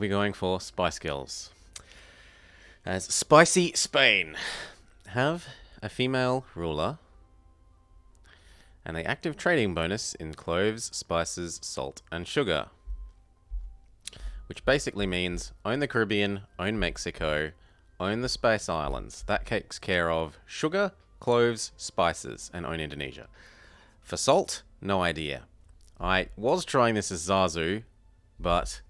be going for spy skills. As Spicy Spain. Have a female ruler and the active trading bonus in cloves, spices, salt, and sugar. Which basically means own the Caribbean, own Mexico, own the Space Islands. That takes care of sugar, cloves, spices, and own Indonesia. For salt, no idea. I was trying this as Zazu, but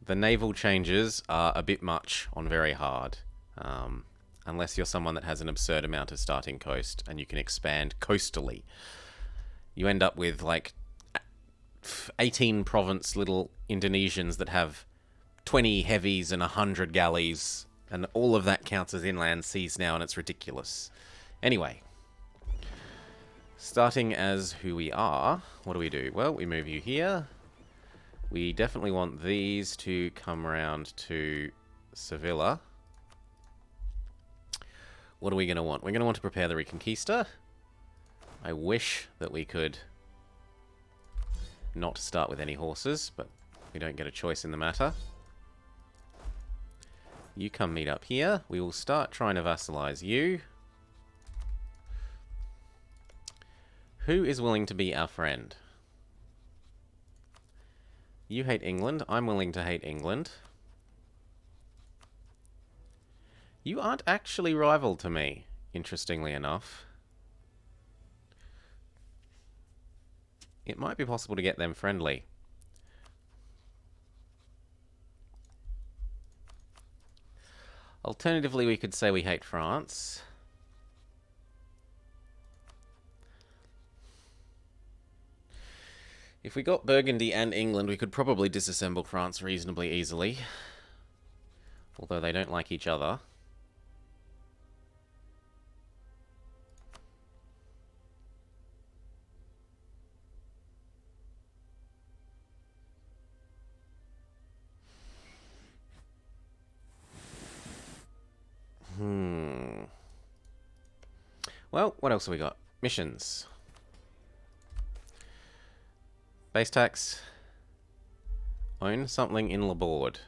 the naval changes are a bit much on very hard. Unless you're someone that has an absurd amount of starting coast and you can expand coastally. You end up with like 18 province little Indonesians that have 20 heavies and 100 galleys, and all of that counts as inland seas now, and it's ridiculous. Anyway, starting as who we are, what do? Well, we move you here. We definitely want these to come around to Sevilla. What are we going to want? We're going to want to prepare the Reconquista. I wish that we could not start with any horses, but we don't get a choice in the matter. You come meet up here. We will start trying to vassalize you. Who is willing to be our friend? You hate England. I'm willing to hate England. You aren't actually rival to me, interestingly enough. It might be possible to get them friendly. Alternatively, we could say we hate France. If we got Burgundy and England, we could probably disassemble France reasonably easily. Although they don't like each other. Well, what else have we got? Missions. Base tax. Own something in Laborde.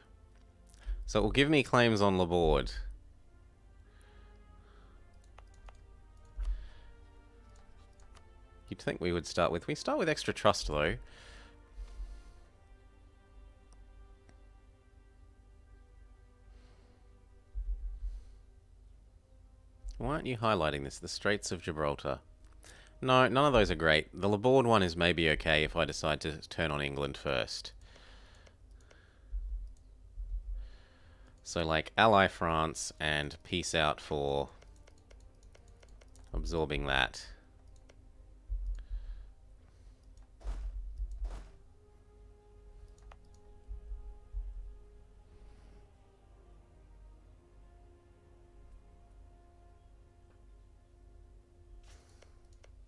So it will give me claims on Laborde. You'd think we would start with... We start with extra trust, though. Why aren't you highlighting this? The Straits of Gibraltar. No, none of those are great. The Laborde one is maybe okay if I decide to turn on England first. So, like, ally France and peace out for absorbing that.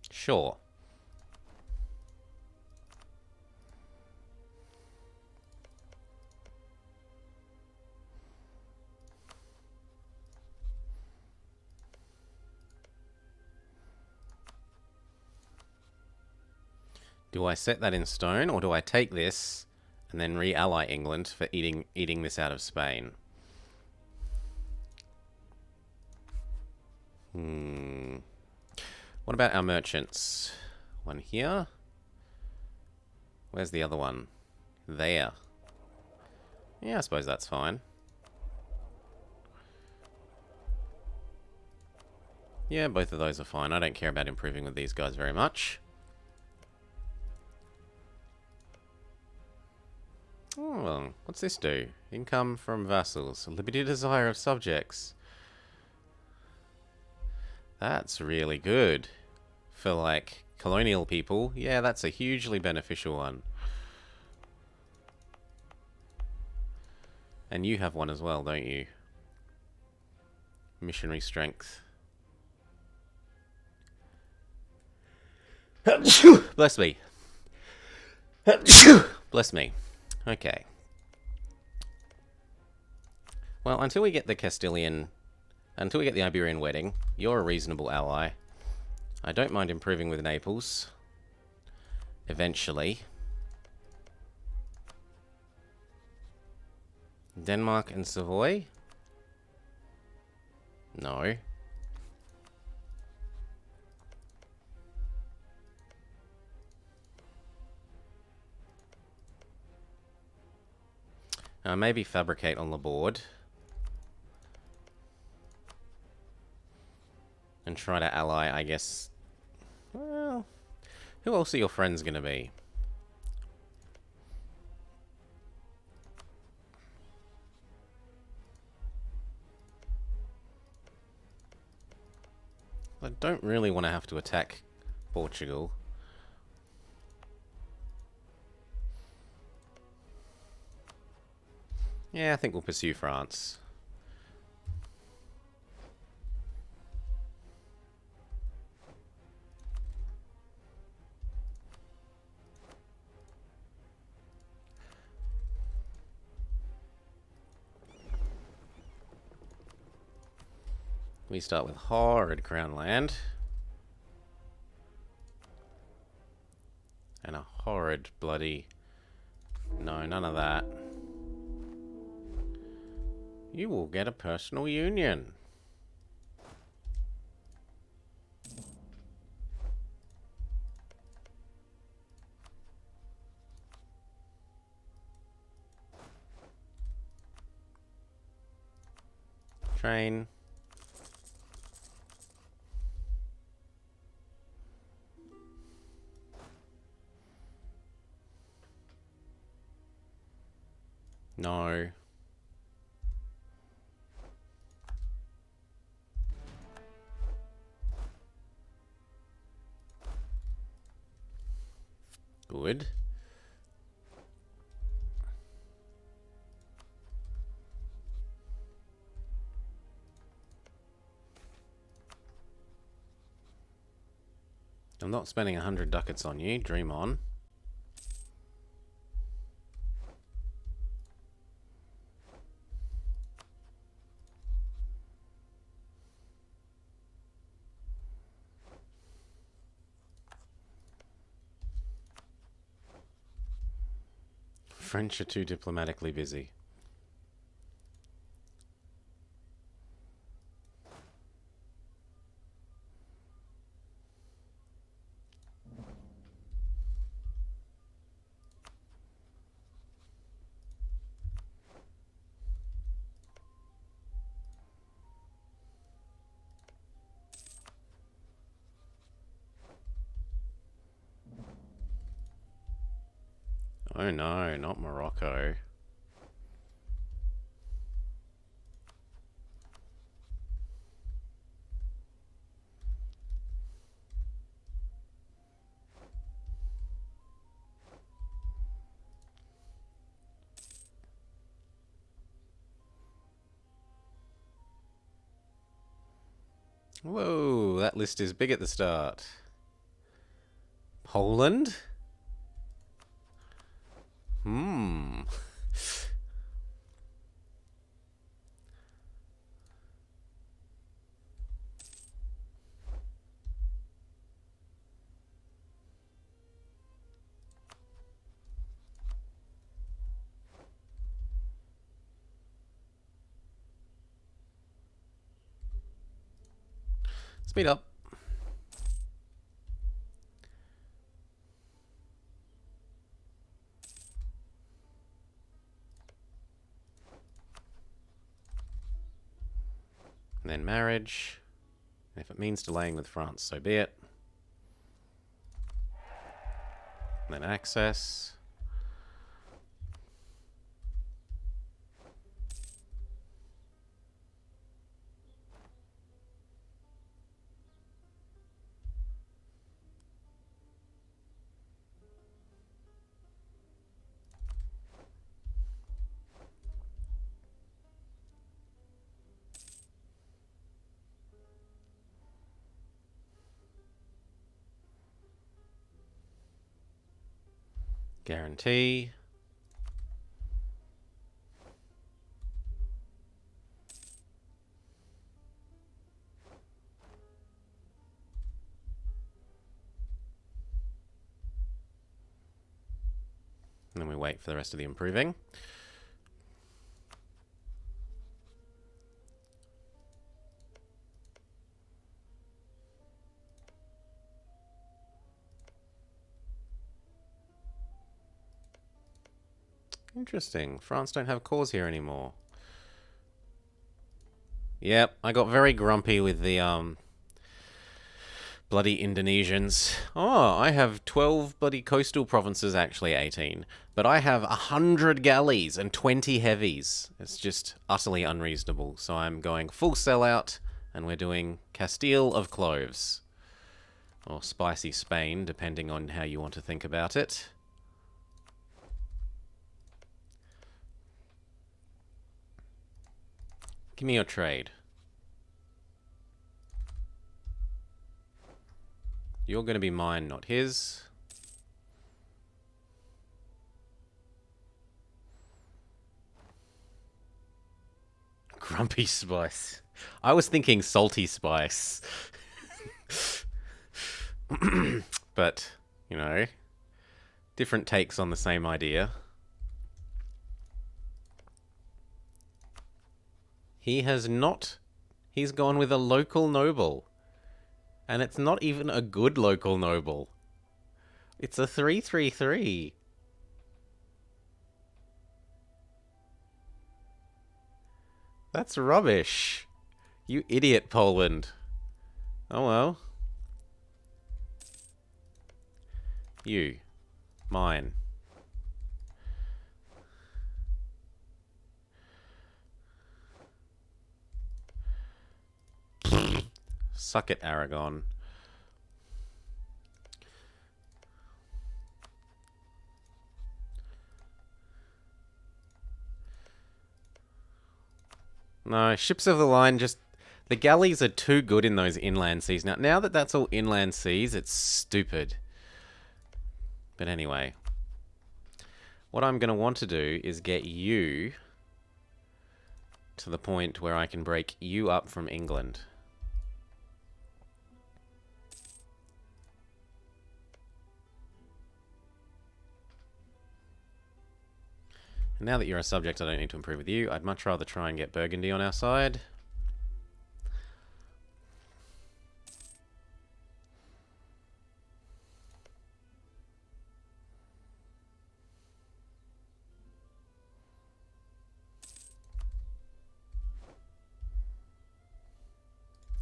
Sure. Do I set that in stone, or do I take this and then re-ally England for eating this out of Spain? What about our merchants? One here. Where's the other one? There. Yeah, I suppose that's fine. Yeah, both of those are fine. I don't care about improving with these guys very much. Oh, what's this do? Income from vassals. Liberty desire of subjects. That's really good. For, like, colonial people. Yeah, that's a hugely beneficial one. And you have one as well, don't you? Missionary strength. Bless me. Bless me. Okay. Well, until we get the Castilian... Until we get the Iberian wedding, you're a reasonable ally. I don't mind improving with Naples. Eventually. Denmark and Savoy? No. Maybe fabricate on the board. And try to ally, I guess. Well, who else are your friends going to be? I don't really want to have to attack Portugal. Yeah, I think we'll pursue France. We start with horrid crown land. And a horrid bloody... No, none of that. You will get a personal union. Train. No. Good. I'm not spending 100 ducats on you. Dream on. French are too diplomatically busy. Oh no, not Morocco. Whoa, that list is big at the start. Poland? Speed up. And then marriage. And if it means delaying with France, so be it. And then access. Guarantee. And then we wait for the rest of the improving. Interesting. France don't have cores here anymore. Yep, I got very grumpy with the, bloody Indonesians. Oh, I have 12 bloody coastal provinces, actually 18. But I have 100 galleys and 20 heavies. It's just utterly unreasonable. So I'm going full sellout, and we're doing Castile of Cloves. Or Spicy Spain, depending on how you want to think about it. Give me your trade. You're going to be mine, not his. Grumpy spice. I was thinking salty spice. But, you know, different takes on the same idea. He has not. He's gone with a local noble. And it's not even a good local noble. It's a 333. That's rubbish. You idiot, Poland. Oh well. You. Mine. Suck it, Aragon. No, ships of the line just... The galleys are too good in those inland seas. Now that that's all inland seas, it's stupid. But anyway. What I'm going to want to do is get you to the point where I can break you up from England. And now that you're a subject, I don't need to improve with you. I'd much rather try and get Burgundy on our side.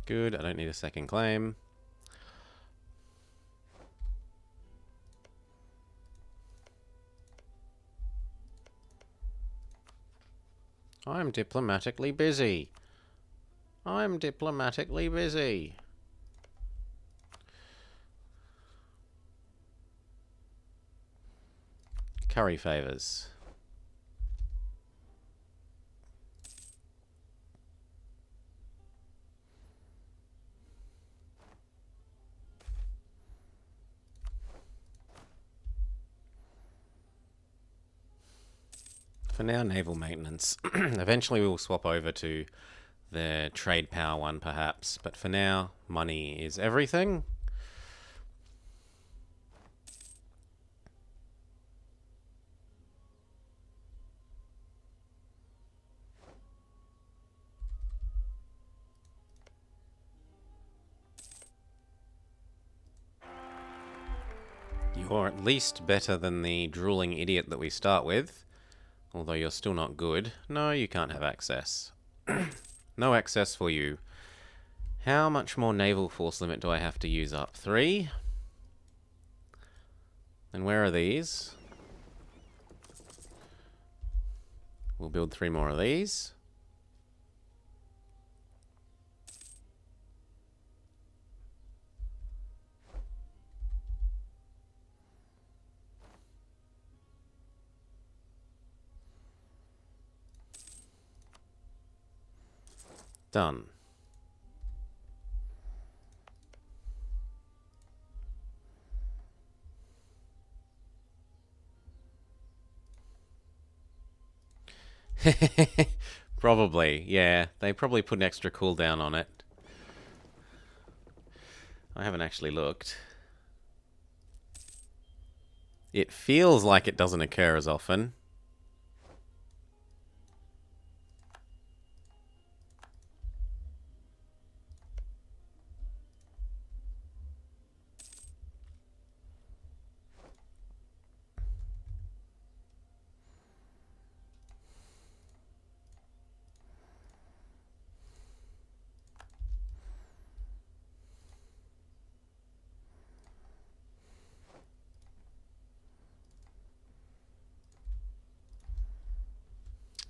Good, I don't need a second claim. I'm diplomatically busy. I'm diplomatically busy. Curry favors. For now, naval maintenance. Eventually we will swap over to the trade power one, perhaps. But for now, money is everything. You're at least better than the drooling idiot that we start with. Although you're still not good. No, you can't have access. No access for you. How much more naval force limit do I have to use up? 3? And where are these? We'll build 3 more of these. Done. Probably, yeah. They probably put an extra cooldown on it. I haven't actually looked. It feels like it doesn't occur as often.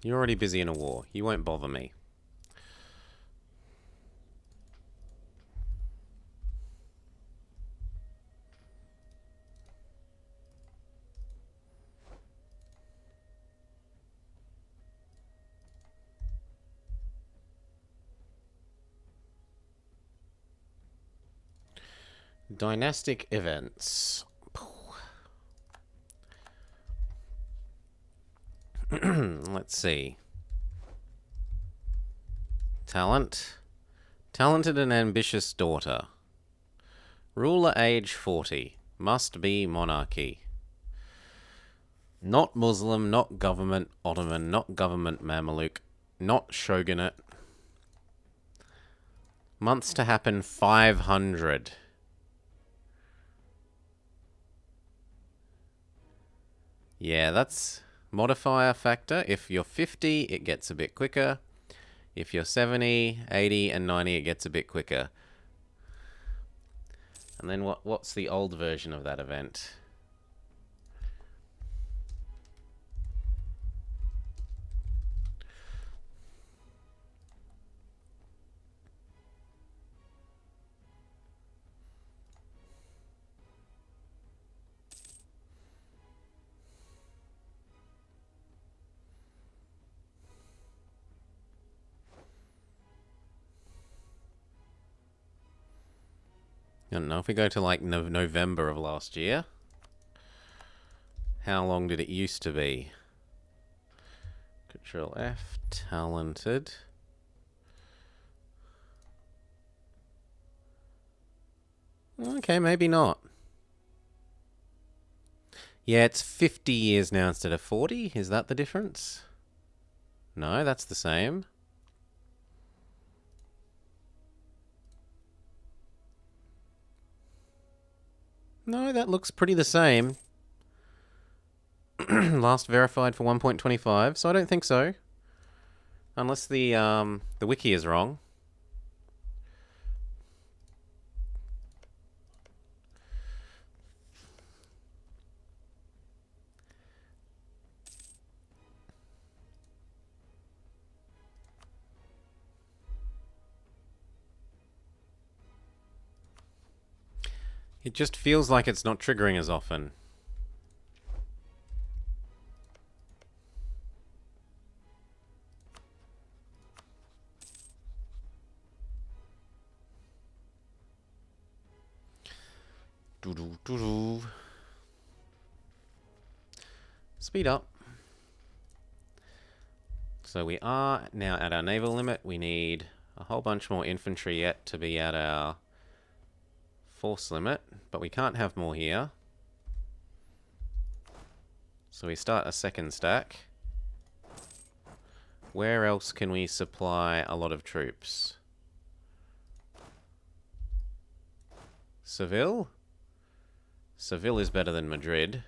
You're already busy in a war. You won't bother me. Dynastic events. Let's see. Talent. Talented and ambitious daughter. Ruler age 40. Must be monarchy. Not Muslim, not government Ottoman, not government Mamluk, not shogunate. Months to happen 500. Yeah, that's modifier factor. If you're 50, it gets a bit quicker. If you're 70, 80, and 90, it gets a bit quicker. And then what's the old version of that event? I don't know, if we go to like November of last year, how long did it used to be? Control F, talented. Okay, maybe not. Yeah, it's 50 years now instead of 40. Is that the difference? No, that's the same. No, that looks pretty the same. Last verified for 1.25, so I don't think so. Unless the wiki is wrong. It just feels like it's not triggering as often. Speed up. So we are now at our naval limit. We need a whole bunch more infantry yet to be at our force limit, but we can't have more here. So we start a second stack. Where else can we supply a lot of troops? Seville? Seville is better than Madrid.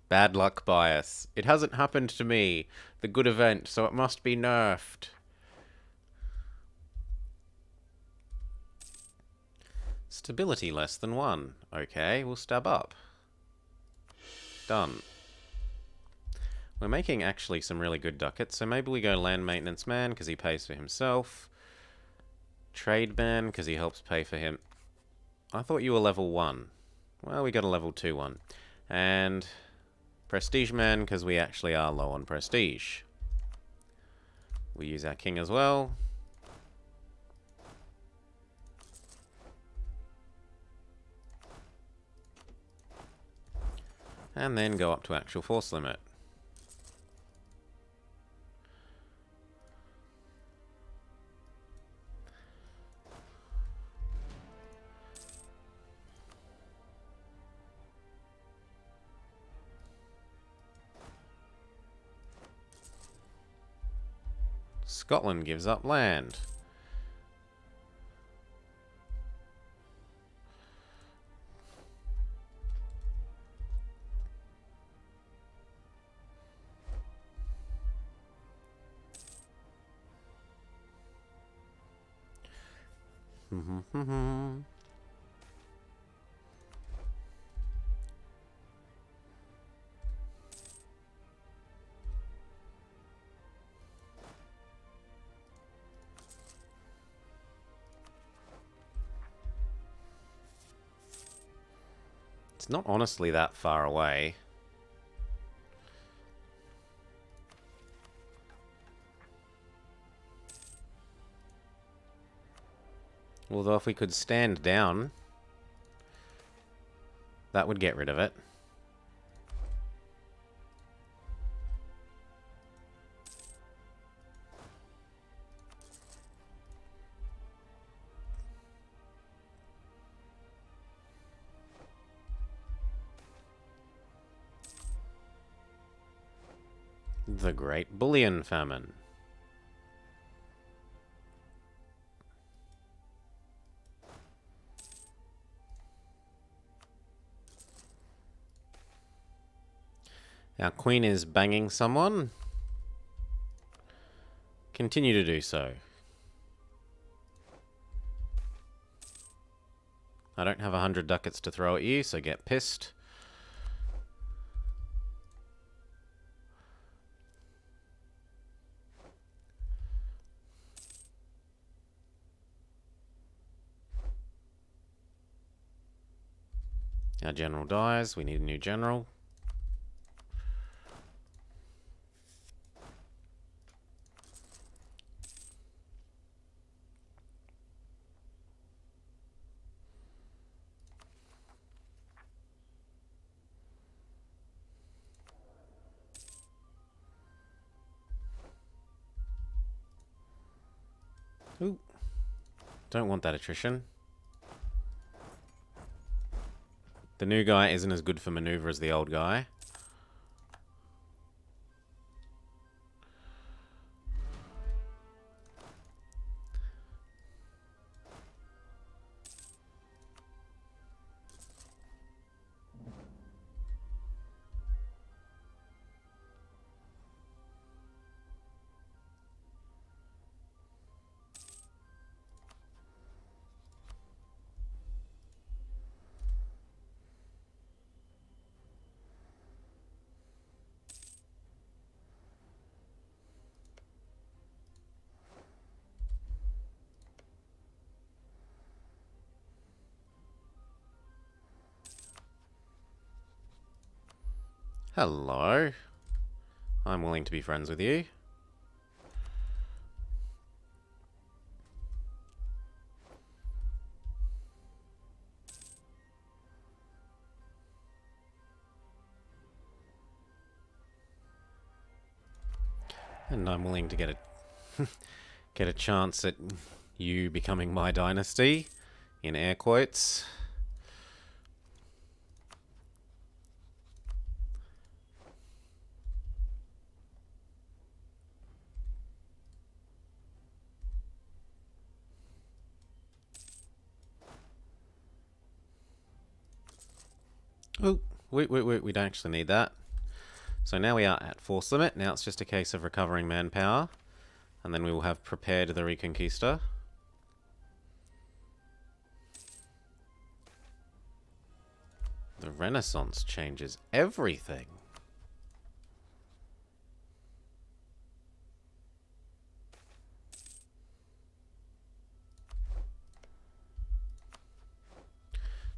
Bad luck bias. It hasn't happened to me. The good event, so it must be nerfed. Stability less than 1. Okay, we'll stab up. Done. We're making actually some really good ducats, so maybe we go land maintenance man because he pays for himself. Trade man because he helps pay for him. I thought you were level 1. Well, we got a level 2 one. And prestige man because we actually are low on prestige. We use our king as well. And then go up to actual force limit. Scotland gives up land. It's not honestly that far away. Although if we could stand down, that would get rid of it. The Great Bullion Famine. Our queen is banging someone. Continue to do so. I don't have 100 ducats to throw at you, so get pissed. Our general dies. We need a new general. Ooh. Don't want that attrition. The new guy isn't as good for maneuver as the old guy. Hello. I'm willing to be friends with you. And I'm willing to get a chance at you becoming my dynasty, in air quotes. Oh, wait, we don't actually need that. So now we are at force limit. Now it's just a case of recovering manpower. And then we will have prepared the Reconquista. The Renaissance changes everything.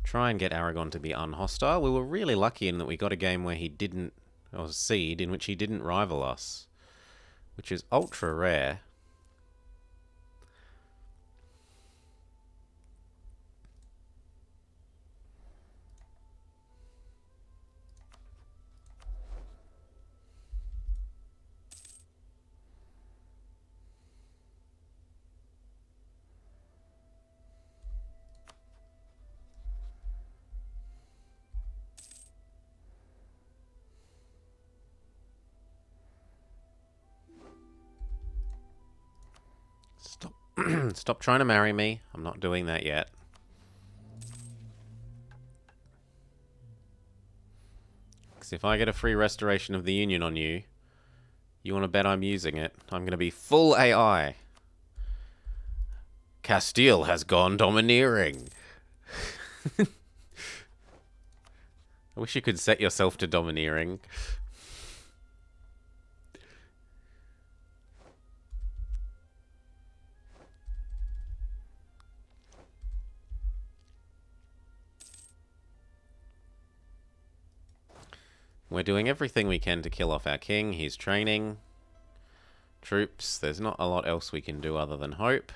Try and get Aragon to be unhostile. We were really lucky in that we got a game where he didn't, or seed, in which he didn't rival us, which is ultra rare. Stop trying to marry me. I'm not doing that yet. Because if I get a free restoration of the Union on you, you want to bet I'm using it. I'm going to be full AI. Castile has gone domineering. I wish you could set yourself to domineering. We're doing everything we can to kill off our king. He's training troops. There's not a lot else we can do other than hope.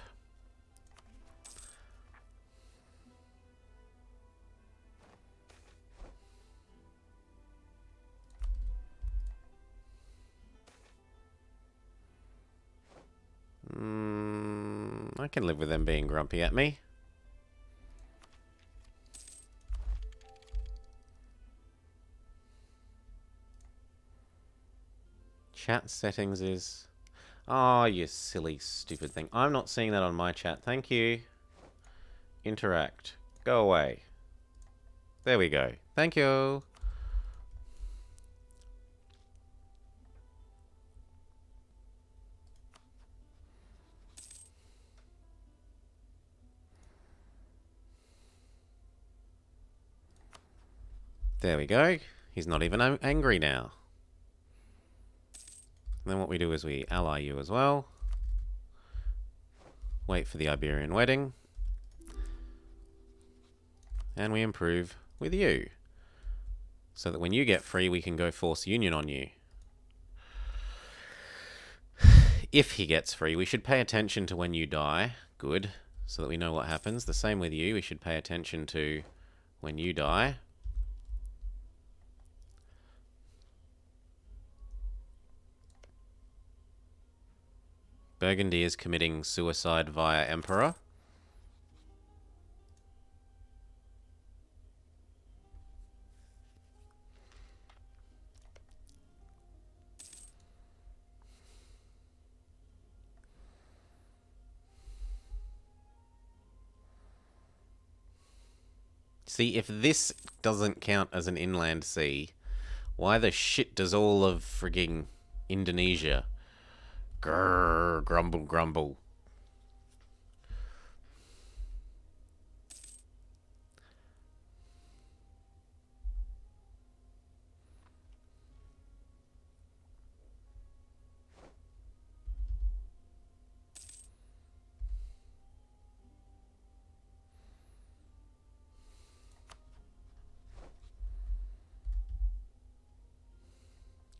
I can live with them being grumpy at me. Chat settings is... Oh, you silly, stupid thing. I'm not seeing that on my chat. Thank you. Interact. Go away. There we go. Thank you. There we go. He's not even angry now. And then what we do is we ally you as well. Wait for the Iberian wedding. And we improve with you. So that when you get free, we can go force union on you. If he gets free, we should pay attention to when you die. Good. So that we know what happens. The same with you. We should pay attention to when you die. Burgundy is committing suicide via Emperor. See, if this doesn't count as an inland sea, why the shit does all of frigging Indonesia? Grrr, grumble, grumble.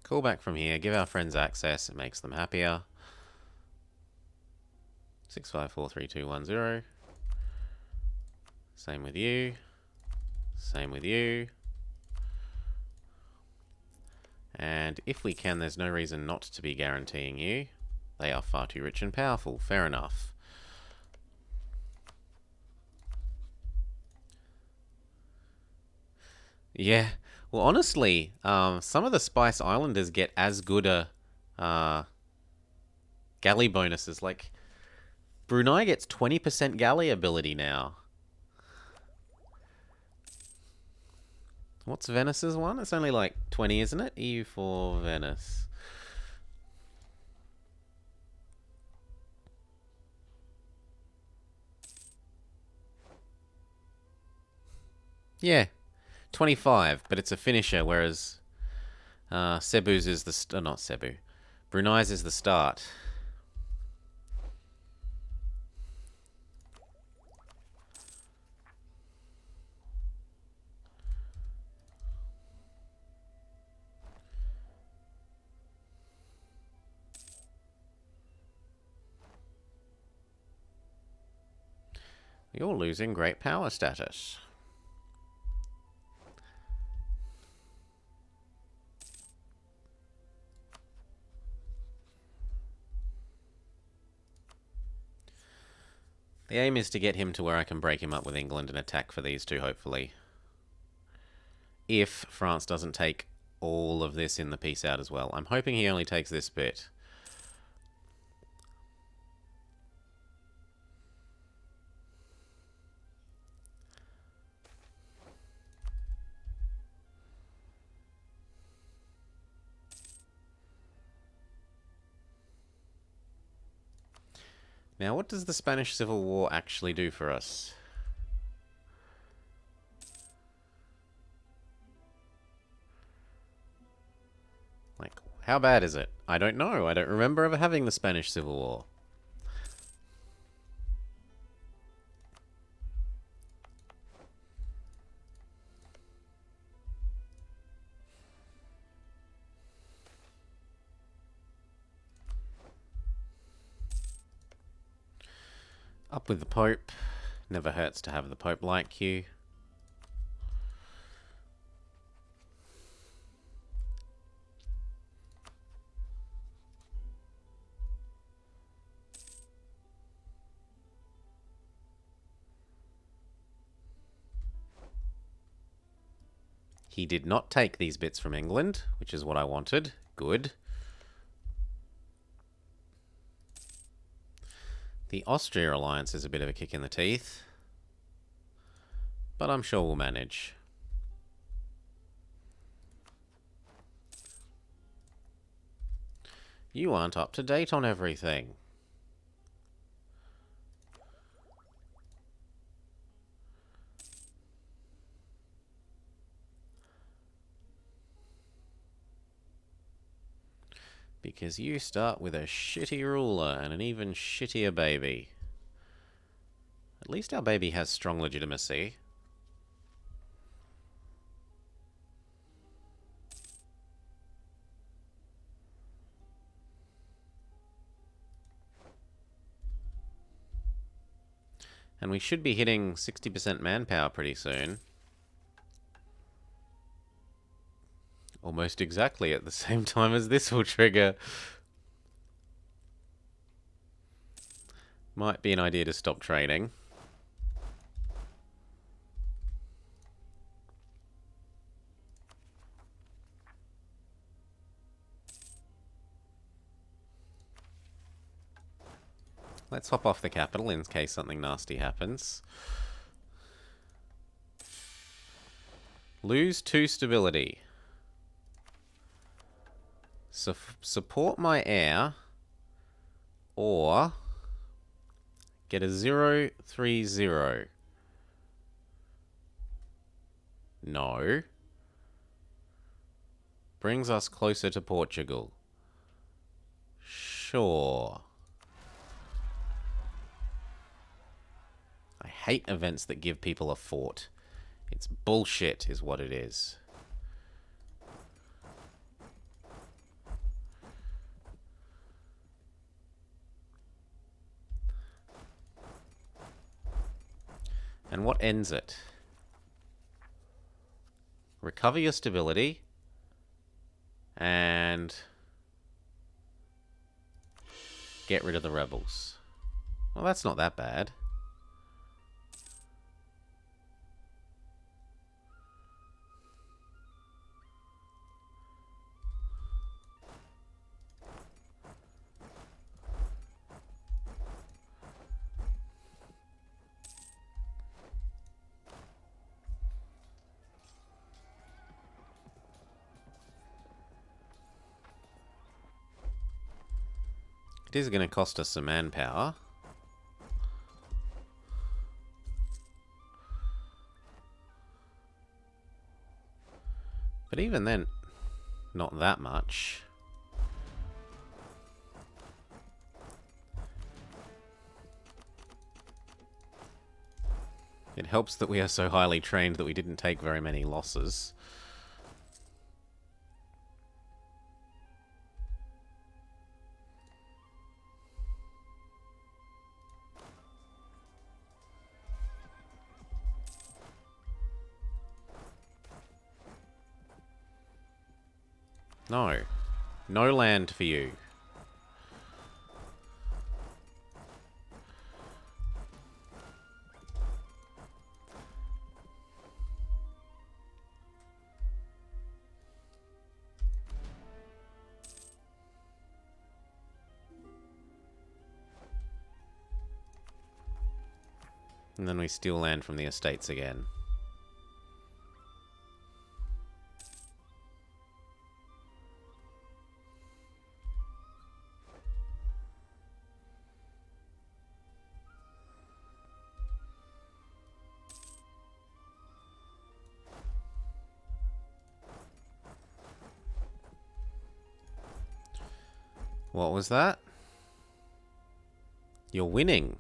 Call back from here, give our friends access, it makes them happier. 65432110. Same with you. Same with you. And if we can, there's no reason not to be guaranteeing you. They are far too rich and powerful. Fair enough. Yeah. Well, honestly, some of the Spice Islanders get as good a galley bonuses. Like, Brunei gets 20% galley ability now. What's Venice's one? It's only like 20, isn't it? EU4 Venice. Yeah. 25, but it's a finisher, whereas Cebu's is the... not Cebu. Brunei's is the start. You're losing great power status. The aim is to get him to where I can break him up with England and attack for these two, hopefully. If France doesn't take all of this in the peace out as well. I'm hoping he only takes this bit. Now, what does the Spanish Civil War actually do for us? Like, how bad is it? I don't know. I don't remember ever having the Spanish Civil War. Up with the Pope. Never hurts to have the Pope like you. He did not take these bits from England, which is what I wanted. Good. The Austria alliance is a bit of a kick in the teeth, but I'm sure we'll manage. You aren't up to date on everything. Because you start with a shitty ruler and an even shittier baby. At least our baby has strong legitimacy. And we should be hitting 60% manpower pretty soon. Almost exactly at the same time as this will trigger. Might be an idea to stop trading. Let's hop off the capital in case something nasty happens. Lose 2 stability. Support my heir, or get a 0-3-0. No. Brings us closer to Portugal. Sure. I hate events that give people a fort. It's bullshit is what it is. And what ends it? Recover your stability. And get rid of the rebels. Well, that's not that bad. It is going to cost us some manpower. But even then, not that much. It helps that we are so highly trained that we didn't take very many losses. No. No land for you. And then we steal land from the estates again. What was that? You're winning.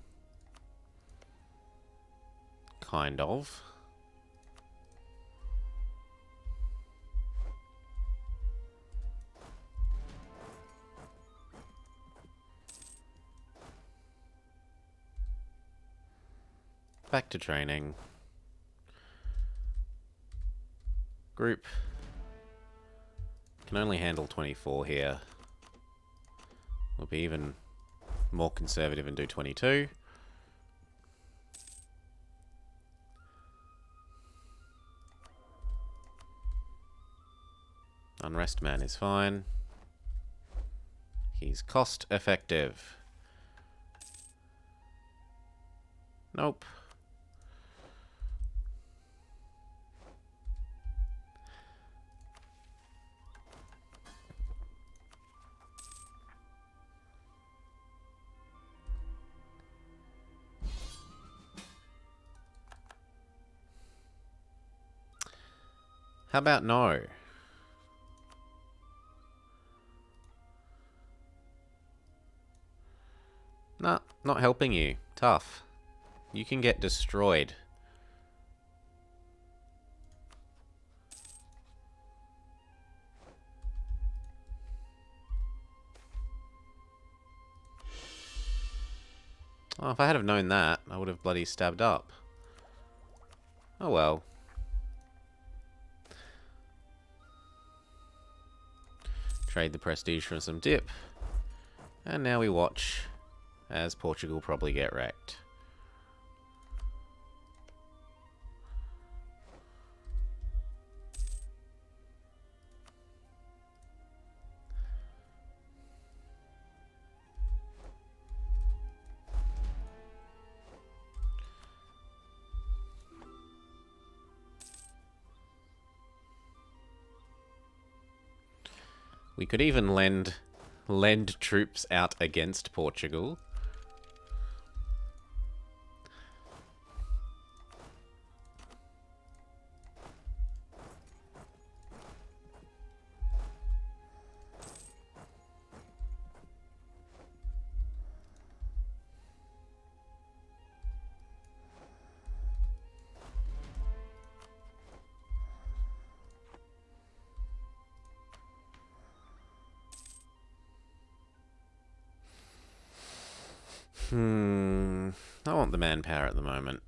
Kind of. Back to training. Group. Can only handle 24 here. We'll be even more conservative and do 22. Unrest man is fine. He's cost effective. Nope. How about no? Nah, not helping you. Tough. You can get destroyed. Oh, if I had have known that, I would have bloody stabbed up. Oh well. Trade the prestige for some dip. And now we watch as Portugal probably get wrecked. We could even lend troops out against Portugal. I want the manpower at the moment.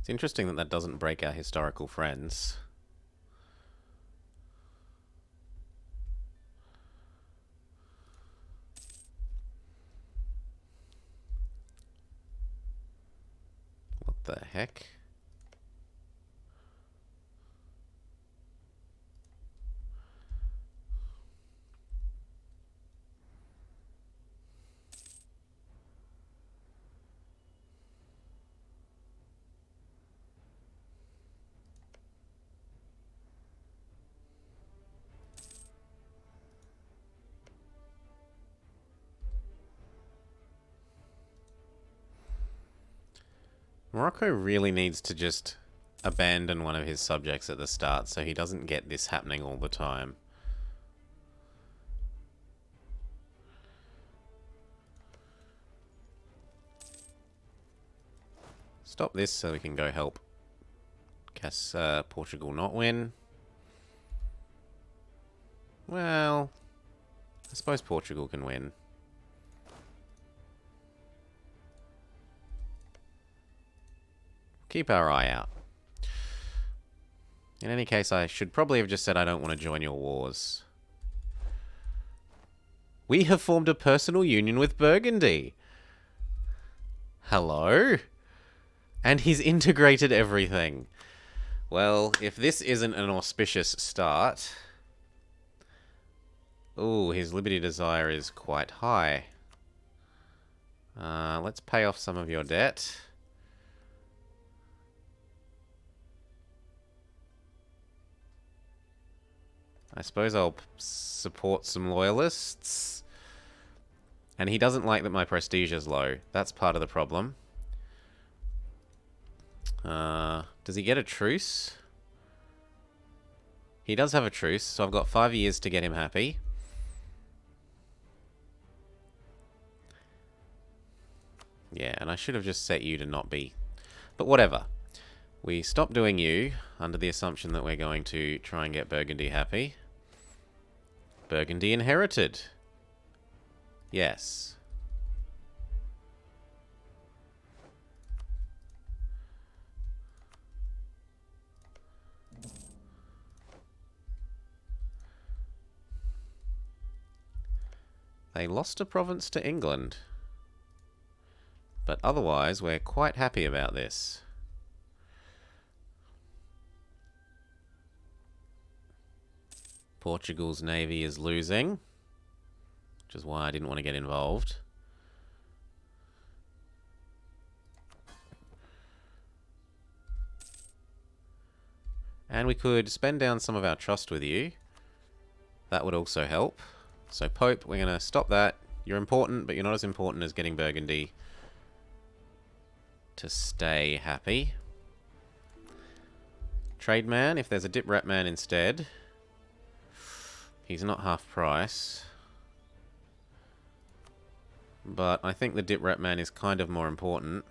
It's interesting that that doesn't break our historical friends. What the heck? Morocco really needs to just abandon one of his subjects at the start so he doesn't get this happening all the time. Stop this so we can go help Portugal not win. Well, I suppose Portugal can win. Keep our eye out. In any case, I should probably have just said I don't want to join your wars. We have formed a personal union with Burgundy. Hello? And he's integrated everything. Well, if this isn't an auspicious start... Ooh, his liberty desire is quite high. Let's pay off some of your debt. I suppose I'll support some loyalists. And he doesn't like that my prestige is low. That's part of the problem. Does he get a truce? He does have a truce, so I've got 5 years to get him happy. Yeah, and I should have just set you to not be. But whatever. We stop doing you under the assumption that we're going to try and get Burgundy happy. Burgundy inherited. Yes. They lost a province to England. But otherwise, we're quite happy about this. Portugal's navy is losing, which is why I didn't want to get involved. And we could spend down some of our trust with you. That would also help. So Pope, we're going to stop that. You're important, but you're not as important as getting Burgundy to stay happy. Trade man, if there's a dip rat man instead. He's not half price. But I think the dip rat man is kind of more important.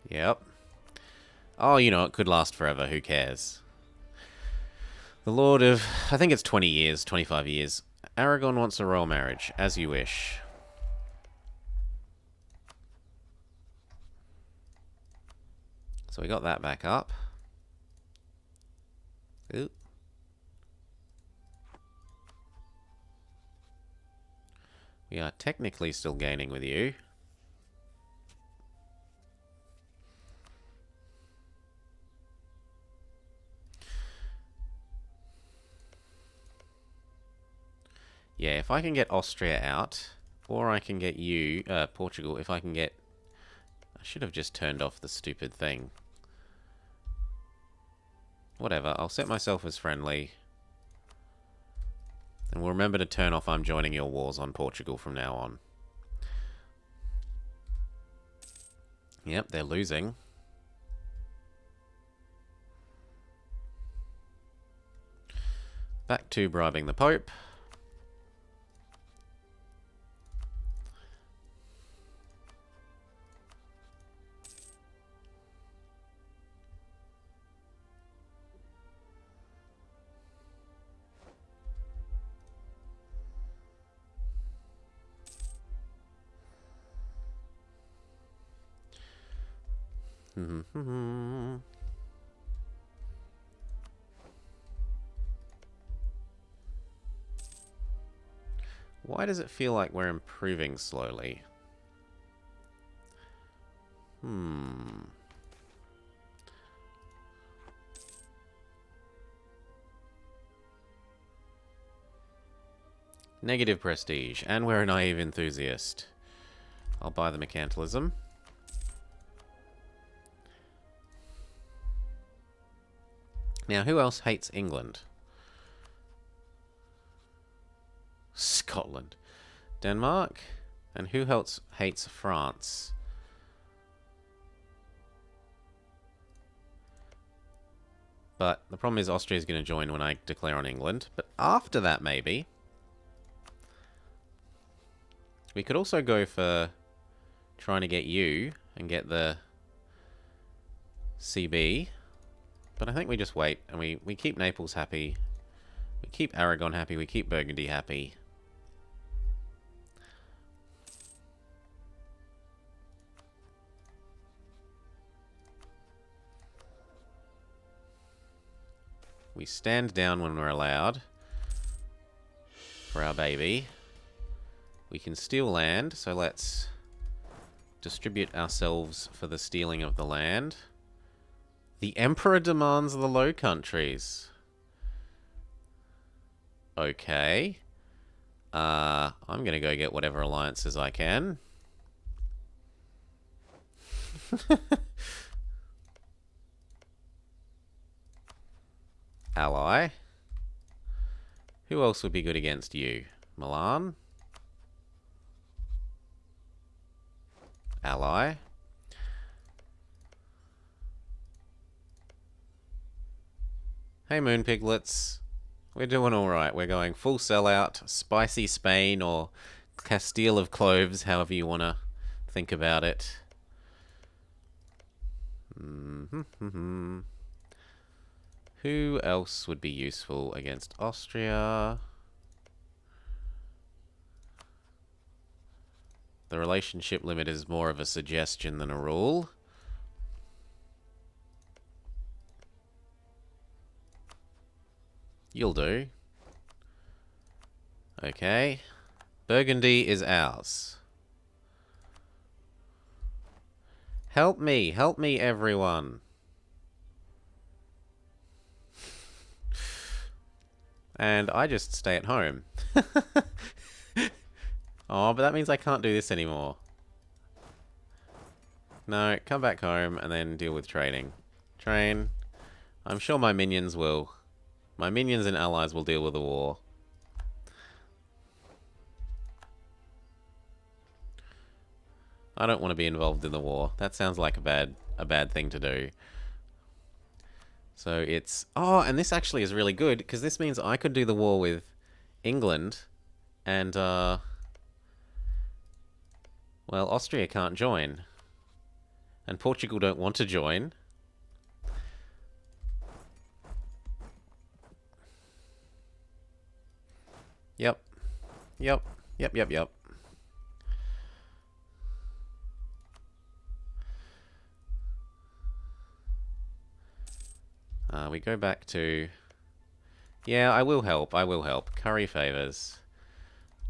Yep. Oh, you know, it could last forever. Who cares? The Lord of... I think it's 20 years, 25 years. Aragon wants a royal marriage. As you wish. So we got that back up. Ooh. We are technically still gaining with you. Yeah, if I can get Austria out, or I can get you, Portugal, if I can get... I should have just turned off the stupid thing. Whatever, I'll set myself as friendly. And we'll remember to turn off I'm joining your wars on Portugal from now on. Yep, they're losing. Back to bribing the Pope. Why does it feel like we're improving slowly? Negative prestige, and we're a naive enthusiast. I'll buy the mercantilism. Now, who else hates England? Scotland. Denmark? And who else hates France? But the problem is Austria is going to join when I declare on England. But after that, maybe. We could also go for trying to get you and get the CB. But I think we just wait and we keep Naples happy. We keep Aragon happy. We keep Burgundy happy. We stand down when we're allowed for our baby. We can steal land, so let's distribute ourselves for the stealing of the land. The Emperor demands the Low Countries. Okay. I'm going to go get whatever alliances I can. Ally. Who else would be good against you? Milan. Ally. Hey, moon piglets. We're doing alright. We're going full sellout, spicy Spain, or Castile of cloves, however you want to think about it. Who else would be useful against Austria? The relationship limit is more of a suggestion than a rule. You'll do. Okay. Burgundy is ours. Help me, everyone. And I just stay at home. Oh, but that means I can't do this anymore. No, come back home and then deal with trading. Train. I'm sure my minions will. My minions and allies will deal with the war. I don't want to be involved in the war. That sounds like a bad thing to do. So it's... Oh, and this actually is really good, because this means I could do the war with England, and, well, Austria can't join. And Portugal don't want to join. Yep. Yep. Yep, yep, yep. We go back to... Yeah, I will help. I will help. Curry favours.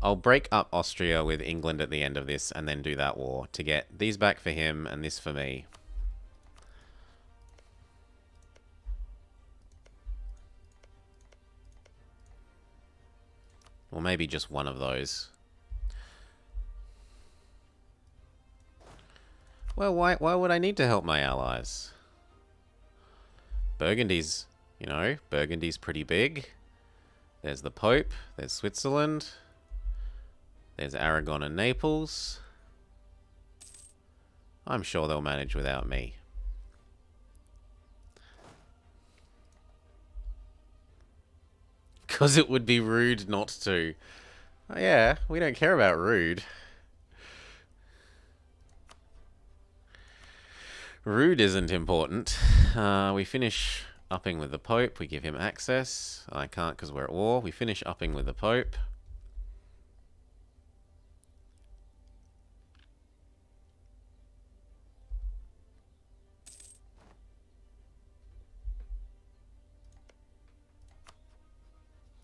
I'll break up Austria with England at the end of this and then do that war to get these back for him and this for me. Or maybe just one of those. Well, why would I need to help my allies? Burgundy's, you know, Burgundy's pretty big. There's the Pope. There's Switzerland. There's Aragon and Naples. I'm sure they'll manage without me. Because it would be rude not to. Oh, yeah, we don't care about rude. Rude isn't important. We finish upping with the Pope. We give him access. I can't because we're at war. We finish upping with the Pope.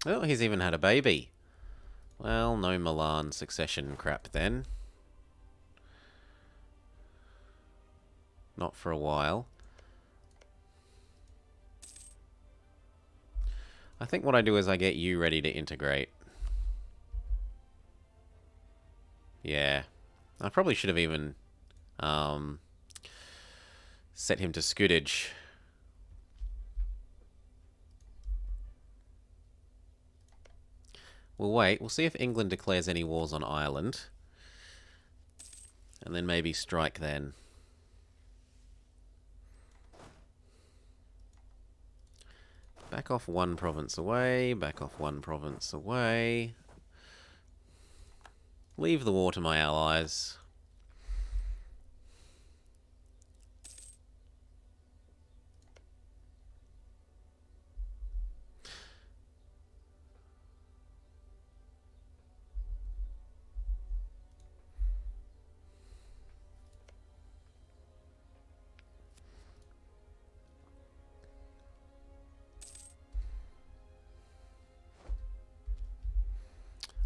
Oh, he's even had a baby. Well, no Milan succession crap then. Not for a while. I think what I do is I get you ready to integrate. Yeah. I probably should have even set him to scutage. We'll wait. We'll see if England declares any wars on Ireland. And then maybe strike then. Back off one province away. Back off one province away. Leave the war to my allies.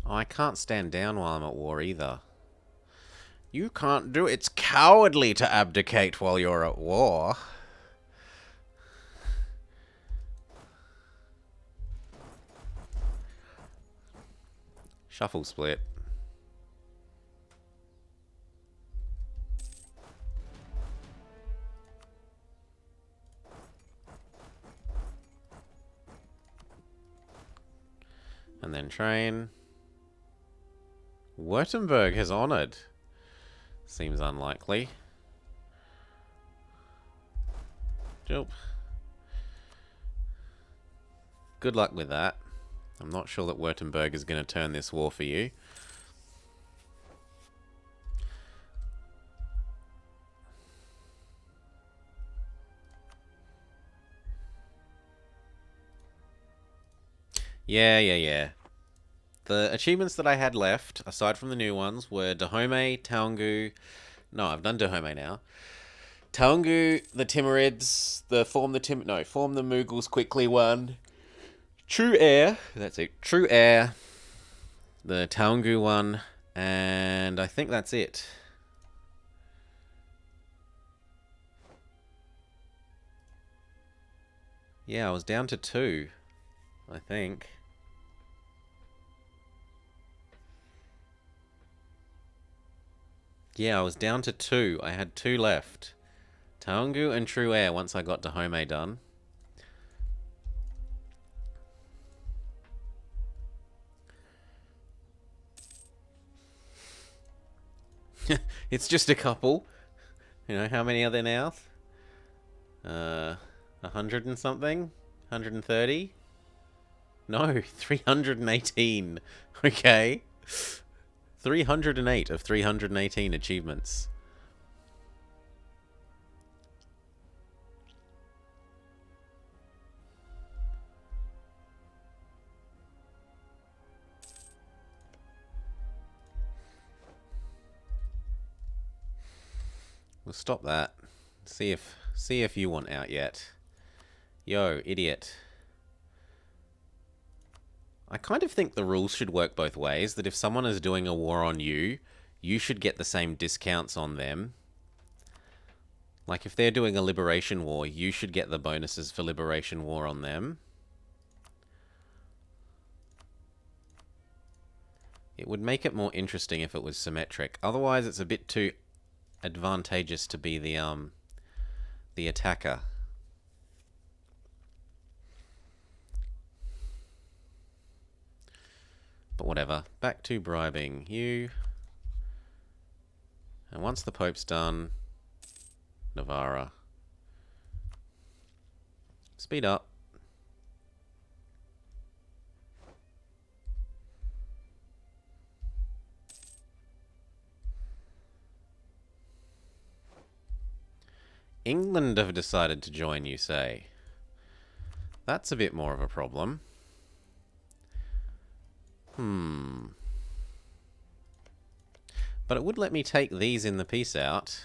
Oh, I can't stand down while I'm at war either. You can't do it. It's cowardly to abdicate while you're at war. Shuffle split. And then train. Württemberg has honoured. Seems unlikely. Joop. Good luck with that. I'm not sure that Württemberg is going to turn this war for you. Yeah. The achievements that I had left, aside from the new ones, were Dahomey, Taungu... No, I've done Dahomey now. Taungu, the Timurids, Form the Mughals quickly one. True Air, that's it. True Air, the Taungu one, and I think that's it. Yeah, I was down to 2, I think. Yeah, I was down to 2. I had 2 left. Taungu and True Air once I got Dahomey done. It's just a couple. You know, how many are there now? 100 and something? 130? No, 318. Okay. 308 of 318 achievements. We'll stop that. See if you want out yet. Yo, idiot. I kind of think the rules should work both ways, that if someone is doing a war on you, you should get the same discounts on them. Like, if they're doing a liberation war, you should get the bonuses for liberation war on them. It would make it more interesting if it was symmetric. Otherwise, it's a bit too advantageous to be the attacker. But whatever. Back to bribing you. And once the Pope's done, Navarra. Speed up. England have decided to join, you say? That's a bit more of a problem. But it would let me take these in the peace out.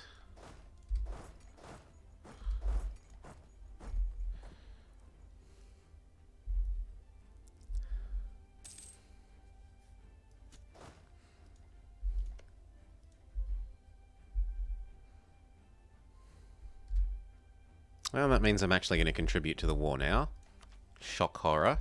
Well, that means I'm actually going to contribute to the war now. Shock horror.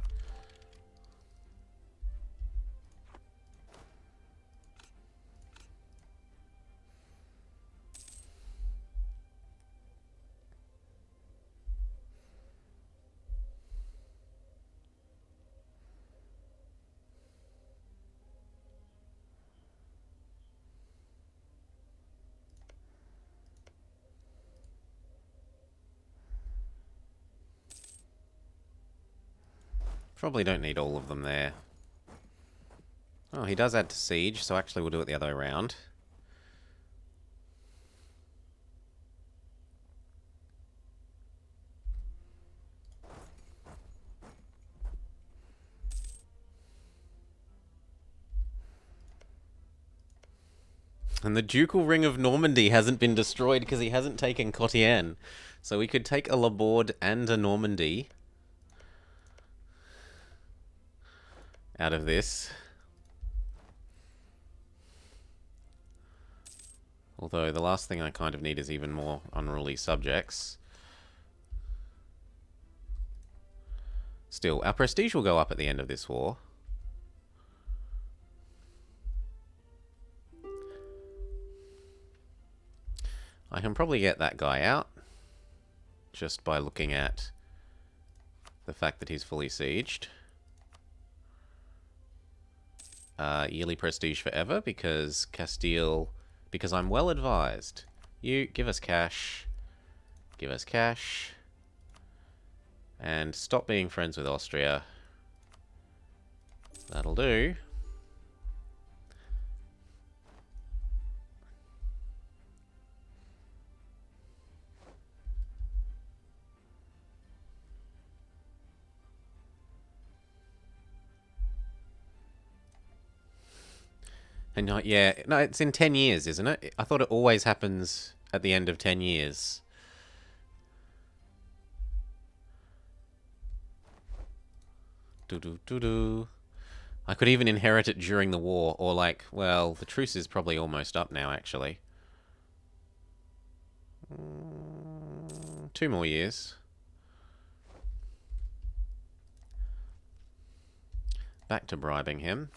Probably don't need all of them there. Oh, he does add to siege, so actually we'll do it the other way around. And the Ducal Ring of Normandy hasn't been destroyed because he hasn't taken Cottienne. So we could take a Laborde and a Normandy out of this. Although the last thing I kind of need is even more unruly subjects. Still, our prestige will go up at the end of this war. I can probably get that guy out just by looking at the fact that he's fully sieged. Yearly prestige forever because Castile... Because I'm well advised. You, give us cash. Give us cash. And stop being friends with Austria. That'll do. And not, yeah, no, it's in 10 years, isn't it? I thought it always happens at the end of 10 years. Do-do-do-do. I could even inherit it during the war, or like, well, the truce is probably almost up now, actually. 2 more years. Back to bribing him.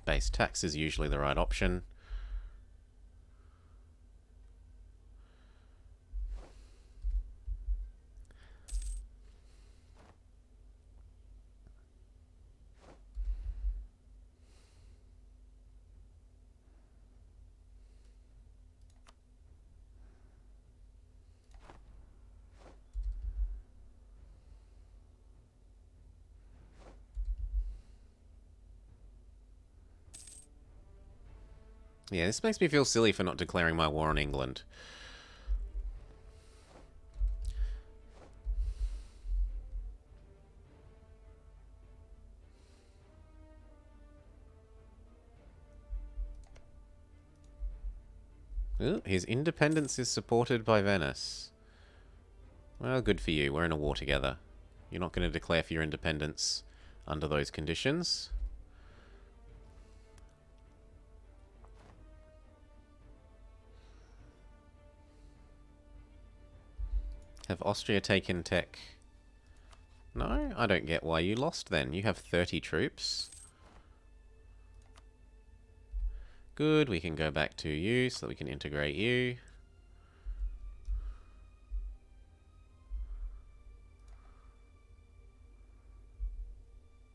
Base tax is usually the right option. Yeah, this makes me feel silly for not declaring my war on England. Ooh, his independence is supported by Venice. Well, good for you. We're in a war together. You're not going to declare for your independence under those conditions. Have Austria taken tech? No, I don't get why you lost then. You have 30 troops. Good, we can go back to you so that we can integrate you.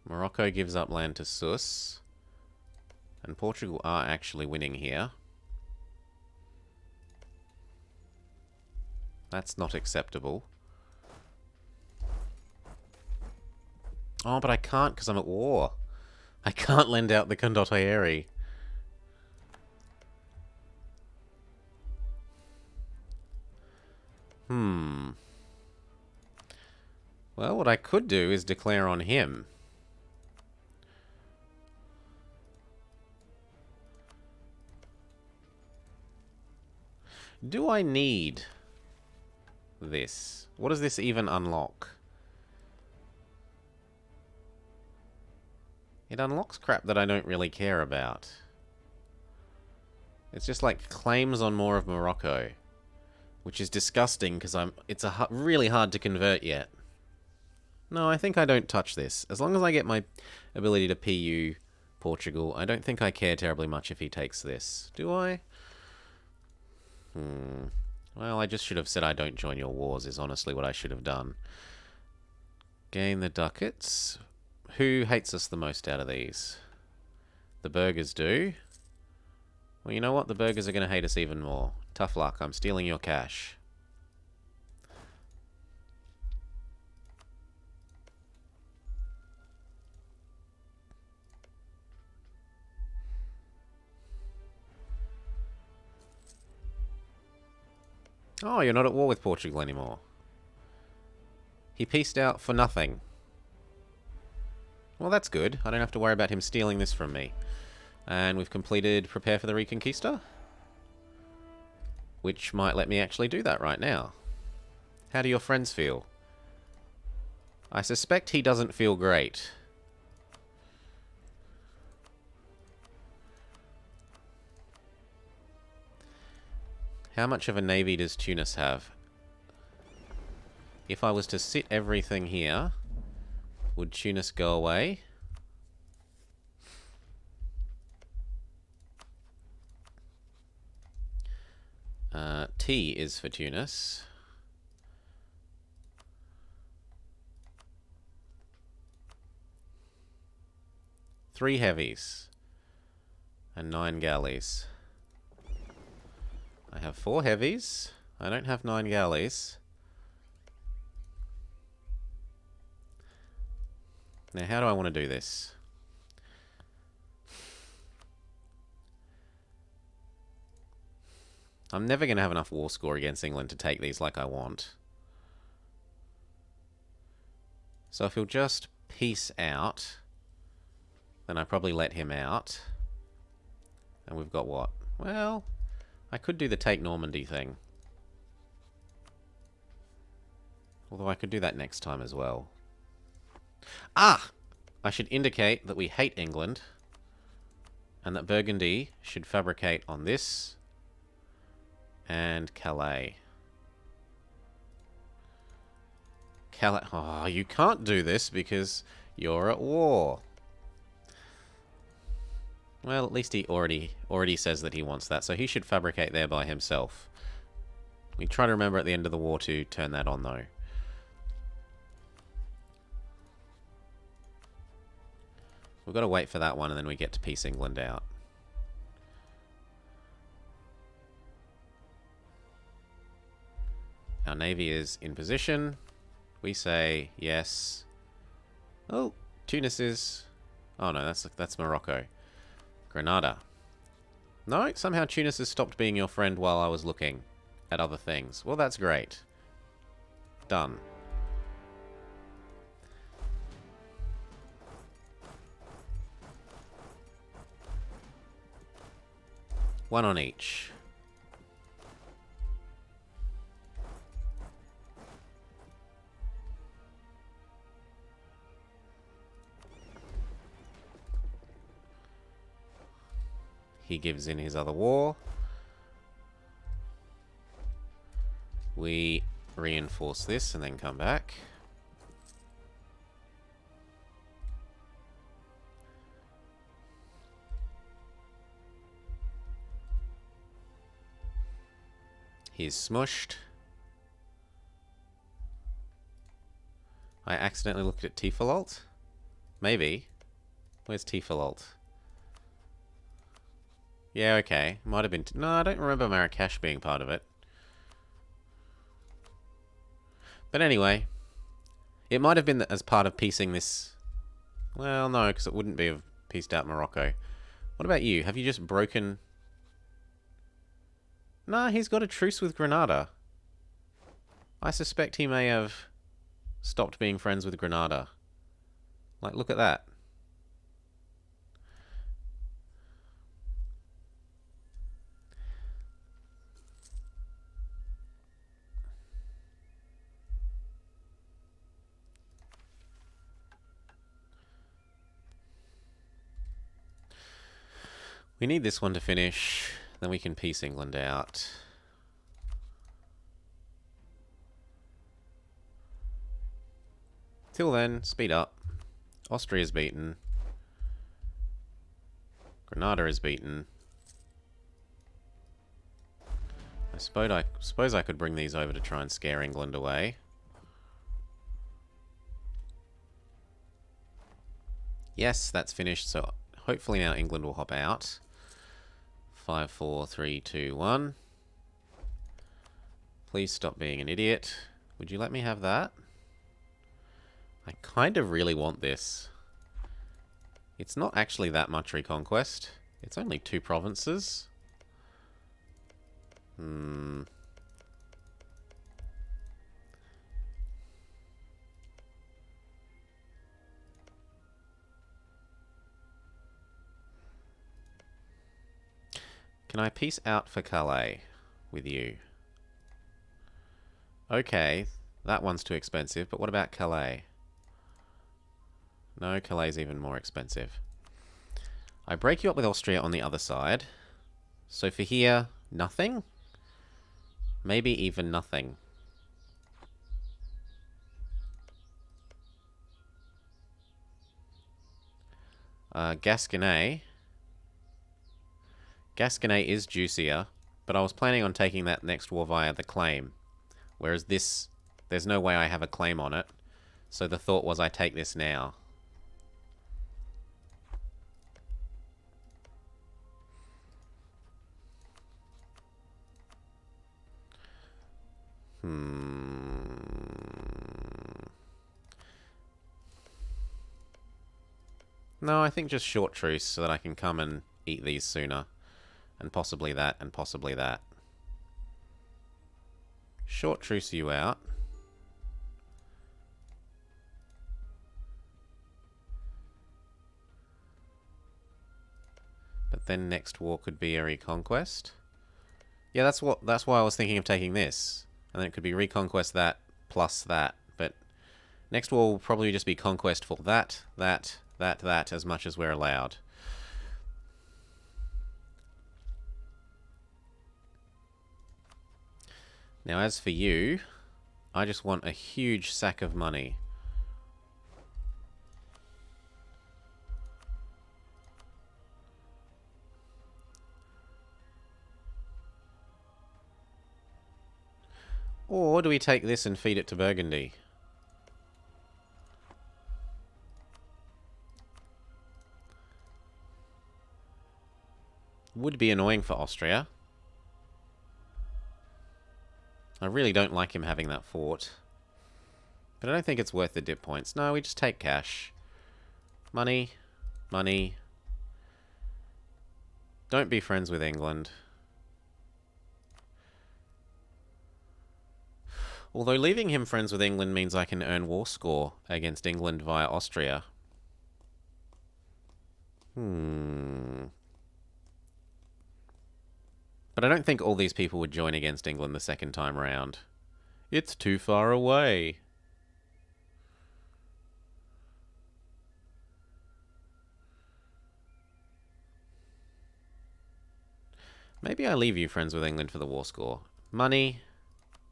Morocco gives up land to Sus. And Portugal are actually winning here. That's not acceptable. Oh, but I can't because I'm at war. I can't lend out the condottieri. Well, what I could do is declare on him. Do I need this? What does this even unlock? It unlocks crap that I don't really care about. It's just like claims on more of Morocco, which is disgusting because it's really hard to convert yet. No, I think I don't touch this. As long as I get my ability to PU Portugal, I don't think I care terribly much if he takes this. Do I? Well, I just should have said I don't join your wars is honestly what I should have done. Gain the ducats. Who hates us the most out of these? The burghers do. Well, you know what? The burghers are going to hate us even more. Tough luck. I'm stealing your cash. Oh, you're not at war with Portugal anymore. He peaced out for nothing. Well, that's good. I don't have to worry about him stealing this from me. And we've completed Prepare for the Reconquista, which might let me actually do that right now. How do your friends feel? I suspect he doesn't feel great. How much of a navy does Tunis have? If I was to sit everything here, would Tunis go away? T is for Tunis. Three heavies. And 9 galleys. I have 4 heavies. I don't have 9 galleys. Now, how do I want to do this? I'm never going to have enough war score against England to take these like I want. So if he'll just peace out, then I probably let him out. And we've got what? Well, I could do the take Normandy thing. Although I could do that next time as well. Ah! I should indicate that we hate England. And that Burgundy should fabricate on this. And Calais. Calais. Oh, you can't do this because you're at war. Well, at least he already says that he wants that, so he should fabricate there by himself. We try to remember at the end of the war to turn that on, though. We've got to wait for that one, and then we get to peace England out. Our navy is in position. We say yes. Oh, Tunis is... Oh no, that's Morocco. Grenada. No, somehow Tunis has stopped being your friend while I was looking at other things. Well, that's great. Done. One on each. He gives in his other war. We reinforce this and then come back. He's smushed. I accidentally looked at Tiferet. Maybe. Where's Tiferet? Yeah, okay. Might have been... No, I don't remember Marrakesh being part of it. But anyway, it might have been as part of piecing this... Well, no, because it wouldn't be have pieced out Morocco. What about you? Have you just broken... Nah, he's got a truce with Grenada. I suspect he may have stopped being friends with Grenada. Like, look at that. We need this one to finish, then we can peace England out. Till then, speed up. Austria is beaten. Grenada is beaten. I suppose I could bring these over to try and scare England away. Yes, that's finished, so hopefully now England will hop out. 5, 4, 3, 2, 1. Please stop being an idiot. Would you let me have that? I kind of really want this. It's not actually that much reconquest. It's only 2 provinces. Can I peace out for Calais with you? Okay, that one's too expensive, but what about Calais? No, Calais is even more expensive. I break you up with Austria on the other side. So for here, nothing? Maybe even nothing. Gascony. Gascony is juicier, but I was planning on taking that next war via the claim. Whereas this, there's no way I have a claim on it. So the thought was I take this now. No, I think just short truce so that I can come and eat these sooner. And possibly that, and possibly that. Short truce you out. But then next war could be a reconquest. Yeah, that's why I was thinking of taking this. And then it could be reconquest that plus that. But next war will probably just be conquest for that, as much as we're allowed. Now, as for you, I just want a huge sack of money. Or do we take this and feed it to Burgundy? Would be annoying for Austria. I really don't like him having that fort. But I don't think it's worth the dip points. No, we just take cash. Money. Money. Don't be friends with England. Although leaving him friends with England means I can earn war score against England via Austria. But I don't think all these people would join against England the second time round. It's too far away. Maybe I leave you friends with England for the war score. Money.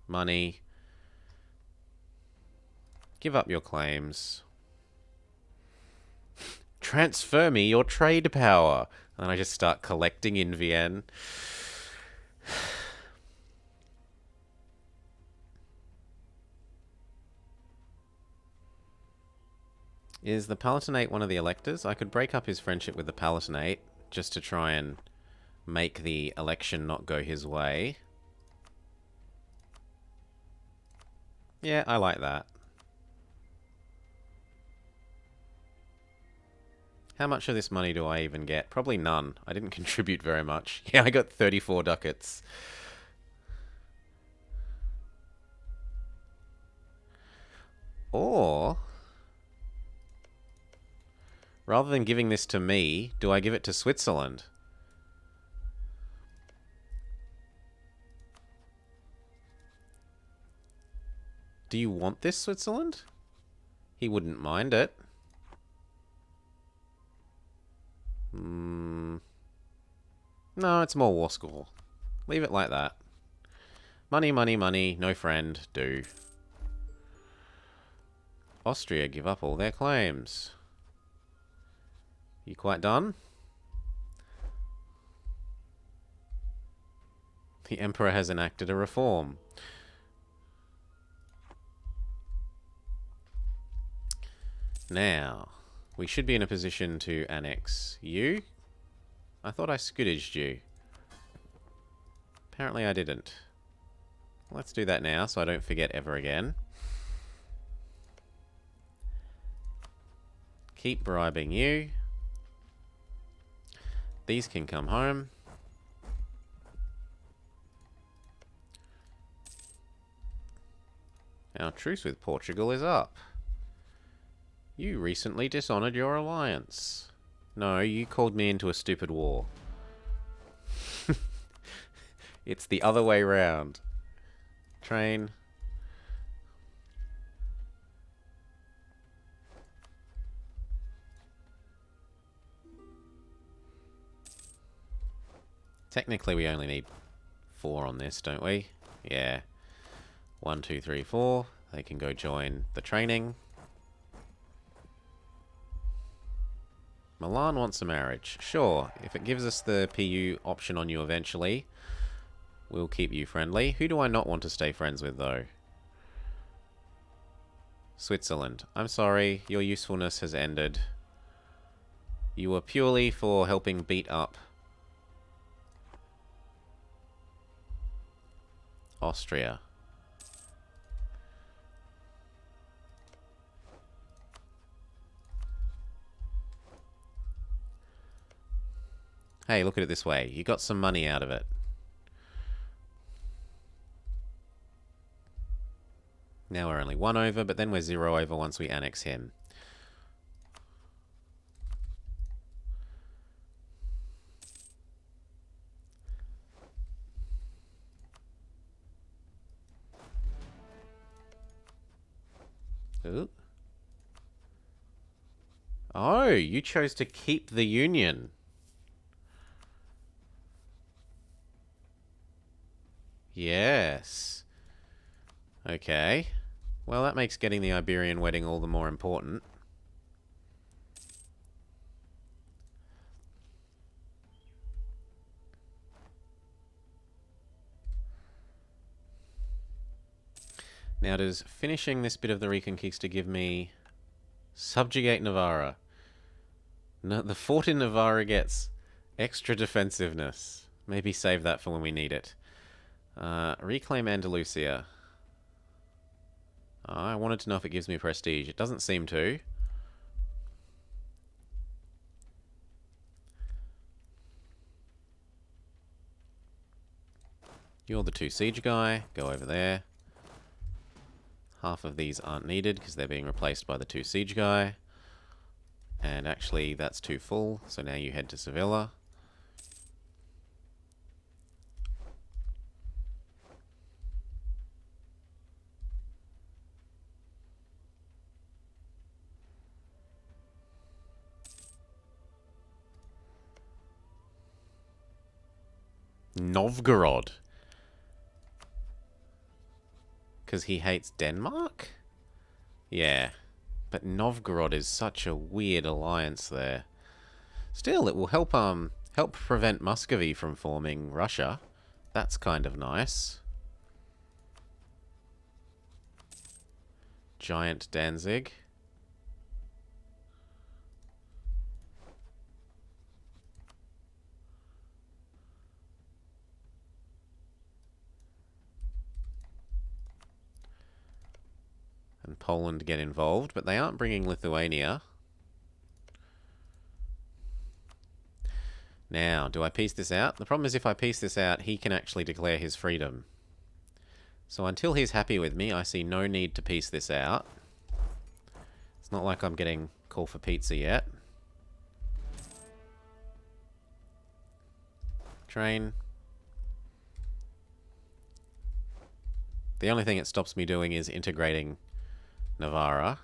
Money. Give up your claims. Transfer me your trade power. And I just start collecting in Vienne. Is the Palatinate one of the electors? I could break up his friendship with the Palatinate just to try and make the election not go his way. Yeah, I like that. How much of this money do I even get? Probably none. I didn't contribute very much. Yeah, I got 34 ducats. Or, rather than giving this to me, do I give it to Switzerland? Do you want this, Switzerland? He wouldn't mind it. No, it's more war score. Leave it like that. Money, money, money. No friend. Do. Austria give up all their claims. You quite done? The Emperor has enacted a reform. Now, we should be in a position to annex you. I thought I scootaged you. Apparently I didn't. Let's do that now so I don't forget ever again. Keep bribing you. These can come home. Our truce with Portugal is up. You recently dishonored your alliance. No, you called me into a stupid war. It's the other way round. Train. Technically, we only need 4 on this, don't we? Yeah. 1, 2, 3, 4. They can go join the training. Milan wants a marriage. Sure, if it gives us the PU option on you eventually, we'll keep you friendly. Who do I not want to stay friends with, though? Switzerland. I'm sorry, your usefulness has ended. You were purely for helping beat up Austria. Hey, look at it this way. You got some money out of it. Now we're only 1 over, but then we're 0 over once we annex him. Ooh. Oh, you chose to keep the Union. Yes. Okay. Well, that makes getting the Iberian wedding all the more important. Now, does finishing this bit of the Reconquista give me subjugate Navarra? No, the fort in Navarra gets extra defensiveness. Maybe save that for when we need it. Reclaim Andalusia. I wanted to know if it gives me prestige. It doesn't seem to. You're the 2 siege guy. Go over there. Half of these aren't needed because they're being replaced by the 2 siege guy. And actually, that's 2 full, so now you head to Sevilla. Novgorod. Because he hates Denmark? Yeah. But Novgorod is such a weird alliance there. Still, it will help prevent Muscovy from forming Russia. That's kind of nice. Giant Danzig. And Poland get involved, but they aren't bringing Lithuania. Now, do I piece this out? The problem is if I piece this out, he can actually declare his freedom. So until he's happy with me, I see no need to piece this out. It's not like I'm getting call for pizza yet. Train. The only thing it stops me doing is integrating Navarra.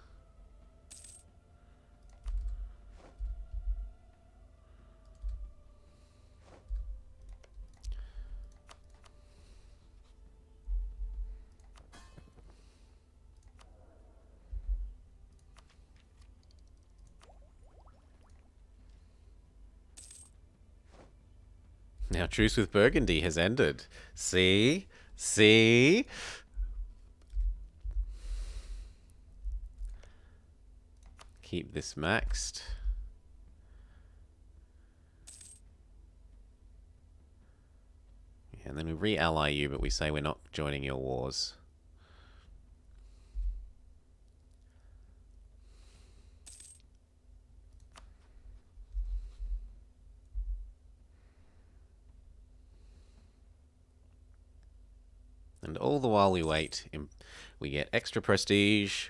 Now truce with Burgundy has ended. See? See? Keep this maxed. And then we re-ally you, but we say we're not joining your wars. And all the while we wait, we get extra prestige,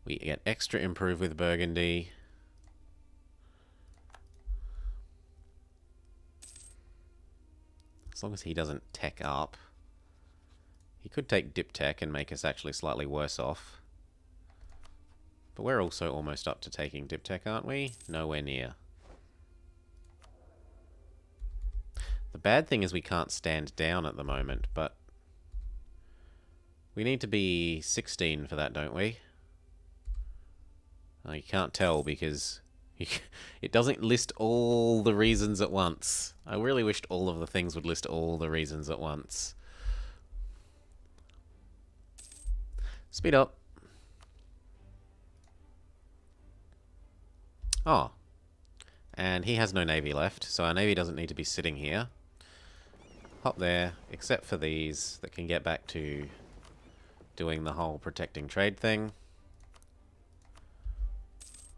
we get extra improve with Burgundy. As long as he doesn't tech up. He could take dip tech and make us actually slightly worse off. But we're also almost up to taking dip tech, aren't we? Nowhere near. The bad thing is we can't stand down at the moment, but we need to be 16 for that, don't we? You can't tell because it doesn't list all the reasons at once. I really wished all of the things would list all the reasons at once. Speed up. Oh. And he has no navy left, so our navy doesn't need to be sitting here. Hop there, except for these that can get back to doing the whole protecting trade thing.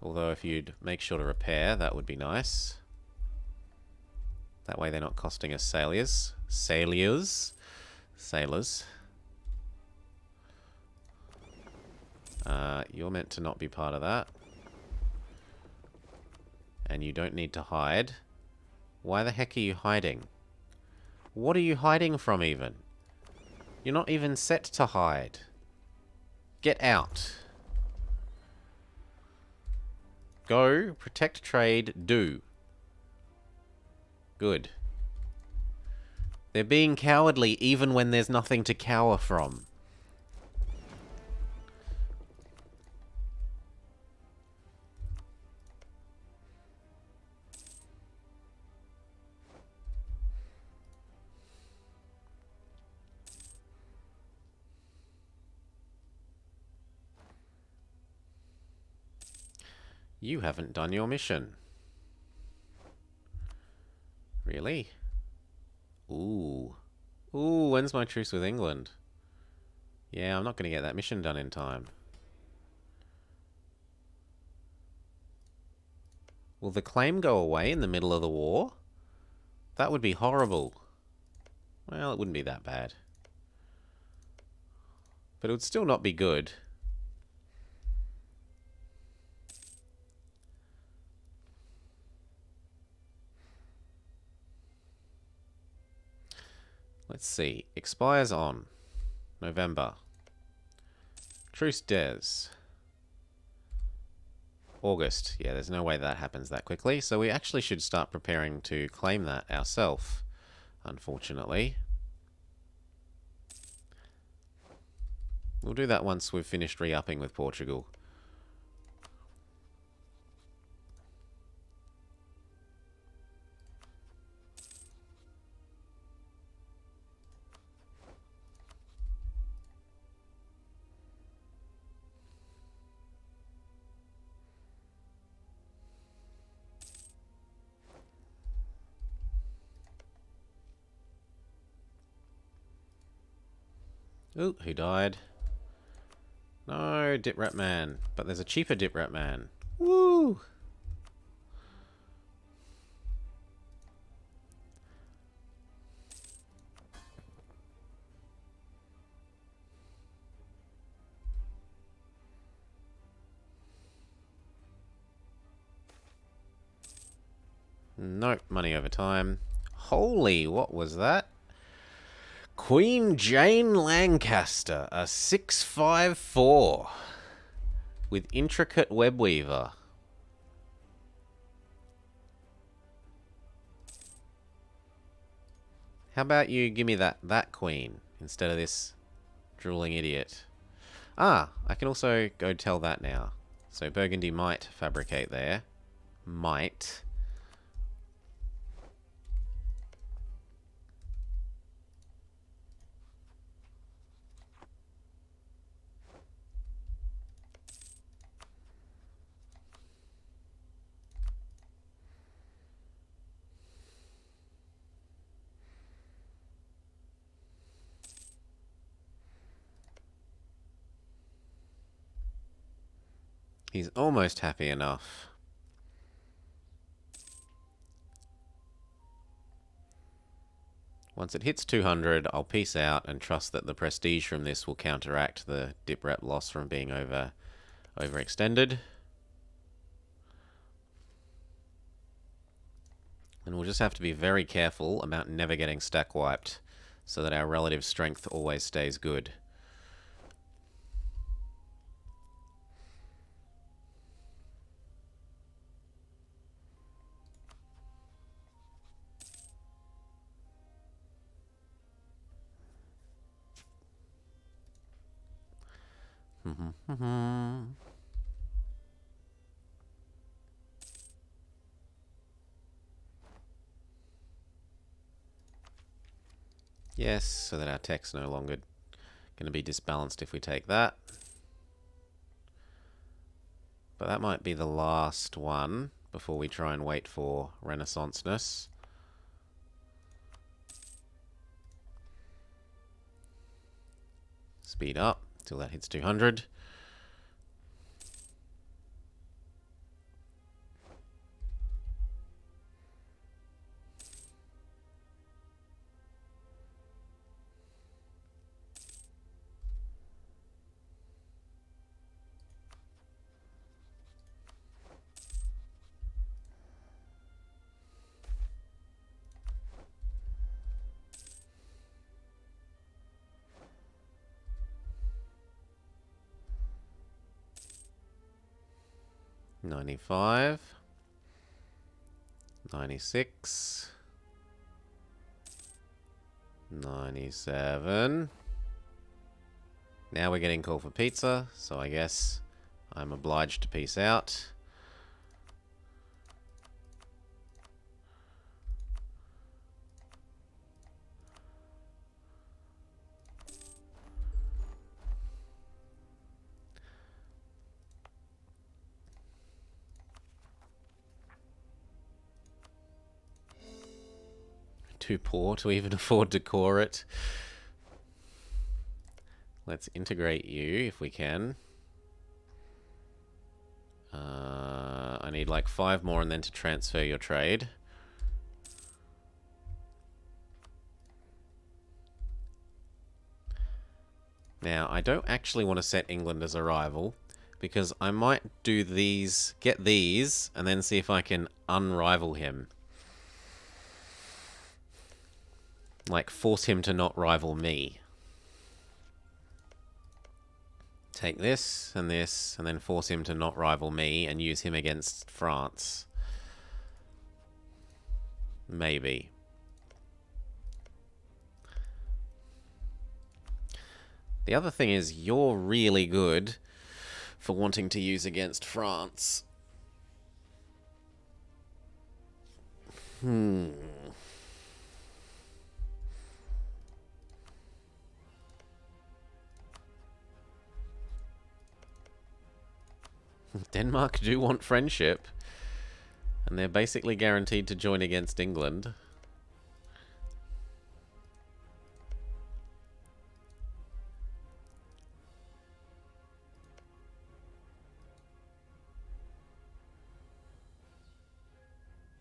Although if you'd make sure to repair, that would be nice. That way they're not costing us sailors. Sailors. You're meant to not be part of that. And you don't need to hide. Why the heck are you hiding? What are you hiding from even? You're not even set to hide. Get out. Go, protect trade, do. Good. They're being cowardly even when there's nothing to cower from. You haven't done your mission. Really? Ooh. Ooh, when's my truce with England? Yeah, I'm not going to get that mission done in time. Will the claim go away in the middle of the war? That would be horrible. Well, it wouldn't be that bad. But it would still not be good. Let's see. Expires on November. Truce des. August. Yeah, there's no way that happens that quickly. So we actually should start preparing to claim that ourselves, unfortunately. We'll do that once we've finished re-upping with Portugal. Ooh, who died? No, Dip Rat Man. But there's a cheaper Dip Rat Man. Woo! Nope, money over time. Holy, what was that? Queen Jane Lancaster, a 654 with intricate web weaver. How about you give me that queen instead of this drooling idiot? Ah, I can also go tell that now. So Burgundy might fabricate there. Might. He's almost happy enough. Once it hits 200, I'll peace out and trust that the prestige from this will counteract the dip rep loss from being overextended. And we'll just have to be very careful about never getting stack wiped so that our relative strength always stays good. Yes, so that our tech's no longer going to be disbalanced if we take that. But that might be the last one before we try and wait for Renaissance-ness. Speed up till that hits 200. 95. 96. 97. Now we're getting called for pizza, so I guess I'm obliged to peace out. Too poor to even afford to core it. Let's integrate you if we can. I need like 5 more and then to transfer your trade. Now, I don't actually want to set England as a rival because I might do these, get these, and then see if I can unrival him. Like, force him to not rival me. Take this, and then force him to not rival me and use him against France. Maybe. The other thing is, you're really good for wanting to use against France. Denmark do want friendship, and they're basically guaranteed to join against England.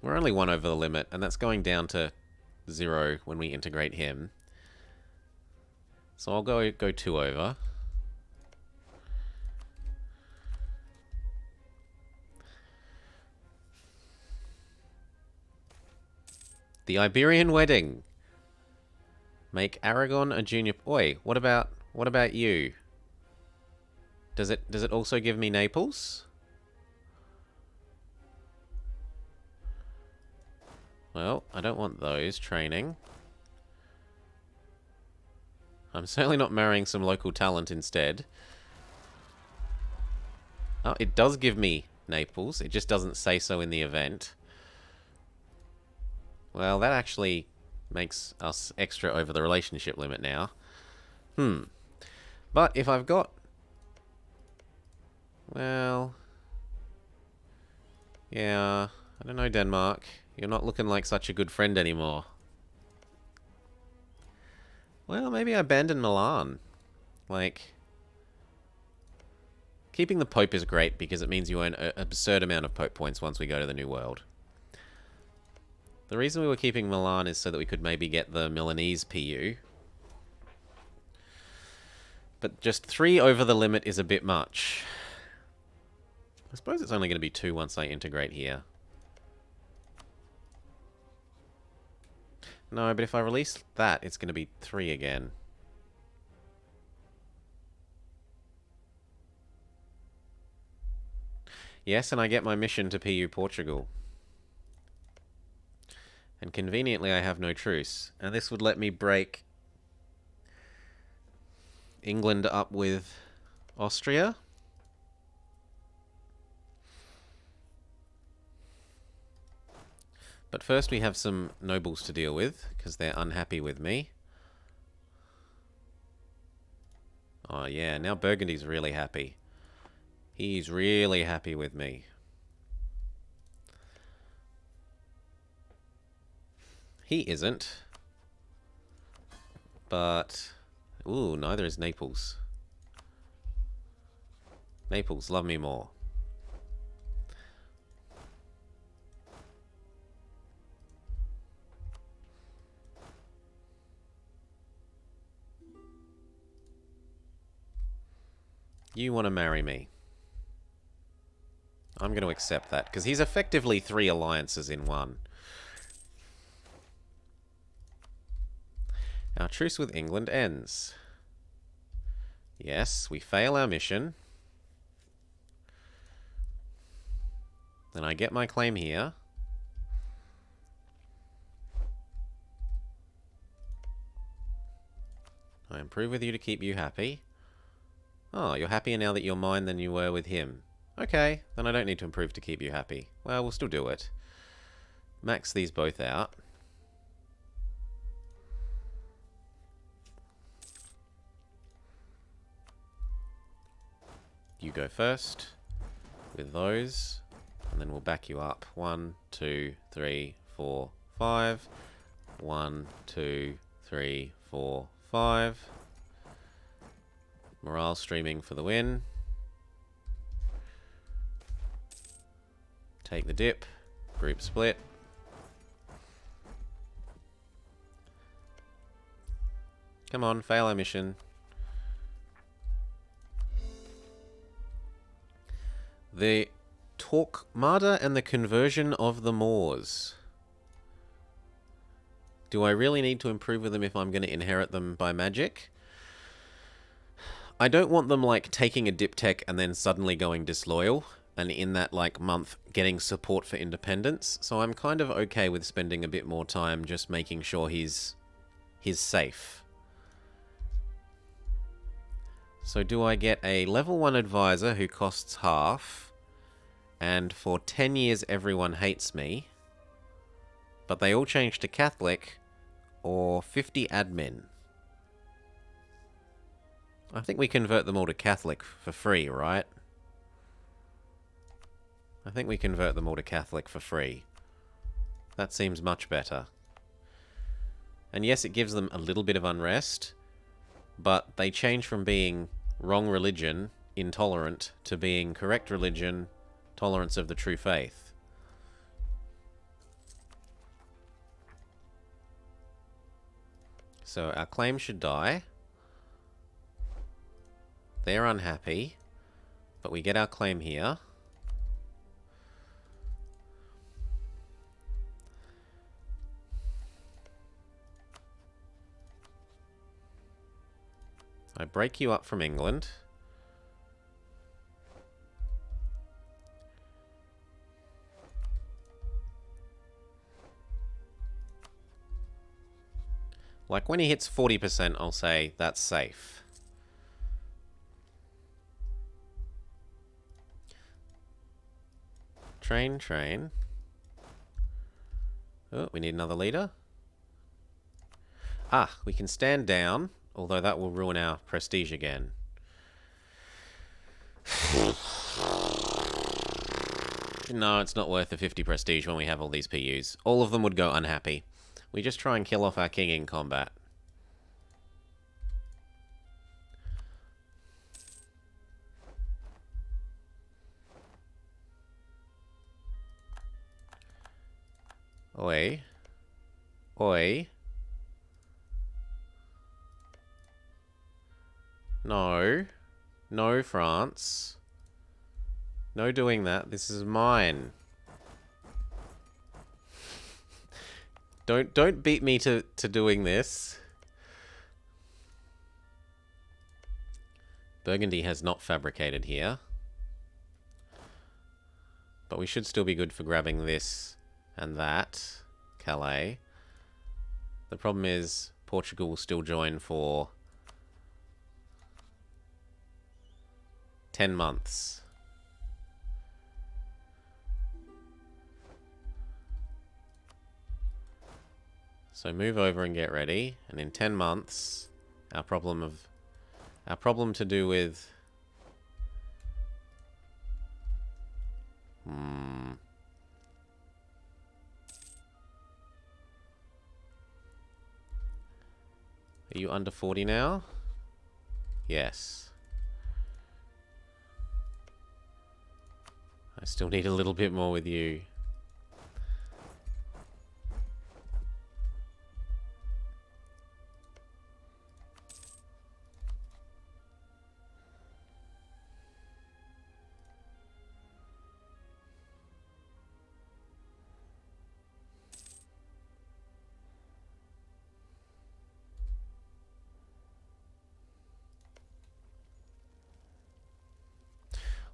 We're only 1 over the limit, and that's going down to 0 when we integrate him. So I'll go 2 over. The Iberian wedding. Make Aragon a junior. Oi, what about you? Does it also give me Naples? Well, I don't want those training. I'm certainly not marrying some local talent instead. Oh, it does give me Naples. It just doesn't say so in the event. Well, that actually makes us extra over the relationship limit now. But if I've got... Well... Yeah, I don't know, Denmark. You're not looking like such a good friend anymore. Well, maybe I abandon Milan. Like... Keeping the Pope is great because it means you earn an absurd amount of Pope points once we go to the New World. The reason we were keeping Milan is so that we could maybe get the Milanese PU. But just 3 over the limit is a bit much. I suppose it's only going to be 2 once I integrate here. No, but if I release that, it's going to be 3 again. Yes, and I get my mission to PU Portugal. And conveniently, I have no truce. And this would let me break England up with Austria. But first we have some nobles to deal with, because they're unhappy with me. Oh yeah, now Burgundy's really happy. He's really happy with me. He isn't. But... Ooh, neither is Naples. Naples, love me more. You want to marry me. I'm going to accept that, because he's effectively 3 alliances in one. Our truce with England ends. Yes, we fail our mission. Then I get my claim here. I improve with you to keep you happy. Oh, you're happier now that you're mine than you were with him. Okay, then I don't need to improve to keep you happy. Well, we'll still do it. Max these both out. You go first with those, and then we'll back you up. 1, 2, 3, 4, 5. 1, 2, 3, 4, 5. Morale streaming for the win. Take the dip. Group split. Come on, fail our mission. The Torquemada and the conversion of the Moors. Do I really need to improve with them if I'm going to inherit them by magic? I don't want them, like, taking a diptech and then suddenly going disloyal, and in that, like, month getting support for independence, so I'm kind of okay with spending a bit more time just making sure he's safe. So do I get a level 1 advisor who costs half, and for 10 years everyone hates me, but they all change to Catholic, or 50 admin? I think we convert them all to Catholic for free, right? I think we convert them all to Catholic for free. That seems much better. And yes, it gives them a little bit of unrest, but they change from being wrong religion, intolerant, to being correct religion, tolerance of the true faith. So our claim should die. They're unhappy, but we get our claim here. I break you up from England. Like, when he hits 40%, I'll say, that's safe. Train. Oh, we need another leader. Ah, we can stand down, although that will ruin our prestige again. No, it's not worth the 50 prestige when we have all these PUs. All of them would go unhappy. We just try and kill off our king in combat. Oi. Oi. No. No, France. No doing that. This is mine. Don't beat me to doing this. Burgundy has not fabricated here. But we should still be good for grabbing this and that. Calais. The problem is Portugal will still join for 10 months. So move over and get ready, and in 10 months, our problem to do with Are you under 40 now? Yes. I still need a little bit more with you.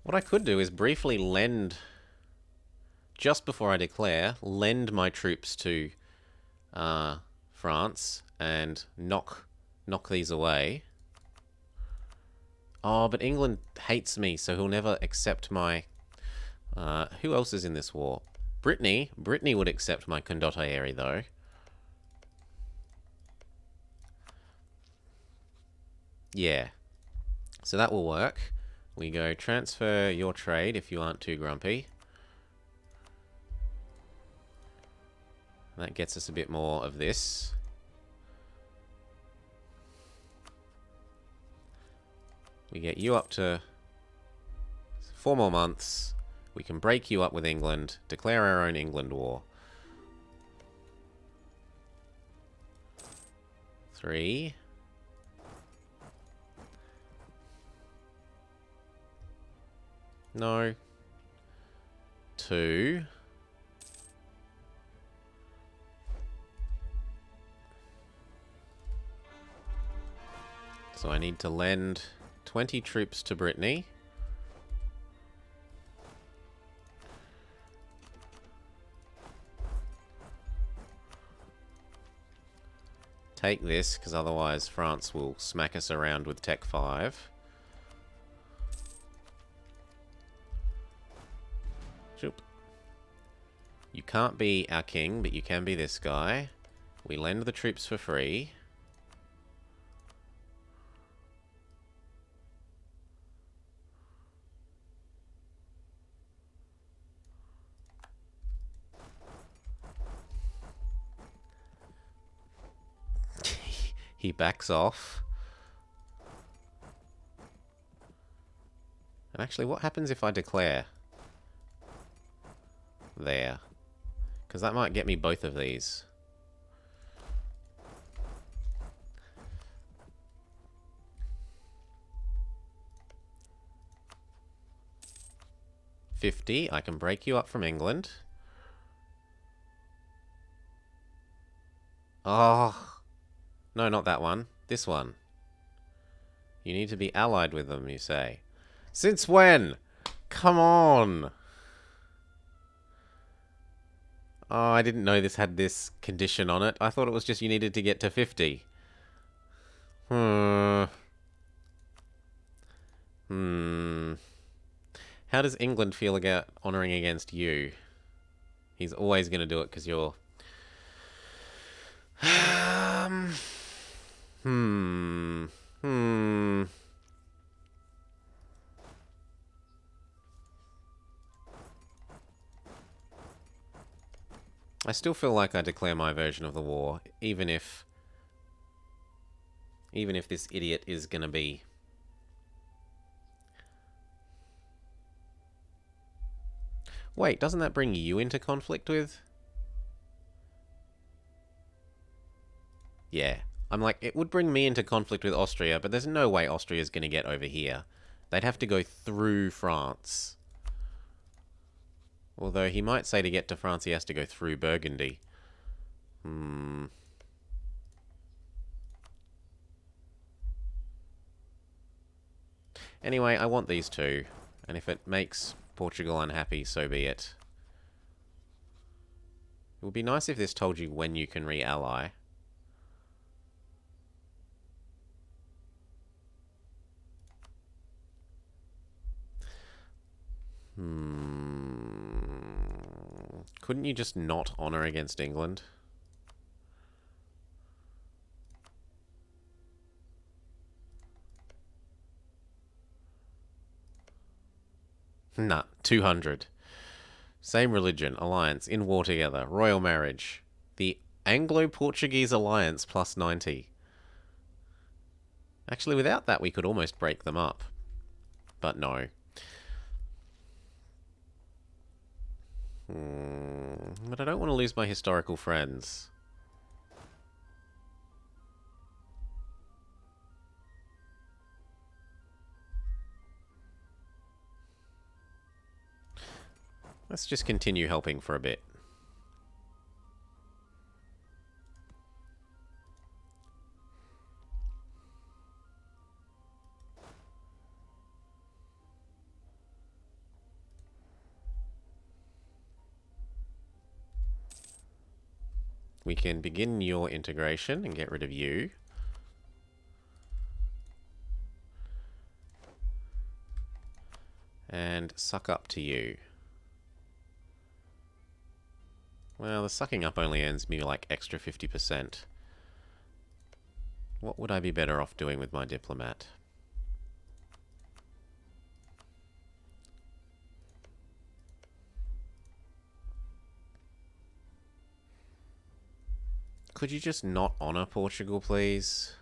What I could do is briefly lend just before I declare, lend my troops to France and knock these away. Oh, but England hates me, so he'll never accept my... who else is in this war? Brittany. Brittany would accept my condottieri, though. Yeah. So that will work. We go transfer your trade if you aren't too grumpy. That gets us a bit more of this. We get you up to 4 more months. We can break you up with England, declare our own England war. 3. No. 2. So I need to lend 20 troops to Brittany. Take this, because otherwise France will smack us around with Tech 5. Shoop. You can't be our king, but you can be this guy. We lend the troops for free. He backs off. And actually, what happens if I declare? There. Because that might get me both of these. $50. I can break you up from England. Oh. No, not that one. This one. You need to be allied with them, you say. Since when? Come on. Oh, I didn't know this had this condition on it. I thought it was just you needed to get to 50. How does England feel about honouring against you? He's always going to do it because you're... I still feel like I declare my version of the war, even if this idiot is gonna be... Wait, doesn't that bring you into conflict with? Yeah. I'm like, it would bring me into conflict with Austria, but there's no way Austria's gonna get over here. They'd have to go through France. Although he might say to get to France he has to go through Burgundy. Anyway, I want these two. And if it makes Portugal unhappy, so be it. It would be nice if this told you when you can re-ally. Couldn't you just not honour against England? Nah, 200. Same religion, alliance, in war together, royal marriage. The Anglo-Portuguese alliance plus 90. Actually, without that, we could almost break them up. But no. But I don't want to lose my historical friends. Let's just continue helping for a bit. We can begin your integration and get rid of you. And suck up to you. Well, the sucking up only earns me like extra 50%. What would I be better off doing with my diplomat? Could you just not honor Portugal, please?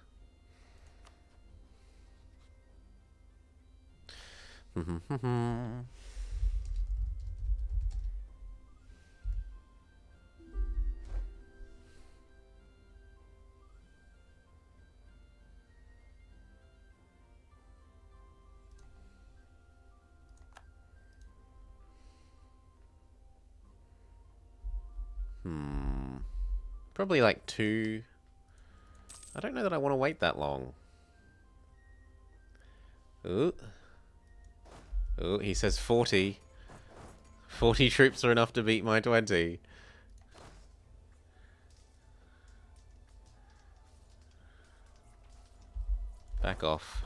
Probably like 2. I don't know that I want to wait that long. Ooh. Ooh, he says 40. 40 troops are enough to beat my 20. Back off.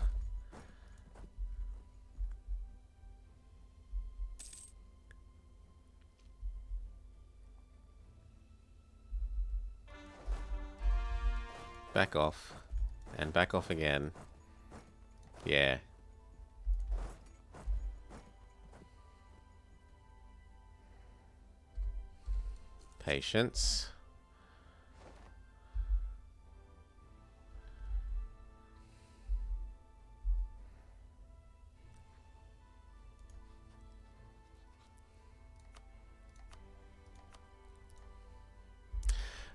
Back off. And back off again. Yeah. Patience.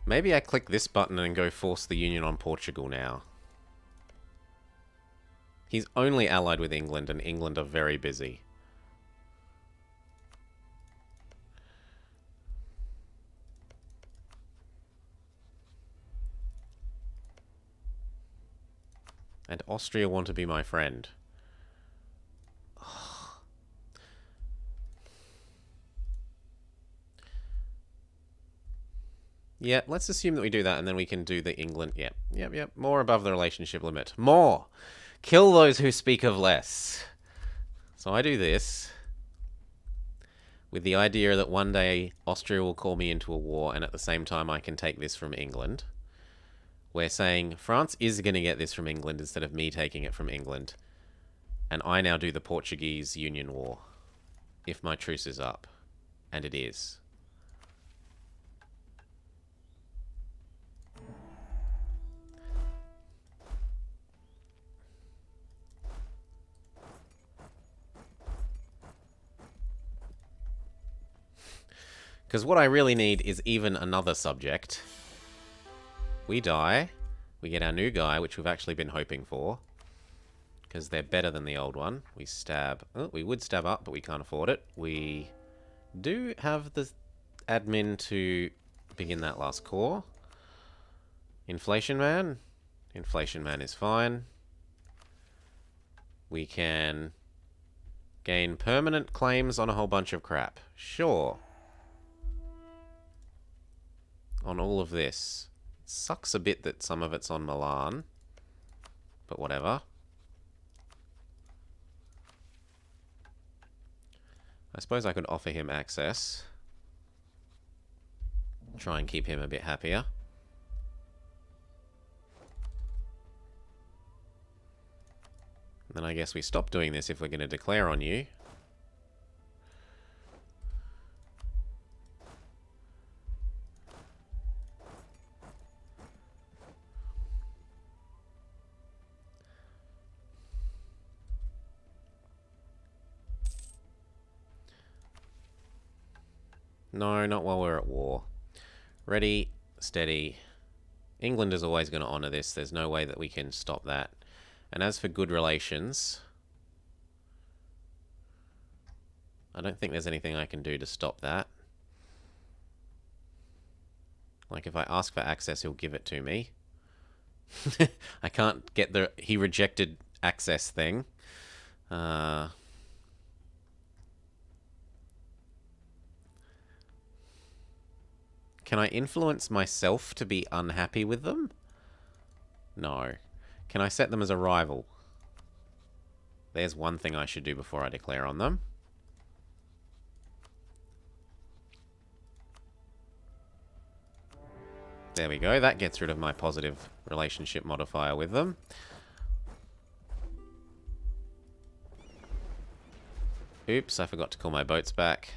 Maybe I click this button and go force the Union on Portugal now. He's only allied with England, and England are very busy. And Austria want to be my friend. Yeah, let's assume that we do that, and then we can do the England... Yep. More above the relationship limit. More! Kill those who speak of less. So I do this with the idea that one day Austria will call me into a war, and at the same time I can take this from England. We're saying France is going to get this from England instead of me taking it from England. And I now do the Portuguese Union War. If my truce is up. And it is. Because what I really need is even another subject. We die. We get our new guy, which we've actually been hoping for. Because they're better than the old one. We stab. Oh, we would stab up, but we can't afford it. We do have the admin to begin that last core. Inflation Man. Inflation Man is fine. We can gain permanent claims on a whole bunch of crap. Sure. On all of this. Sucks a bit that some of it's on Milan. But whatever. I suppose I could offer him access. Try and keep him a bit happier. And then I guess we stop doing this if we're going to declare on you. No, not while we're at war. Ready, steady. England is always going to honour this. There's no way that we can stop that. And as for good relations, I don't think there's anything I can do to stop that. Like, if I ask for access, he'll give it to me. I can't get the he rejected access thing. Can I influence myself to be unhappy with them? No. Can I set them as a rival? There's one thing I should do before I declare on them. There we go. That gets rid of my positive relationship modifier with them. Oops, I forgot to call my boats back.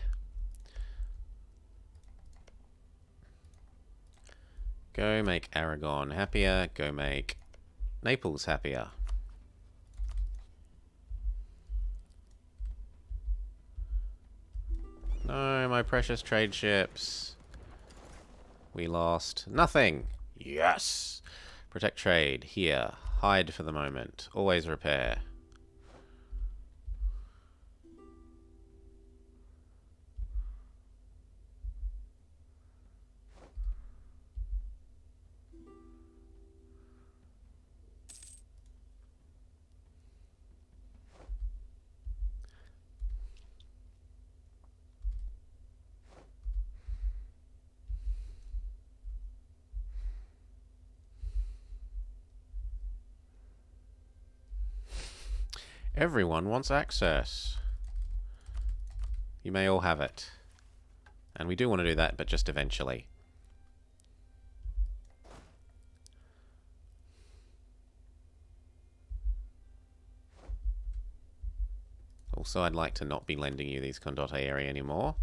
Go make Aragon happier. Go make Naples happier. No, my precious trade ships. We lost nothing. Yes! Protect trade. Here. Hide for the moment. Always repair. Everyone wants access. You may all have it. And we do want to do that, but just eventually. Also, I'd like to not be lending you these Condotte area anymore.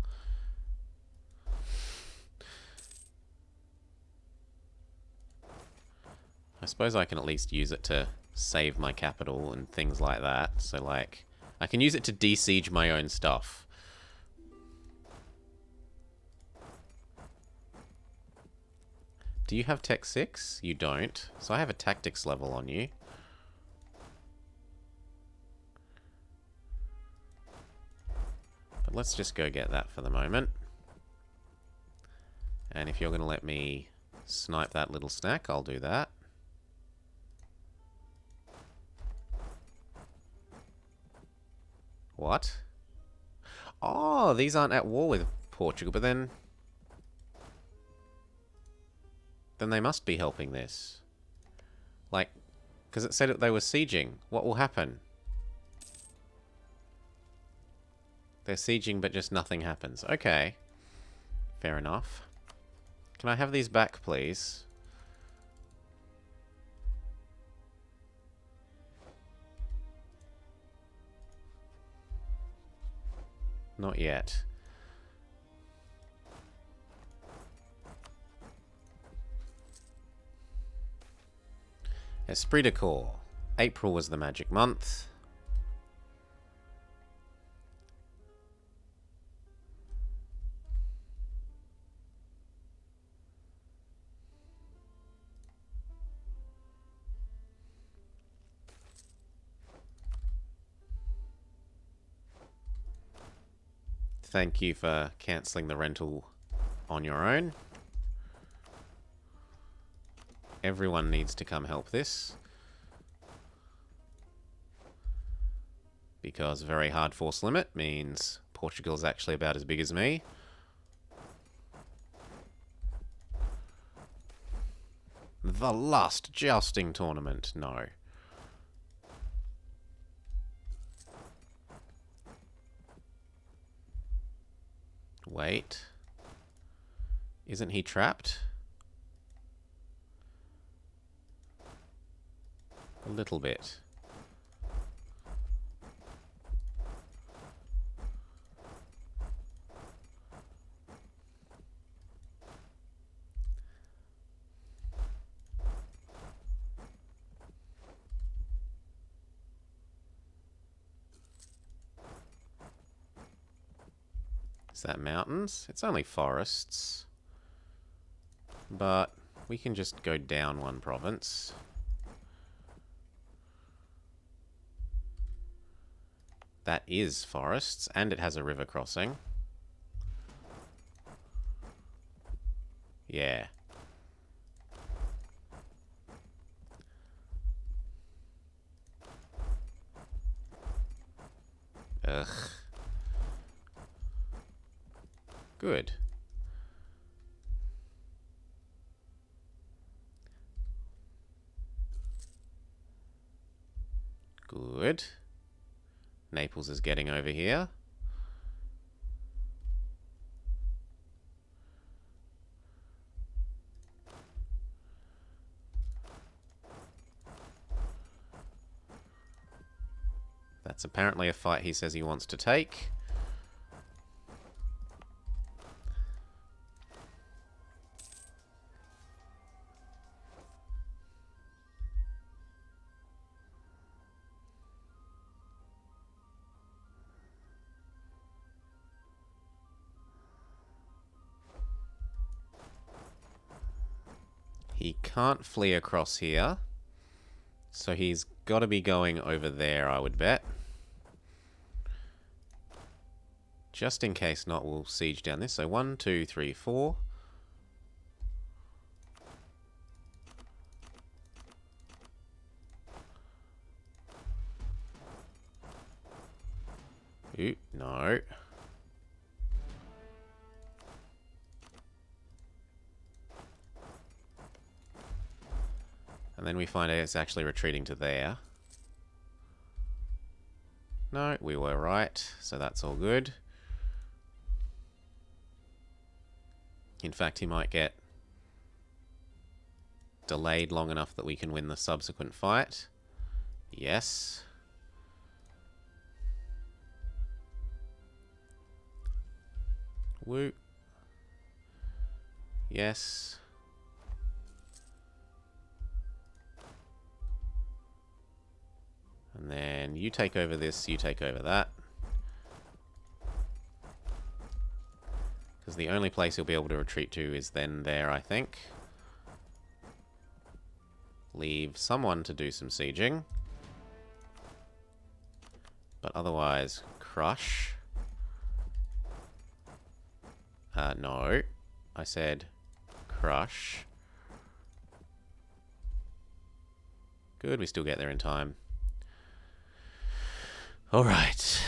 I suppose I can at least use it to save my capital and things like that. So, like, I can use it to de-siege my own stuff. Do you have Tech 6? You don't. So I have a Tactics level on you. But let's just go get that for the moment. And if you're going to let me snipe that little snack, I'll do that. What? Oh, these aren't at war with Portugal, but then they must be helping this. Like, because it said that they were sieging. What will happen? They're sieging, but just nothing happens. Okay. Fair enough. Can I have these back, please? Not yet. Esprit de Corps. April was the magic month. Thank you for cancelling the rental on your own. Everyone needs to come help this. Because very hard force limit means Portugal's actually about as big as me. The last jousting tournament. No. Wait. Isn't he trapped? A little bit. Is that mountains? It's only forests. But we can just go down one province. That is forests, and it has a river crossing. Yeah. Ugh. good. Naples is getting over here. That's apparently a fight he says he wants to take. He can't flee across here, so he's got to be going over there, I would bet. Just in case not, we'll siege down this. So 1, 2, 3, 4. Ooh, no. And then we find out it's actually retreating to there. No, we were right, so that's all good. In fact, he might get delayed long enough that we can win the subsequent fight. Yes. Woo. Yes. And then you take over this, you take over that. Because the only place he'll be able to retreat to is then there, I think. Leave someone to do some sieging. But otherwise, crush. No. I said crush. Good, we still get there in time. Alright.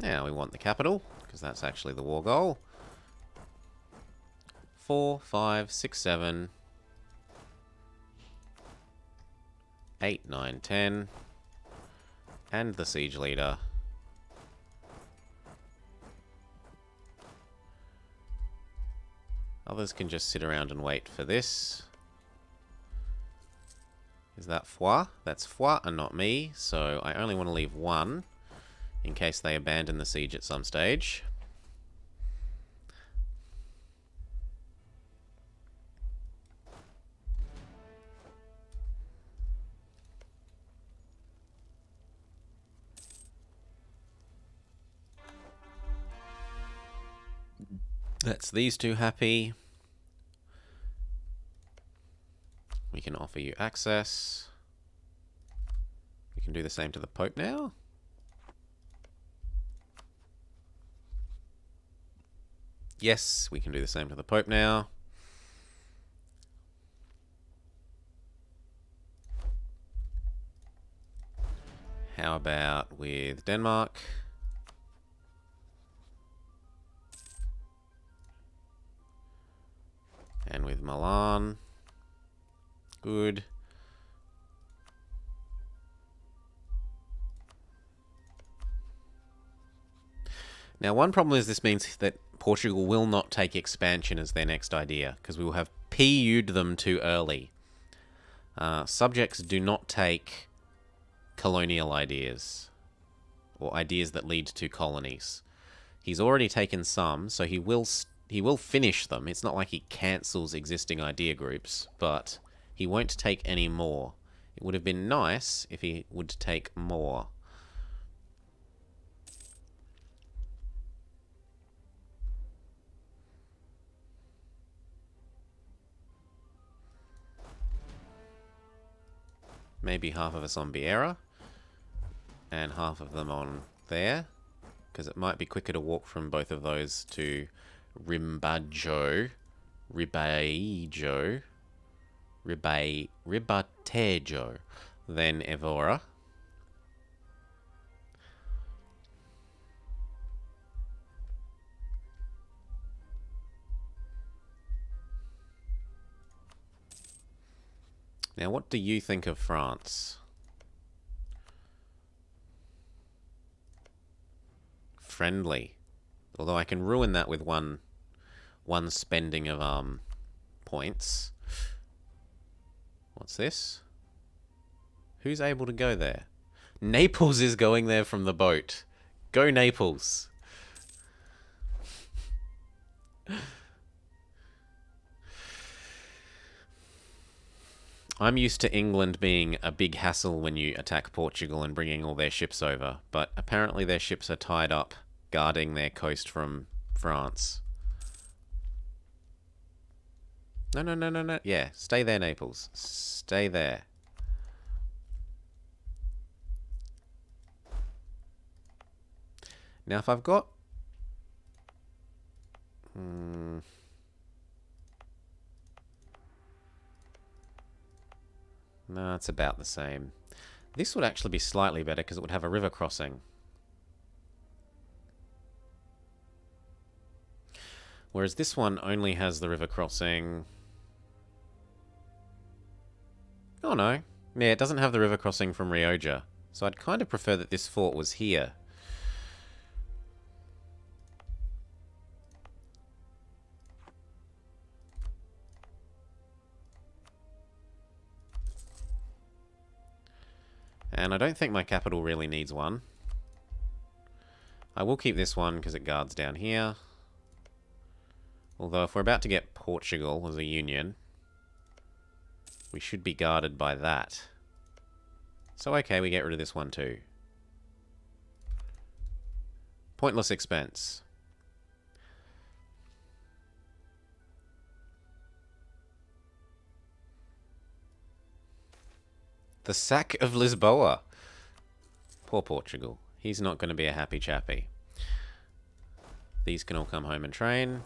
Now we want the capital, because that's actually the war goal. 4, 5, 6, 7, 8, 9, 10. And the siege leader. Others can just sit around and wait for this. Is that Foix? That's Foix and not me, so I only want to leave one in case they abandon the siege at some stage. That's these two happy. We can offer you access. We can do the same to the Pope now. Yes, we can do the same to the Pope now. How about with Denmark? And with Milan. Good. Now, one problem is this means that Portugal will not take expansion as their next idea, because we will have PU'd them too early. Subjects do not take colonial ideas, or ideas that lead to colonies. He's already taken some, so he will finish them. It's not like he cancels existing idea groups, but he won't take any more. It would have been nice if he would take more. Maybe half of us on Beira, and half of them on there, because it might be quicker to walk from both of those to Ribatejo, than Evora. Now, what do you think of France? Friendly. Although I can ruin that with one spending of points. What's this? Who's able to go there? Naples is going there from the boat. Go Naples. I'm used to England being a big hassle when you attack Portugal and bringing all their ships over, but apparently their ships are tied up guarding their coast from France. No, no, no, no, no. Yeah, stay there, Naples. Stay there. Now, if I've got... No, it's about the same. This would actually be slightly better because it would have a river crossing. Whereas this one only has the river crossing... Oh no. Yeah, it doesn't have the river crossing from Rioja. So I'd kind of prefer that this fort was here. And I don't think my capital really needs one. I will keep this one because it guards down here. Although if we're about to get Portugal as a union, we should be guarded by that. So okay, we get rid of this one too. Pointless expense. The sack of Lisboa. Poor Portugal. He's not going to be a happy chappy. These can all come home and train.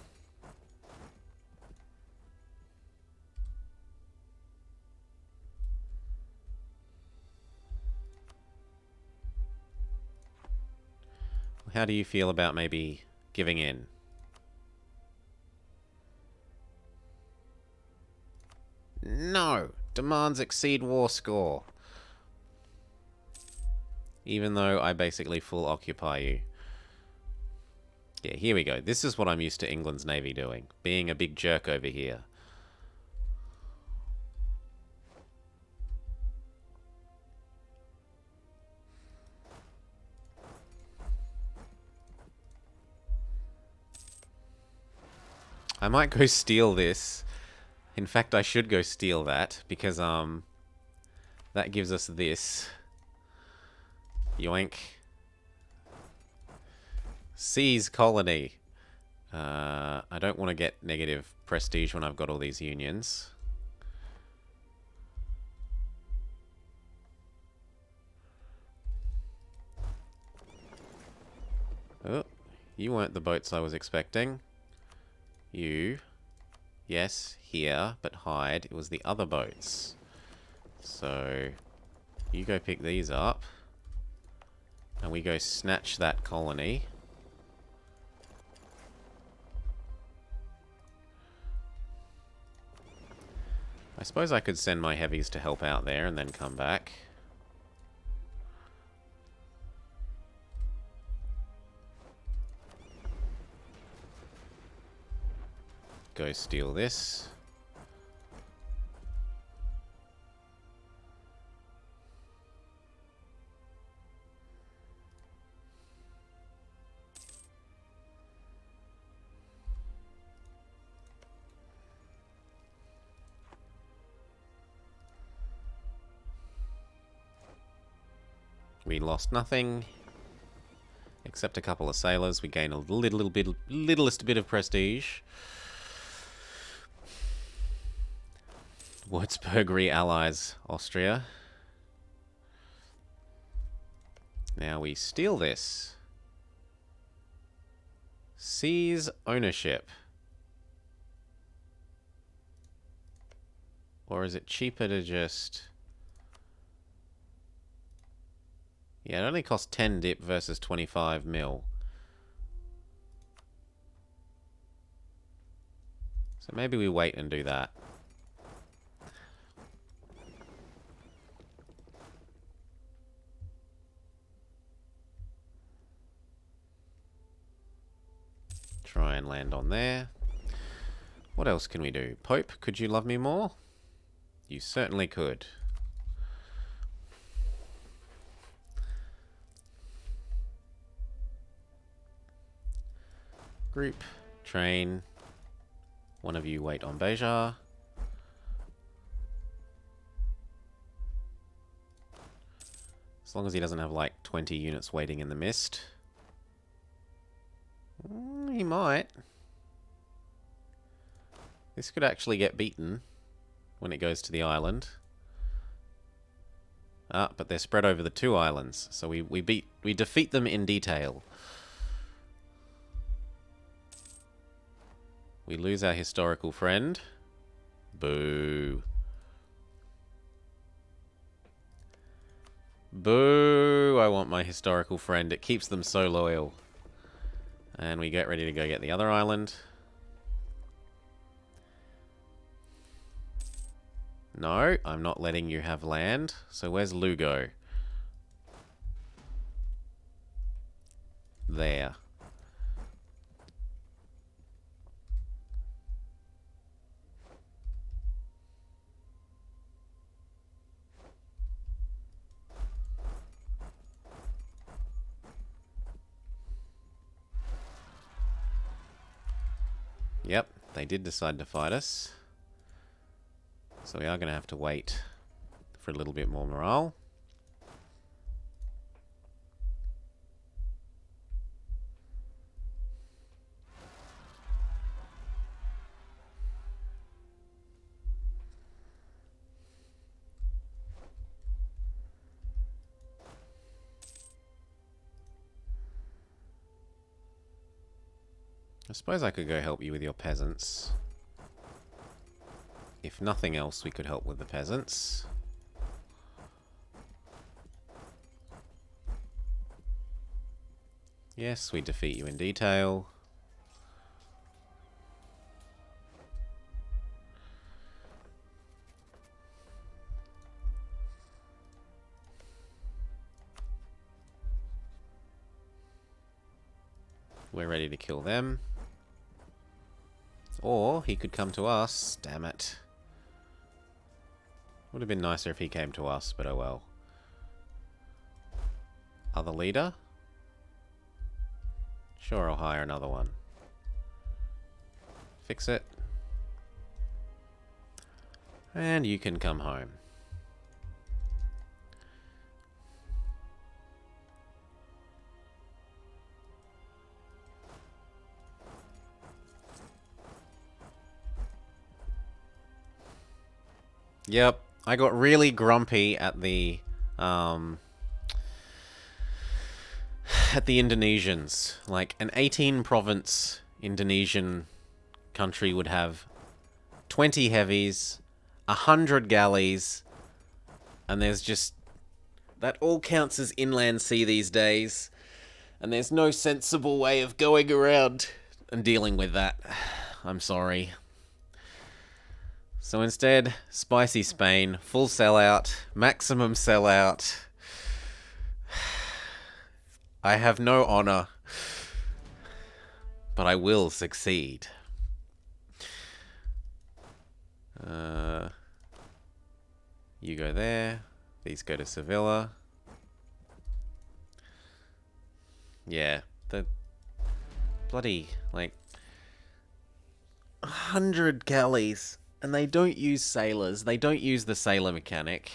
How do you feel about maybe giving in? No! Demands exceed war score. Even though I basically full occupy you. Yeah, here we go. This is what I'm used to England's navy doing. Being a big jerk over here. I might go steal this. In fact, I should go steal that, because, that gives us this. Yoink. Seize colony. I don't want to get negative prestige when I've got all these unions. Oh, you weren't the boats I was expecting. You... Yes, here, but hide. It was the other boats. So, you go pick these up. And we go snatch that colony. I suppose I could send my heavies to help out there and then come back. Go steal this. We lost nothing. Except a couple of sailors. We gain a littlest bit of prestige. Würzburg re-allies Austria. Now we steal this. Seize ownership. Or is it cheaper to just... Yeah, it only costs 10 dip versus 25 mil. So maybe we wait and do that. Try and land on there. What else can we do? Pope, could you love me more? You certainly could. Group, train. One of you wait on Bejar. As long as he doesn't have like 20 units waiting in the mist. He might. This could actually get beaten when it goes to the island. Ah, but they're spread over the 2 islands, so we defeat them in detail. We lose our historical friend. Boo. Boo! I want my historical friend. It keeps them so loyal. And we get ready to go get the other island. No, I'm not letting you have land. So where's Lugo? There. Yep, they did decide to fight us. So we are going to have to wait for a little bit more morale. I suppose I could go help you with your peasants. If nothing else, we could help with the peasants. Yes, we defeat you in detail. We're ready to kill them. Or he could come to us. Damn it. Would have been nicer if he came to us, but oh well. Other leader? Sure, I'll hire another one. Fix it. And you can come home. Yep, I got really grumpy at the Indonesians. Like, an 18-province Indonesian country would have 20 heavies, 100 galleys, and there's just... That all counts as inland sea these days, and there's no sensible way of going around and dealing with that. I'm sorry. So instead, spicy Spain, full sellout, maximum sellout. I have no honor, but I will succeed. You go there. These go to Sevilla. Yeah, the bloody, like, 100 galleys. And they don't use sailors. They don't use the sailor mechanic.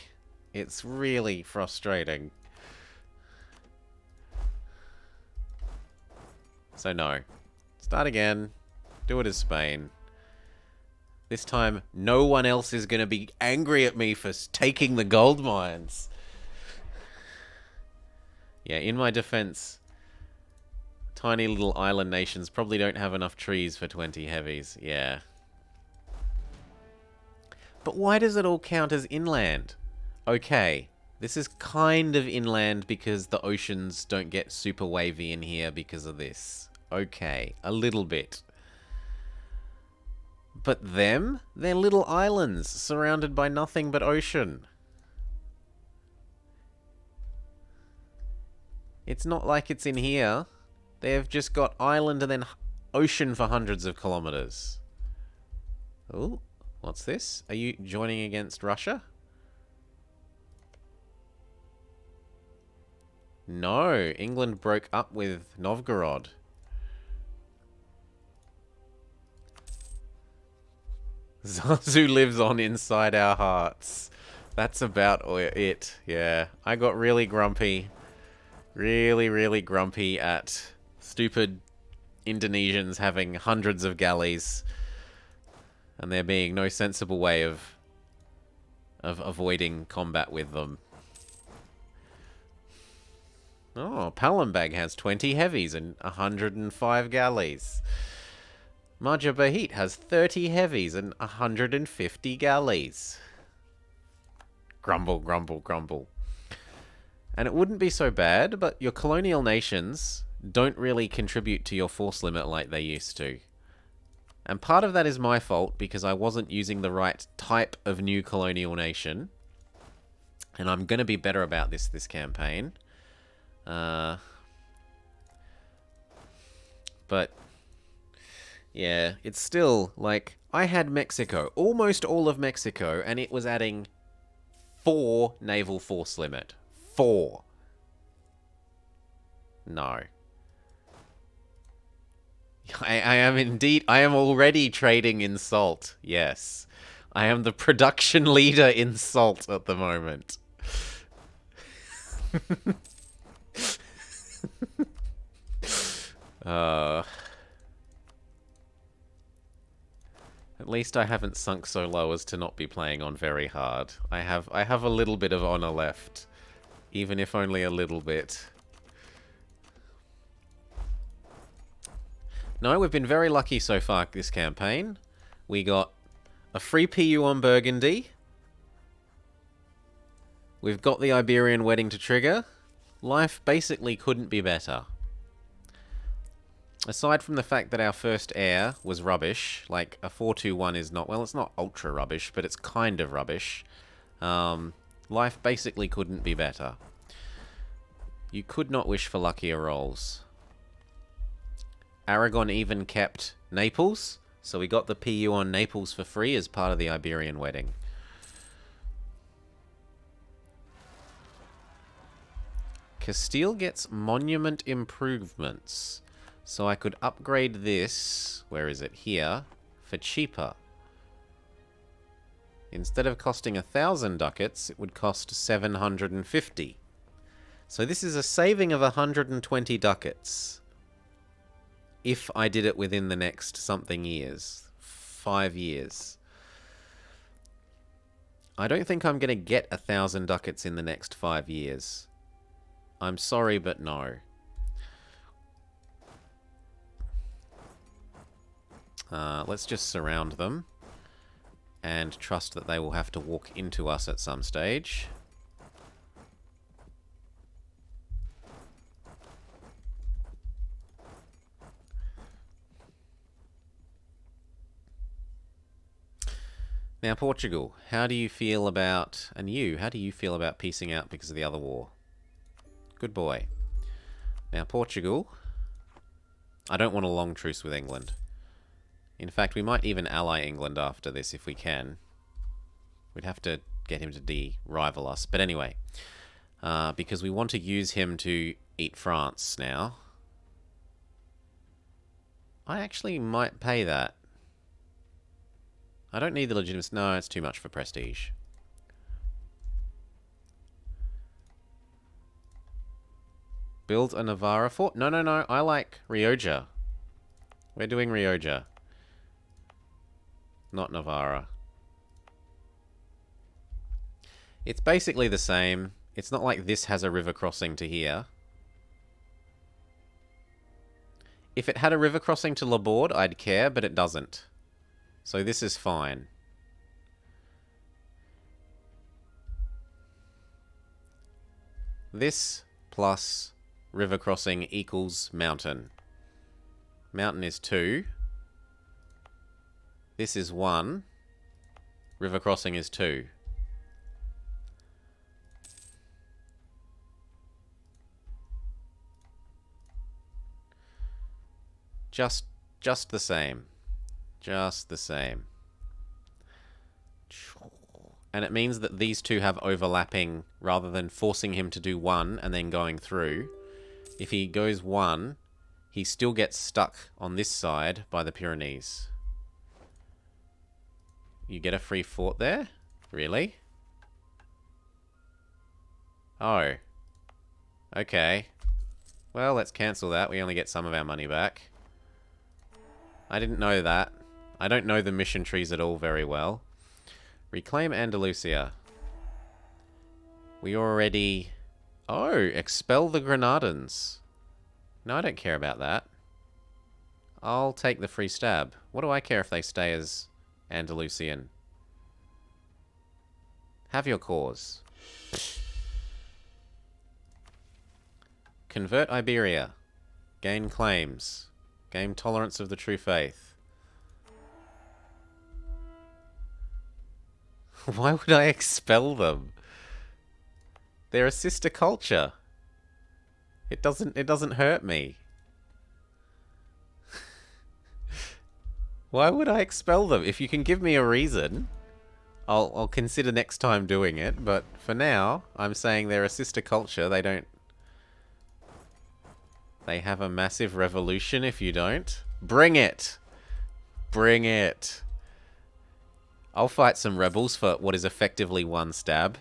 It's really frustrating. So no. Start again. Do it as Spain. This time, no one else is going to be angry at me for taking the gold mines. Yeah, in my defense, tiny little island nations probably don't have enough trees for 20 heavies. Yeah. But why does it all count as inland? Okay, this is kind of inland because the oceans don't get super wavy in here because of this. Okay, a little bit. But them? They're little islands surrounded by nothing but ocean. It's not like it's in here. They've just got island and then ocean for hundreds of kilometers. Oh, what's this? Are you joining against Russia? No, England broke up with Novgorod. Zazu lives on inside our hearts. That's about it. Yeah, I got really grumpy. Really, really grumpy at stupid Indonesians having hundreds of galleys and there being no sensible way of avoiding combat with them. Oh, Palembang has 20 heavies and 105 galleys. Majapahit has 30 heavies and 150 galleys. Grumble, grumble, grumble. And it wouldn't be so bad, but your colonial nations don't really contribute to your force limit like they used to. And part of that is my fault because I wasn't using the right type of new colonial nation. And I'm going to be better about this campaign. But yeah, it's still like I had Mexico, almost all of Mexico, and it was adding 4 naval force limit. 4. No. I am indeed. I am already trading in salt. Yes. I am the production leader in salt at the moment. At least I haven't sunk so low as to not be playing on very hard. I have a little bit of honor left. Even if only a little bit. No, we've been very lucky so far this campaign. We got a free PU on Burgundy. We've got the Iberian wedding to trigger. Life basically couldn't be better. Aside from the fact that our first air was rubbish, like a 4-2-1 is not, well, it's not ultra rubbish, but it's kind of rubbish. Life basically couldn't be better. You could not wish for luckier rolls. Aragon even kept Naples, so we got the PU on Naples for free as part of the Iberian wedding. Castile gets monument improvements. So I could upgrade this, where is it? Here, for cheaper. Instead of costing 1,000 ducats, it would cost 750. So this is a saving of 120 ducats. If I did it within the next something years. 5 years. I don't think I'm going to get 1,000 ducats in the next 5 years. I'm sorry, but no. Let's just surround them and trust that they will have to walk into us at some stage. Now, Portugal, how do you feel about, and you, how do you feel about piecing out because of the other war? Good boy. Now, Portugal, I don't want a long truce with England. In fact, we might even ally England after this if we can. We'd have to get him to de-rival us. But anyway, because we want to use him to eat France now. I actually might pay that. I don't need the legitimacy. No, it's too much for prestige. Build a Navarra fort? No, no, no. I like Rioja. We're doing Rioja. Not Navarra. It's basically the same. It's not like this has a river crossing to here. If it had a river crossing to Laborde, I'd care, but it doesn't. So this is fine. This plus river crossing equals mountain. Mountain is 2. This is 1. River crossing is 2. Just Just the same. Just the same. And it means that these two have overlapping, rather than forcing him to do one and then going through. If he goes one, he still gets stuck on this side by the Pyrenees. You get a free fort there? Really? Oh. Okay. Well, let's cancel that. We only get some of our money back. I didn't know that. I don't know the mission trees at all very well. Reclaim Andalusia. We already... Oh, expel the Grenadans. No, I don't care about that. I'll take the free stab. What do I care if they stay as Andalusian? Have your cause. Convert Iberia. Gain claims. Gain tolerance of the true faith. Why would I expel them? They're a sister culture. It doesn't hurt me. Why would I expel them? If you can give me a reason, I'll consider next time doing it, but for now, I'm saying they're a sister culture. They have a massive revolution if you don't. Bring it! Bring it! I'll fight some rebels for what is effectively one stab.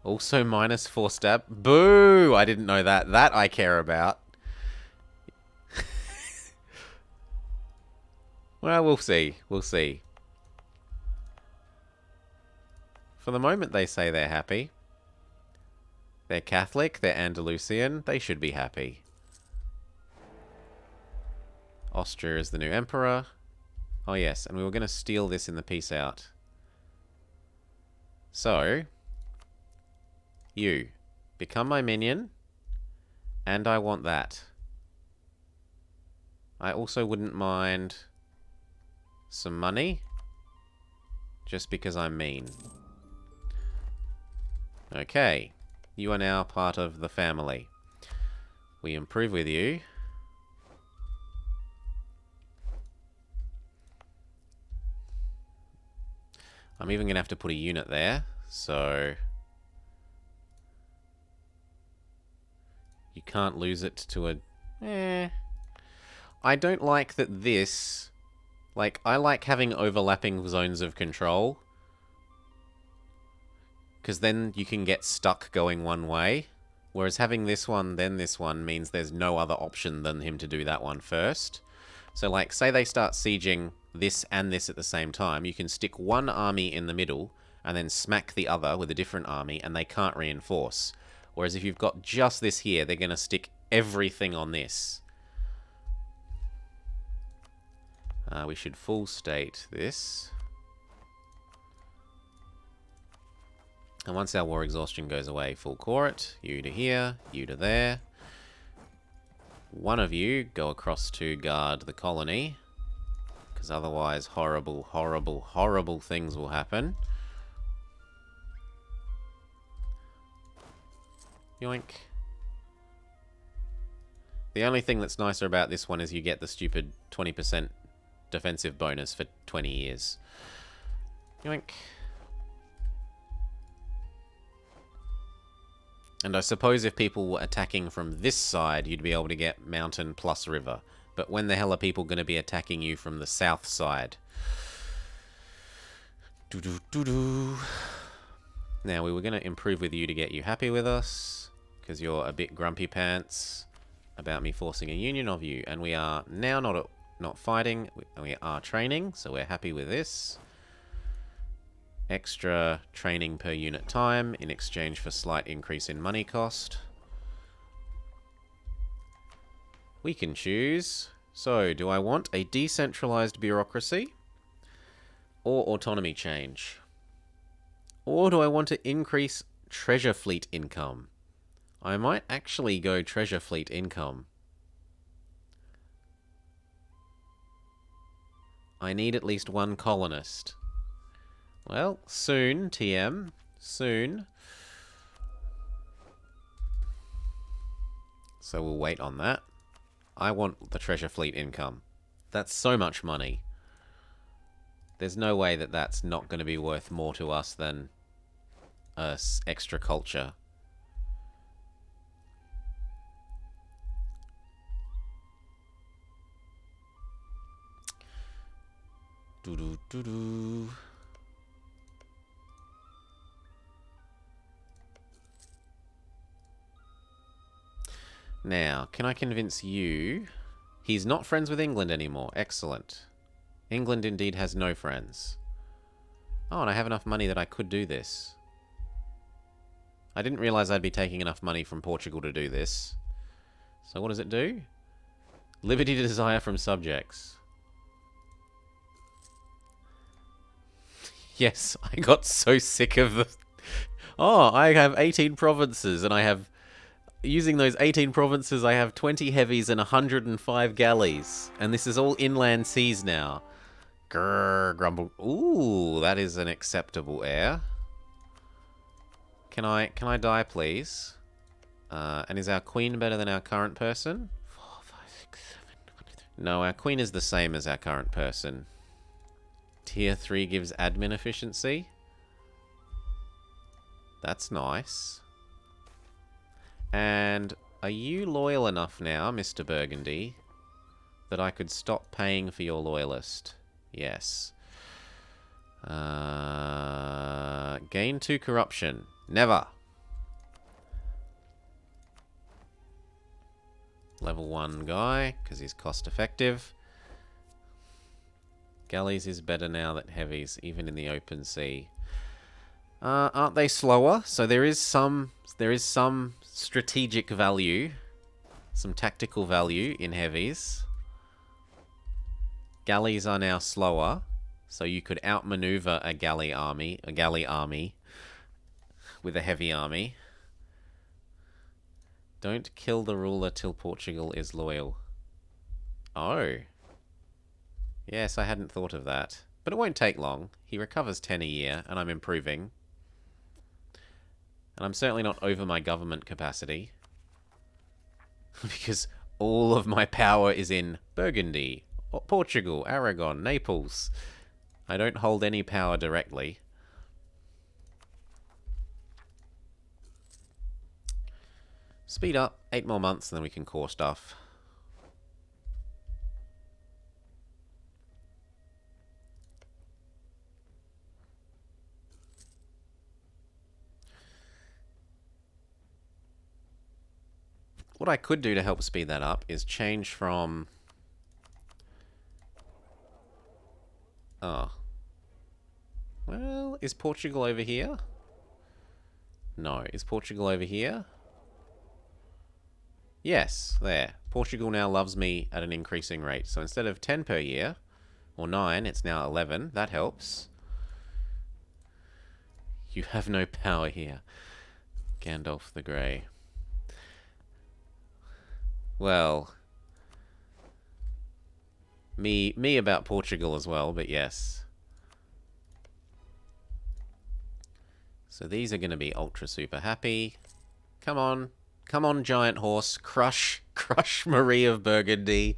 Also -4 stab. Boo! I didn't know that. That I care about. Well, we'll see. We'll see. For the moment, they say they're happy. They're Catholic, they're Andalusian, they should be happy. Austria is the new emperor. Oh yes, and we were going to steal this in the peace out. So, you, become my minion, and I want that. I also wouldn't mind some money, just because I'm mean. Okay. You are now part of the family. We improve with you. I'm even going to have to put a unit there, so... You can't lose it to a... I don't like that this... Like, I like having overlapping zones of control. Because then you can get stuck going one way. Whereas having this one, then this one, means there's no other option than him to do that one first. So, like, say they start sieging this and this at the same time. You can stick one army in the middle, and then smack the other with a different army, and they can't reinforce. Whereas if you've got just this here, they're going to stick everything on this. We should full state this. And once our war exhaustion goes away, full core it. You to here, you to there. One of you go across to guard the colony. Because otherwise horrible, horrible, horrible things will happen. Yoink. The only thing that's nicer about this one is you get the stupid 20% defensive bonus for 20 years. Yoink. And I suppose if people were attacking from this side, you'd be able to get mountain plus river. But when the hell are people going to be attacking you from the south side? Doo-doo-doo-doo. Now, we were going to improve with you to get you happy with us, because you're a bit grumpy pants about me forcing a union of you. And we are now not fighting, we are training, so we're happy with this. Extra training per unit time in exchange for slight increase in money cost. We can choose. So, do I want a decentralized bureaucracy or autonomy change? Or do I want to increase treasure fleet income? I might actually go treasure fleet income. I need at least one colonist. Well, soon, TM. Soon. So we'll wait on that. I want the treasure fleet income. That's so much money. There's no way that that's not going to be worth more to us than extra culture. Doo-doo-doo-doo. Now, can I convince you? He's not friends with England anymore. Excellent. England indeed has no friends. Oh, and I have enough money that I could do this. I didn't realize I'd be taking enough money from Portugal to do this. So what does it do? Liberty to desire from subjects. Yes, I got so sick of the... Oh, I have 18 provinces, and I have... Using those 18 provinces, I have 20 heavies and 105 galleys. And this is all inland seas now. Grrr, grumble. Ooh, that is an acceptable heir. Can I die, please? And is our queen better than our current person? 4, 5, 6, 7... No, our queen is the same as our current person. Tier 3 gives admin efficiency. That's nice. And are you loyal enough now, Mr. Burgundy, that I could stop paying for your loyalist? Yes. Gain 2 corruption. Never. Level 1 guy, because he's cost effective. Galleys is better now than heavies, even in the open sea. Aren't they slower? So there is some strategic value, some tactical value in heavies. Galleys are now slower, so you could outmaneuver a galley army with a heavy army. Don't kill the ruler till Portugal is loyal. Oh. Yes, I hadn't thought of that. But it won't take long. He recovers 10 a year, and I'm improving. And I'm certainly not over my government capacity. Because all of my power is in Burgundy, Portugal, Aragon, Naples. I don't hold any power directly. Speed up, 8 more months, and then we can core stuff. What I could do to help speed that up is change from... Oh. Well, is Portugal over here? No. Is Portugal over here? Yes, there. Portugal now loves me at an increasing rate. So instead of 10 per year, or 9, it's now 11. That helps. You have no power here. Gandalf the Grey. Well, me about Portugal as well, but yes. So these are going to be ultra super happy. Come on. Come on, giant horse. Crush Marie of Burgundy.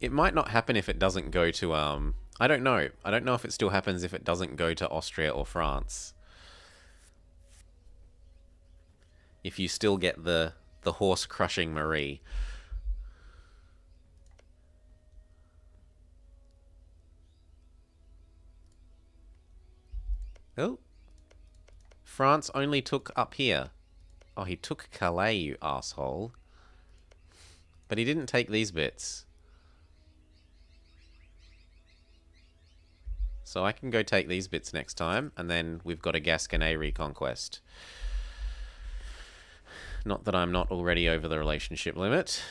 It might not happen if it doesn't go to, I don't know. I don't know if it still happens if it doesn't go to Austria or France. If you still get the horse crushing Marie. Oh. France only took up here. Oh, he took Calais, you asshole. But he didn't take these bits. So I can go take these bits next time, and then we've got a Gasconnet reconquest. Not that I'm not already over the relationship limit.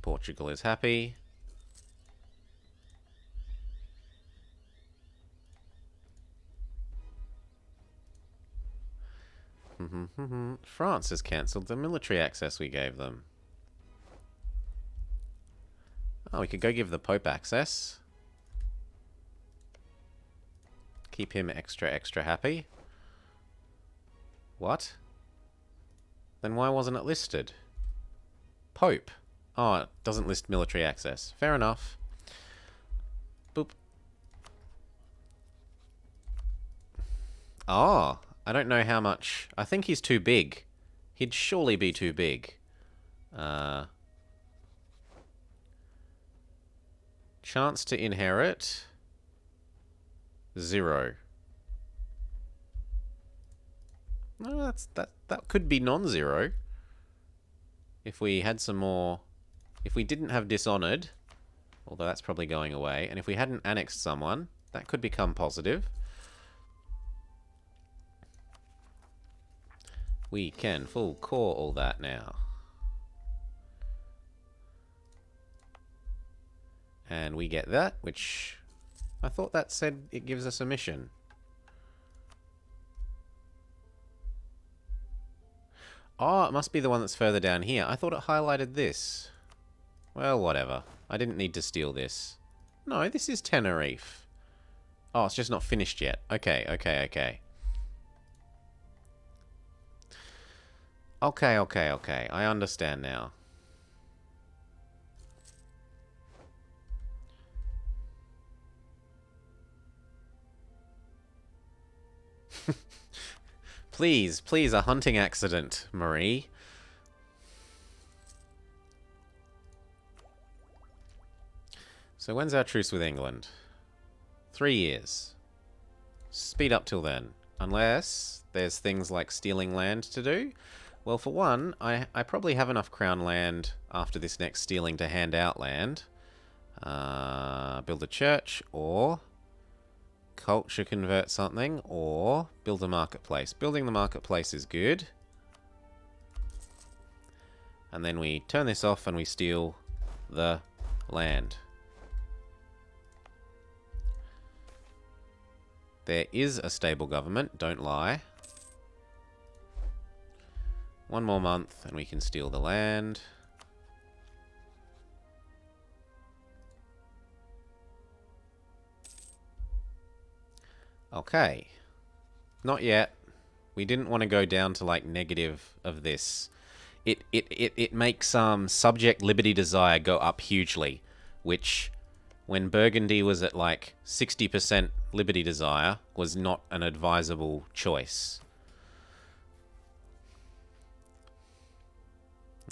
Portugal is happy. France has cancelled the military access we gave them. Oh, we could go give the Pope access. Keep him extra happy. What? Then why wasn't it listed? Pope. Oh, it doesn't list military access. Fair enough. Boop. Oh, I don't know how much. I think he's too big. He'd surely be too big. Chance to inherit. 0. No, that could be non-zero. If we had some more... If we didn't have dishonored, although that's probably going away, and if we hadn't annexed someone, that could become positive. We can full core all that now. And we get that, which I thought that said it gives us a mission. Oh, it must be the one that's further down here. I thought it highlighted this. Well, whatever. I didn't need to steal this. No, this is Tenerife. Oh, it's just not finished yet. Okay. Okay. I understand now. Please, a hunting accident, Marie. So when's our truce with England? 3 years. Speed up till then. Unless there's things like stealing land to do. Well, for one, I probably have enough crown land after this next stealing to hand out land. Build a church, or culture convert something, or build a marketplace. Building the marketplace is good. And then we turn this off and we steal the land. There is a stable government, don't lie. 1 more month and we can steal the land. Okay. Not yet. We didn't want to go down to like negative of this. It makes subject liberty desire go up hugely, which when Burgundy was at like 60% liberty desire was not an advisable choice.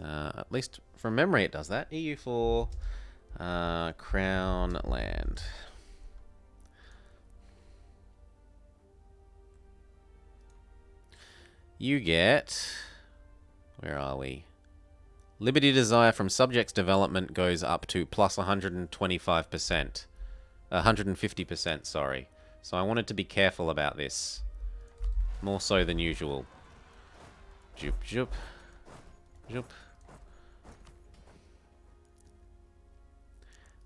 At least from memory it does that. EU4 crown land. You get... Where are we? Liberty desire from subjects development goes up to plus 125%. 150%, sorry. So I wanted to be careful about this. More so than usual. Joop, joop. Joop.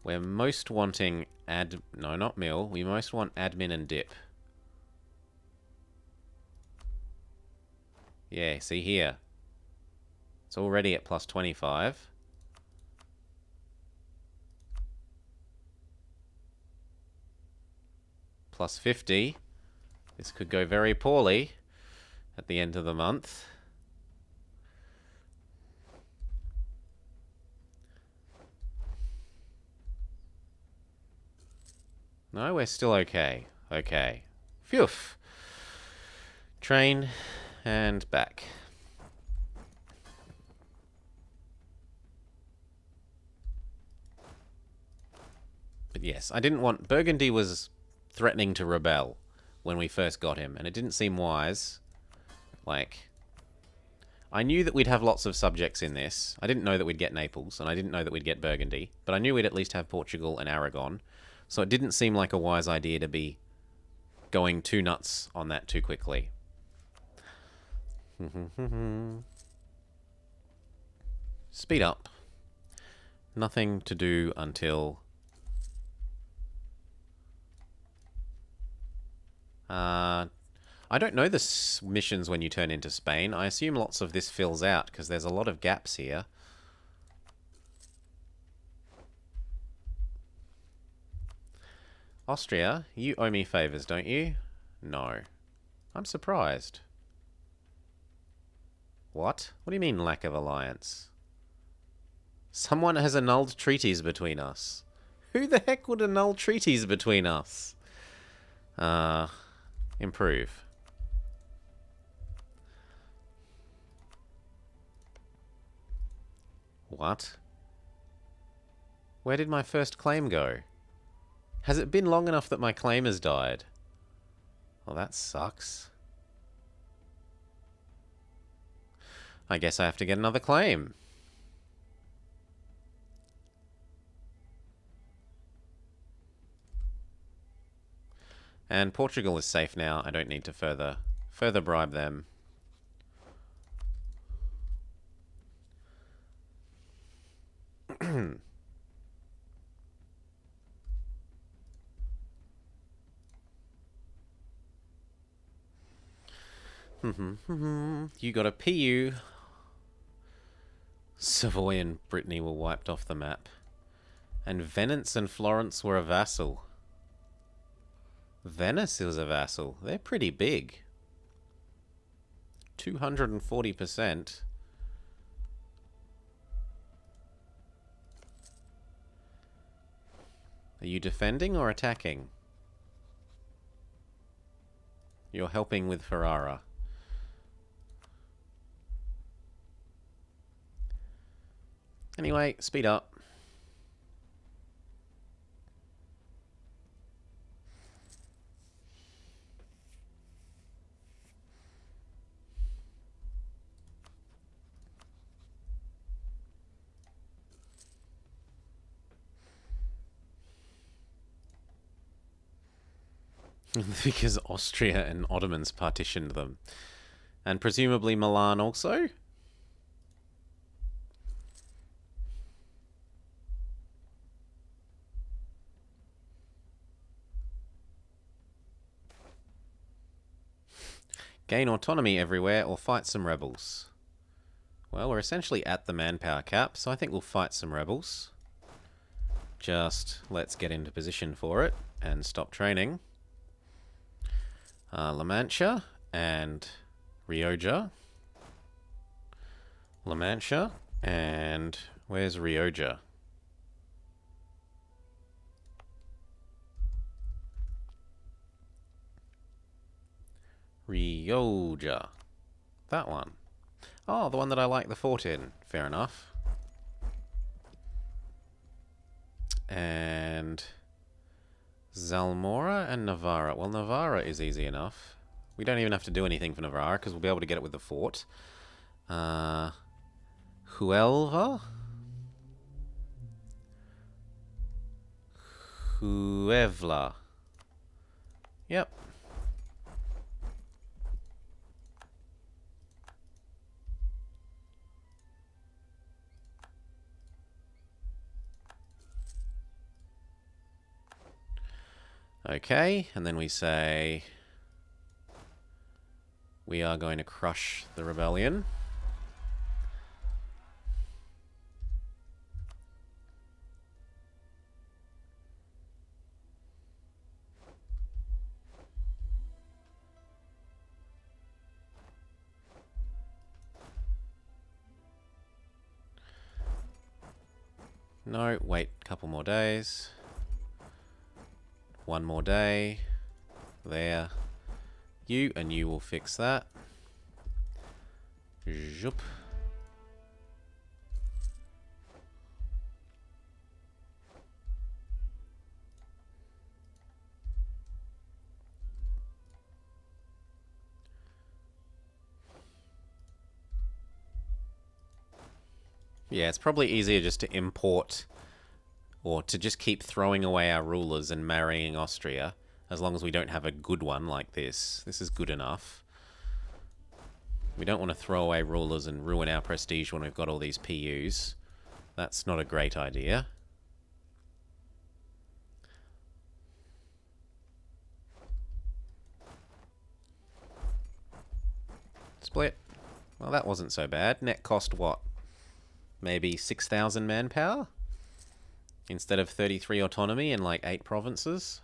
We're most wanting no, not mill. We most want admin and dip. Yeah, see here. It's already at plus 25. Plus 50. This could go very poorly at the end of the month. No, we're still okay. Okay. Phew. Train and back. But yes, I didn't want... Burgundy was threatening to rebel when we first got him, and it didn't seem wise. Like, I knew that we'd have lots of subjects in this. I didn't know that we'd get Naples, and I didn't know that we'd get Burgundy, but I knew we'd at least have Portugal and Aragon. So it didn't seem like a wise idea to be going too nuts on that too quickly. Speed up. Nothing to do until... I don't know the missions when you turn into Spain. I assume lots of this fills out because there's a lot of gaps here. Austria, you owe me favors, don't you? No. I'm surprised. What? What do you mean lack of alliance? Someone has annulled treaties between us. Who the heck would annul treaties between us? Improve. What? Where did my first claim go? Has it been long enough that my claim has died? Well, that sucks. I guess I have to get another claim. And Portugal is safe now. I don't need to further bribe them. You got a PU. Savoy and Brittany were wiped off the map. And Venice and Florence were a vassal. Venice is a vassal. They're pretty big. 240%. Are you defending or attacking? You're helping with Ferrara. Anyway, speed up. Because Austria and Ottomans partitioned them. And presumably Milan also? Gain autonomy everywhere or fight some rebels. Well, we're essentially at the manpower cap, so I think we'll fight some rebels. Just let's get into position for it and stop training. La Mancha and Rioja. La Mancha and where's Rioja? Rioja. That one. Oh, the one that I like the fort in. Fair enough. And Zalmora and Navarra. Well, Navarra is easy enough. We don't even have to do anything for Navarra because we'll be able to get it with the fort. Huelva? Huevla. Yep. Okay, and then we say we are going to crush the rebellion. No, wait a couple more days. One more day. There. You and you will fix that. Zoop. Yeah, it's probably easier just to import or to just keep throwing away our rulers and marrying Austria, as long as we don't have a good one like this. This is good enough. We don't want to throw away rulers and ruin our prestige when we've got all these PUs. That's not a great idea. Split. Well, that wasn't so bad. Net cost what? Maybe 6,000 manpower? Instead of 33 autonomy and like 8 provinces.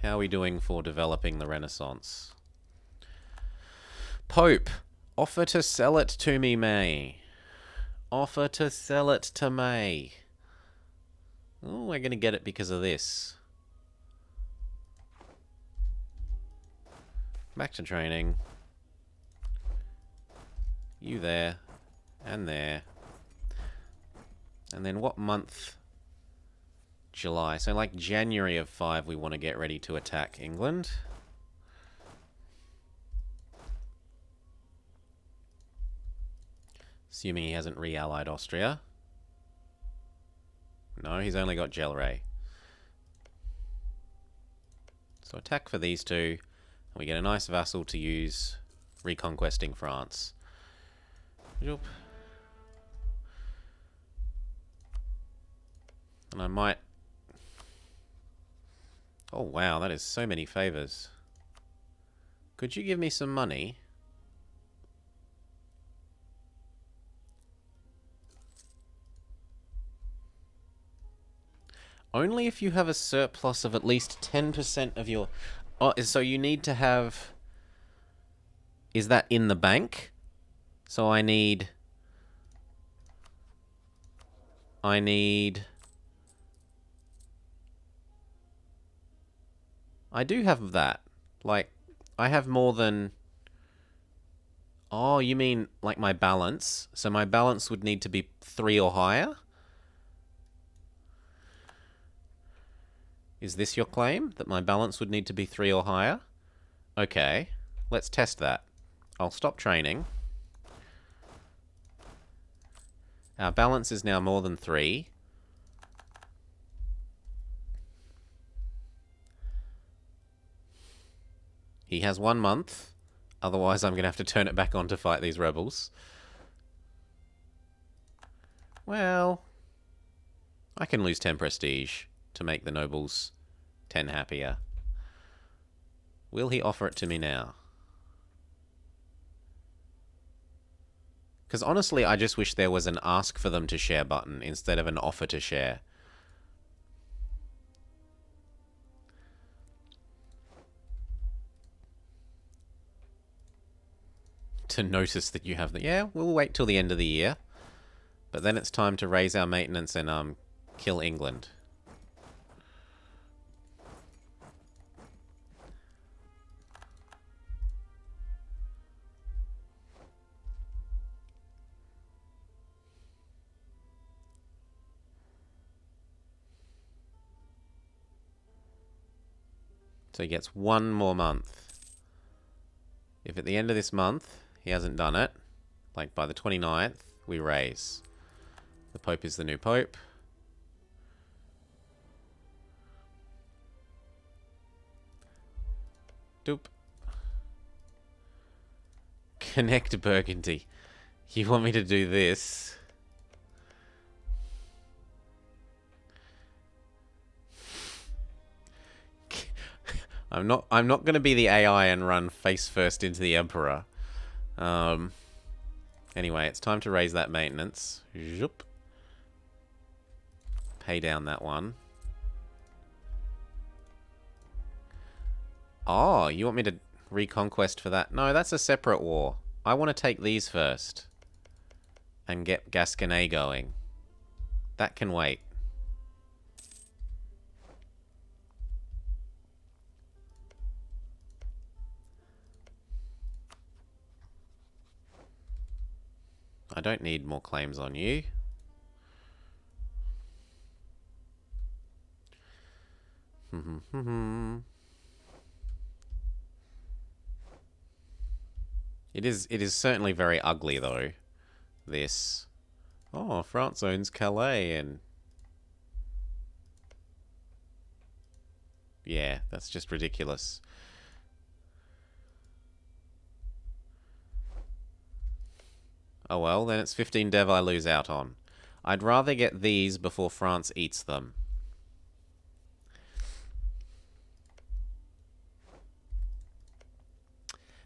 How are we doing for developing the Renaissance? Pope, offer to sell it to me, May. Offer to sell it to May. Oh, we're going to get it because of this. Back to training. You there. And there. And then what month? July. So like January of 5 we want to get ready to attack England. Assuming he hasn't re-allied Austria. No, he's only got Gelray. So attack for these two. And we get a nice vassal to use reconquesting France. Yoop. And I might... Oh wow, that is so many favors. Could you give me some money? Only if you have a surplus of at least 10% of your... Oh, so you need to have... Is that in the bank? So I need... I do have that. Like, I have more than... Oh, you mean like my balance? So my balance would need to be 3 or higher? Is this your claim? That my balance would need to be 3 or higher? Okay, let's test that. I'll stop training. Our balance is now more than 3. He has 1 month. Otherwise, I'm going to have to turn it back on to fight these rebels. Well, I can lose 10 prestige to make the nobles 10 happier. Will he offer it to me now? Because honestly, I just wish there was an ask for them to share button instead of an offer to share. To notice that you have the... Yeah, we'll wait till the end of the year. But then it's time to raise our maintenance and kill England. So he gets 1 more month. If at the end of this month he hasn't done it, like by the 29th, we raise. The Pope is the new Pope. Doop. Connect Burgundy. You want me to do this? I'm not going to be the AI and run face first into the Emperor. Anyway, it's time to raise that maintenance. Zoop. Pay down that one. Oh, you want me to reconquest for that? No, that's a separate war. I want to take these first. And get Gascony going. That can wait. I don't need more claims on you. It is certainly very ugly though. This. Oh, France owns Calais and... Yeah, that's just ridiculous. Oh well, then it's 15 dev I lose out on. I'd rather get these before France eats them.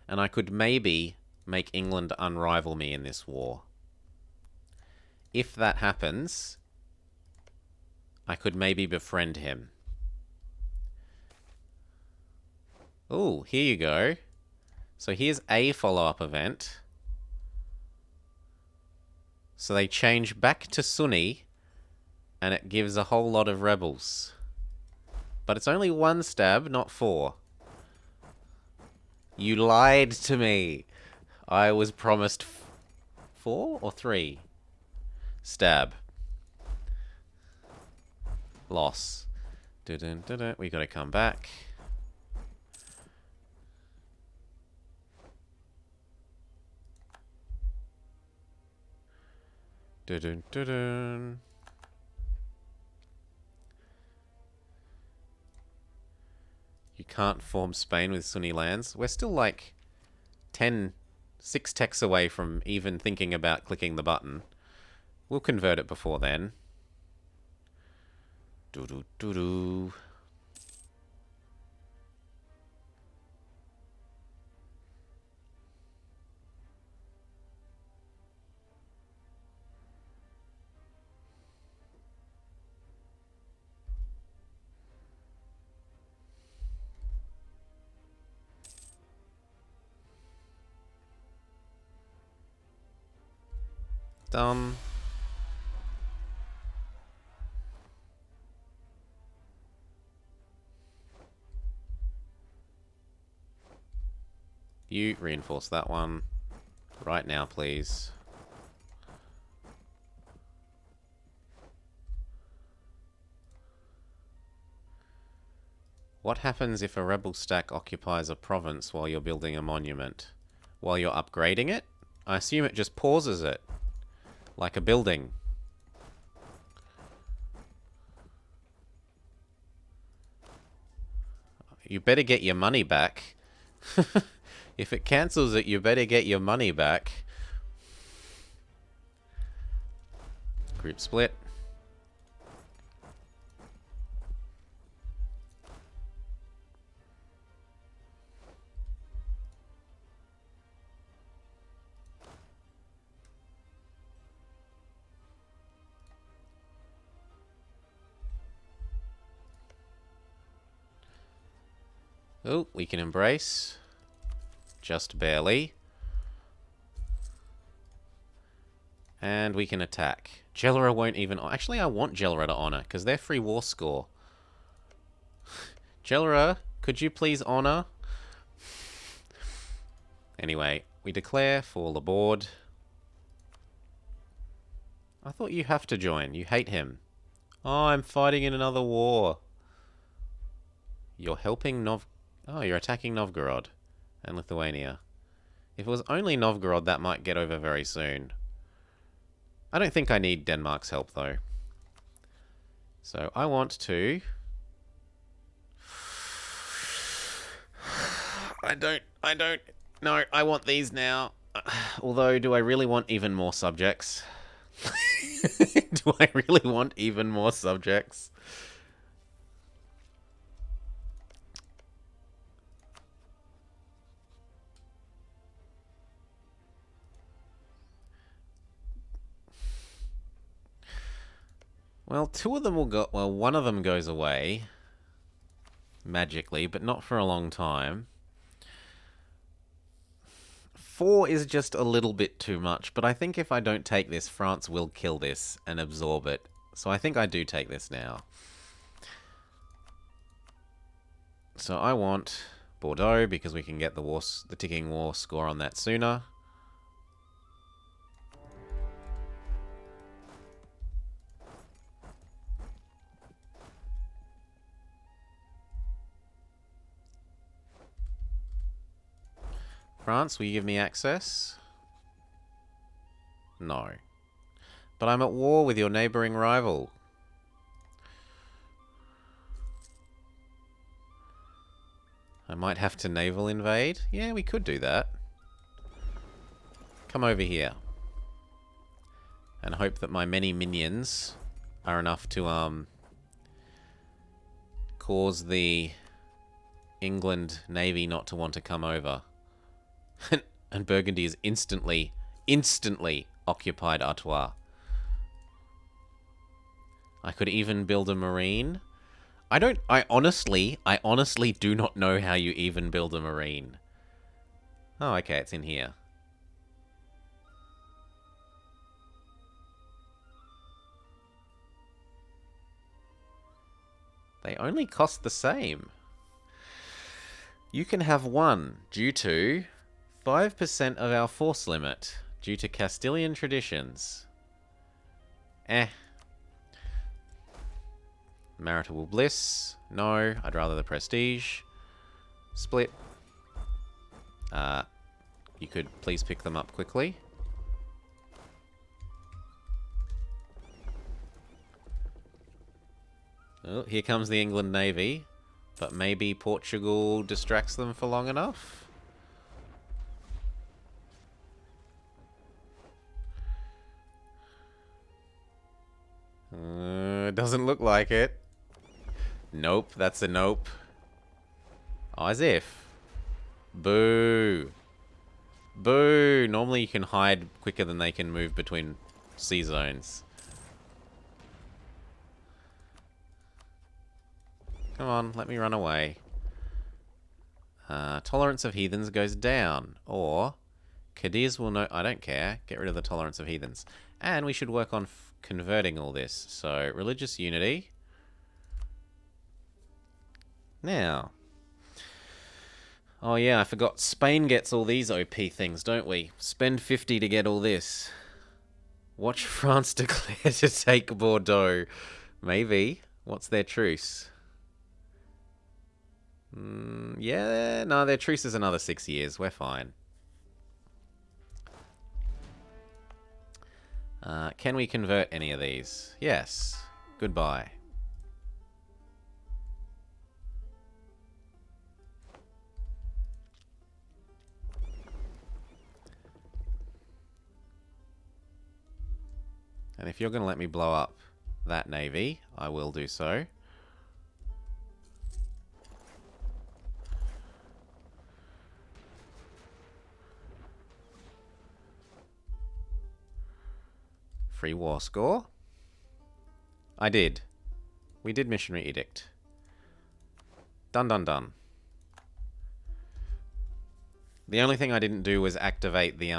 And I could maybe make England unrival me in this war. If that happens, I could maybe befriend him. Oh, here you go. So here's a follow-up event. So they change back to Sunni, and it gives a whole lot of rebels. But it's only 1 stab, not 4. You lied to me. I was promised 4 or 3? Stab. Loss. Dun-dun, dun-dun. We gotta come back. Dun-dun, dun-dun. You can't form Spain with Sunni lands. We're still like 6 techs away from even thinking about clicking the button. We'll convert it before then. Doo-doo-doo-doo. Done. You reinforce that one right now, please. What happens if a rebel stack occupies a province while you're building a monument? While you're upgrading it? I assume it just pauses it. Like a building. You better get your money back. If it cancels it, you better get your money back. Group split. Oh, we can embrace. Just barely. And we can attack. Gelra won't even... Actually, I want Gelra to honor, because they're free war score. Gelra, could you please honor? Anyway, we declare fall aboard. I thought you have to join. You hate him. Oh, I'm fighting in another war. You're helping Oh, you're attacking Novgorod and Lithuania. If it was only Novgorod, that might get over very soon. I don't think I need Denmark's help, though. So I want to... I don't... No, I want these now. Although, do I really want even more subjects? Do I really want even more subjects? Well, 2 of them will go... Well, 1 of them goes away. Magically, but not for a long time. 4 is just a little bit too much, but I think if I don't take this, France will kill this and absorb it. So I think I do take this now. So I want Bordeaux, because we can get the ticking war score on that sooner. France, will you give me access? No. But I'm at war with your neighbouring rival. I might have to naval invade. Yeah, we could do that. Come over here. And hope that my many minions are enough to, cause the England Navy not to want to come over. And Burgundy is instantly occupied Artois. I could even build a marine. I honestly do not know how you even build a marine. Oh, okay, it's in here. They only cost the same. You can have one due to 5% of our force limit due to Castilian traditions. Maritable bliss. No, I'd rather the prestige. Split. You could please pick them up quickly. Oh, here comes the England Navy. But maybe Portugal distracts them for long enough? Doesn't look like it. Nope, that's a nope. Oh, as if. Boo. Boo. Normally you can hide quicker than they can move between sea zones. Come on, let me run away. Tolerance of heathens goes down. Or, Cadiz will know... I don't care. Get rid of the tolerance of heathens. And we should work on converting all this. So, religious unity. Now. Oh yeah, I forgot. Spain gets all these OP things, don't we? Spend 50 to get all this. Watch France declare to take Bordeaux. Maybe. What's their truce? Yeah, no, their truce is another 6 years. We're fine. Can we convert any of these? Yes. Goodbye. And if you're going to let me blow up that navy, I will do so. Free war score. I did. We did missionary edict. Done, done, done. The only thing I didn't do was activate the,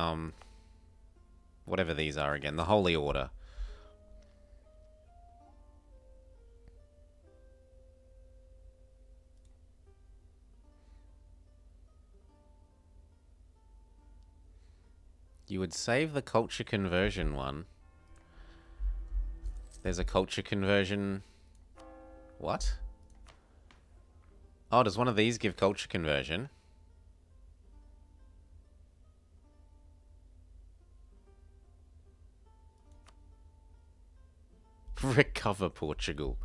whatever these are again, the Holy Order. You would save the culture conversion one. There's a culture conversion... What? Oh, does one of these give culture conversion? Recover Portugal.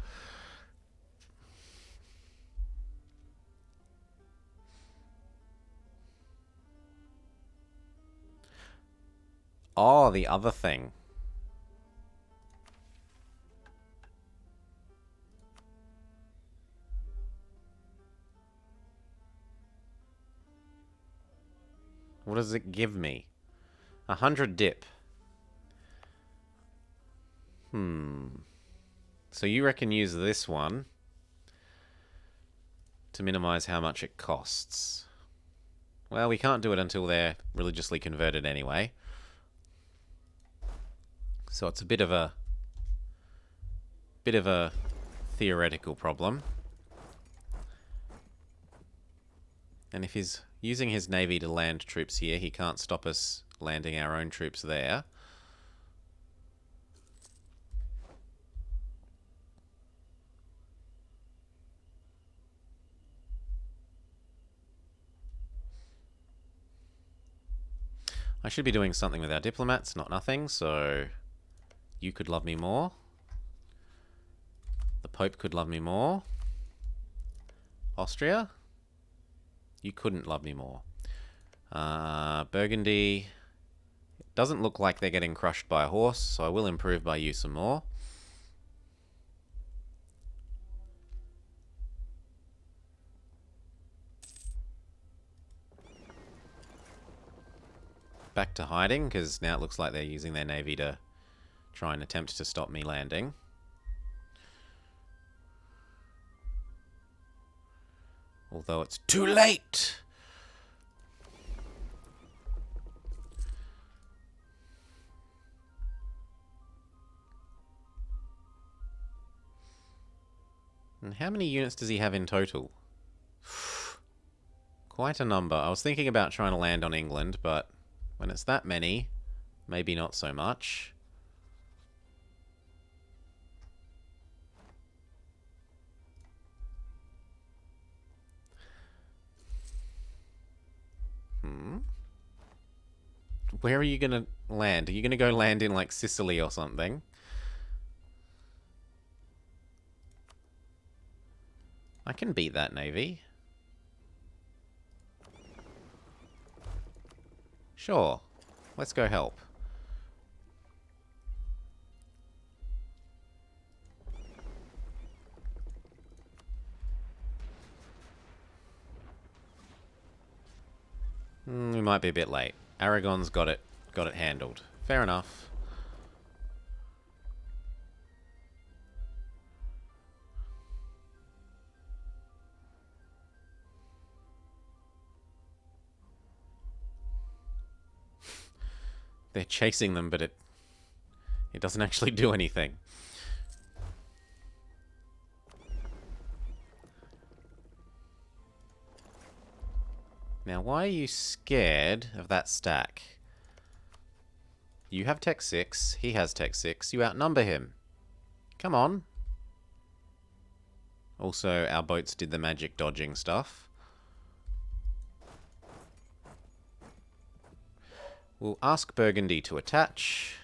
Oh, the other thing. What does it give me? 100 dip. So you reckon use this one to minimize how much it costs. Well, we can't do it until they're religiously converted anyway. So it's a bit of a theoretical problem. And if he's using his navy to land troops here, he can't stop us landing our own troops there. I should be doing something with our diplomats, not nothing, so you could love me more. The Pope could love me more. Austria? You couldn't love me more. Burgundy. It doesn't look like they're getting crushed by a horse, so I will improve by you some more. Back to hiding, because now it looks like they're using their navy to try and attempt to stop me landing. Although it's too late! And how many units does he have in total? Quite a number. I was thinking about trying to land on England, but when it's that many, maybe not so much. Where are you going to land? Are you going to go land in, like, Sicily or something? I can beat that navy. Sure. Let's go help. We might be a bit late. Aragon's got it handled. Fair enough. They're chasing them, but it doesn't actually do anything. Now, why are you scared of that stack? You have Tech 6, he has Tech 6, you outnumber him. Come on. Also, our boats did the magic dodging stuff. We'll ask Burgundy to attach.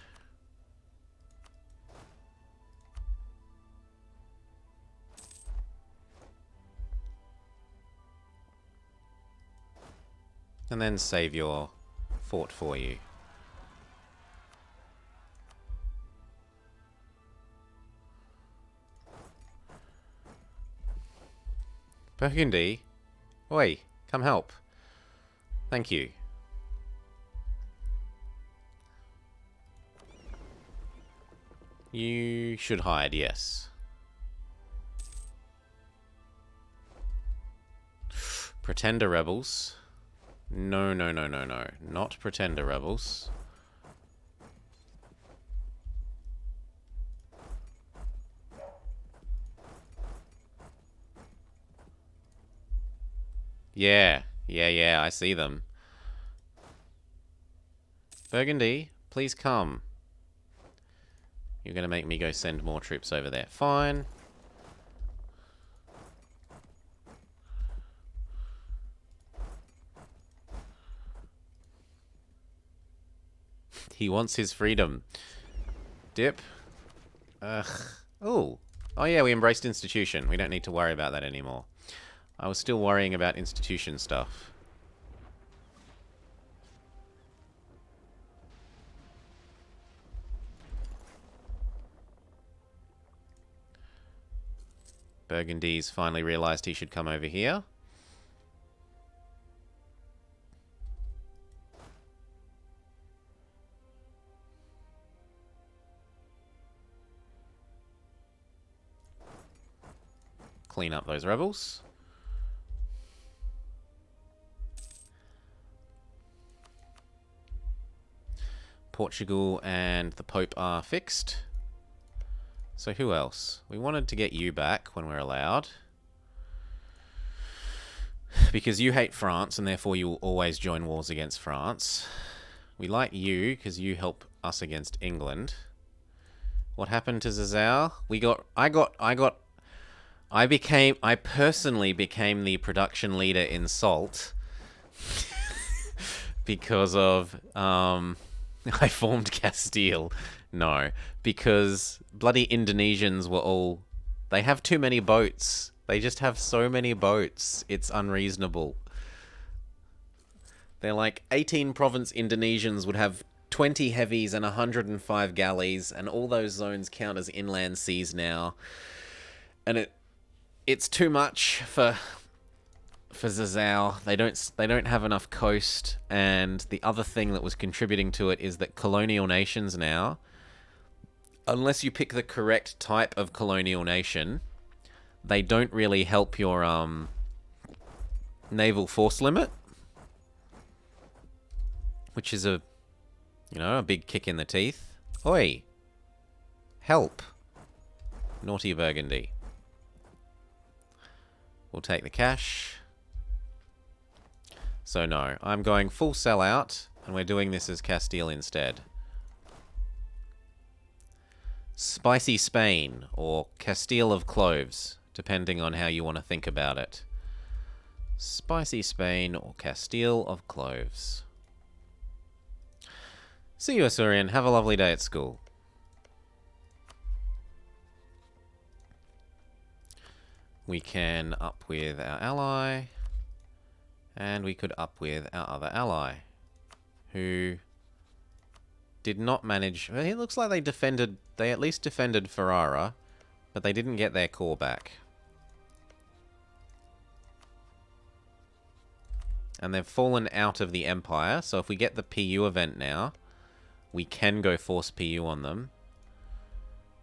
And then save your fort for you. Burgundy? Oi, come help. Thank you. You should hide, yes. Pretender rebels. No, no, no, no, no. Not pretender rebels. Yeah. Yeah, I see them. Burgundy, please come. You're going to make me go send more troops over there. Fine. He wants his freedom. Dip. Ugh. Oh. Oh yeah, we embraced institution. We don't need to worry about that anymore. I was still worrying about institution stuff. Burgundy's finally realized he should come over here. Clean up those rebels. Portugal and the Pope are fixed. So who else? We wanted to get you back when we're allowed. Because you hate France and therefore you will always join wars against France. We like you because you help us against England. What happened to Zazao? I personally became the production leader in Salt. Because of, I formed Castile. No, because bloody Indonesians were all... They have too many boats. They just have so many boats. It's unreasonable. They're like 18 province Indonesians would have 20 heavies and 105 galleys, and all those zones count as inland seas now. And it's too much for Zazao. They don't have enough coast, and the other thing that was contributing to it is that colonial nations now, unless you pick the correct type of colonial nation, they don't really help your naval force limit, which is a, you know, a big kick in the teeth. Oi! Help! Naughty Burgundy. We'll take the cash. So no, I'm going full sellout, and we're doing this as Castile instead. Spicy Spain, or Castile of Cloves, depending on how you want to think about it. Spicy Spain, or Castile of Cloves. See you, Asurian. Have a lovely day at school. We can up with our ally. And we could up with our other ally, who did not manage... Well, it looks like they defended... They at least defended Ferrara, but they didn't get their core back. And they've fallen out of the Empire, so if we get the PU event now, we can go force PU on them.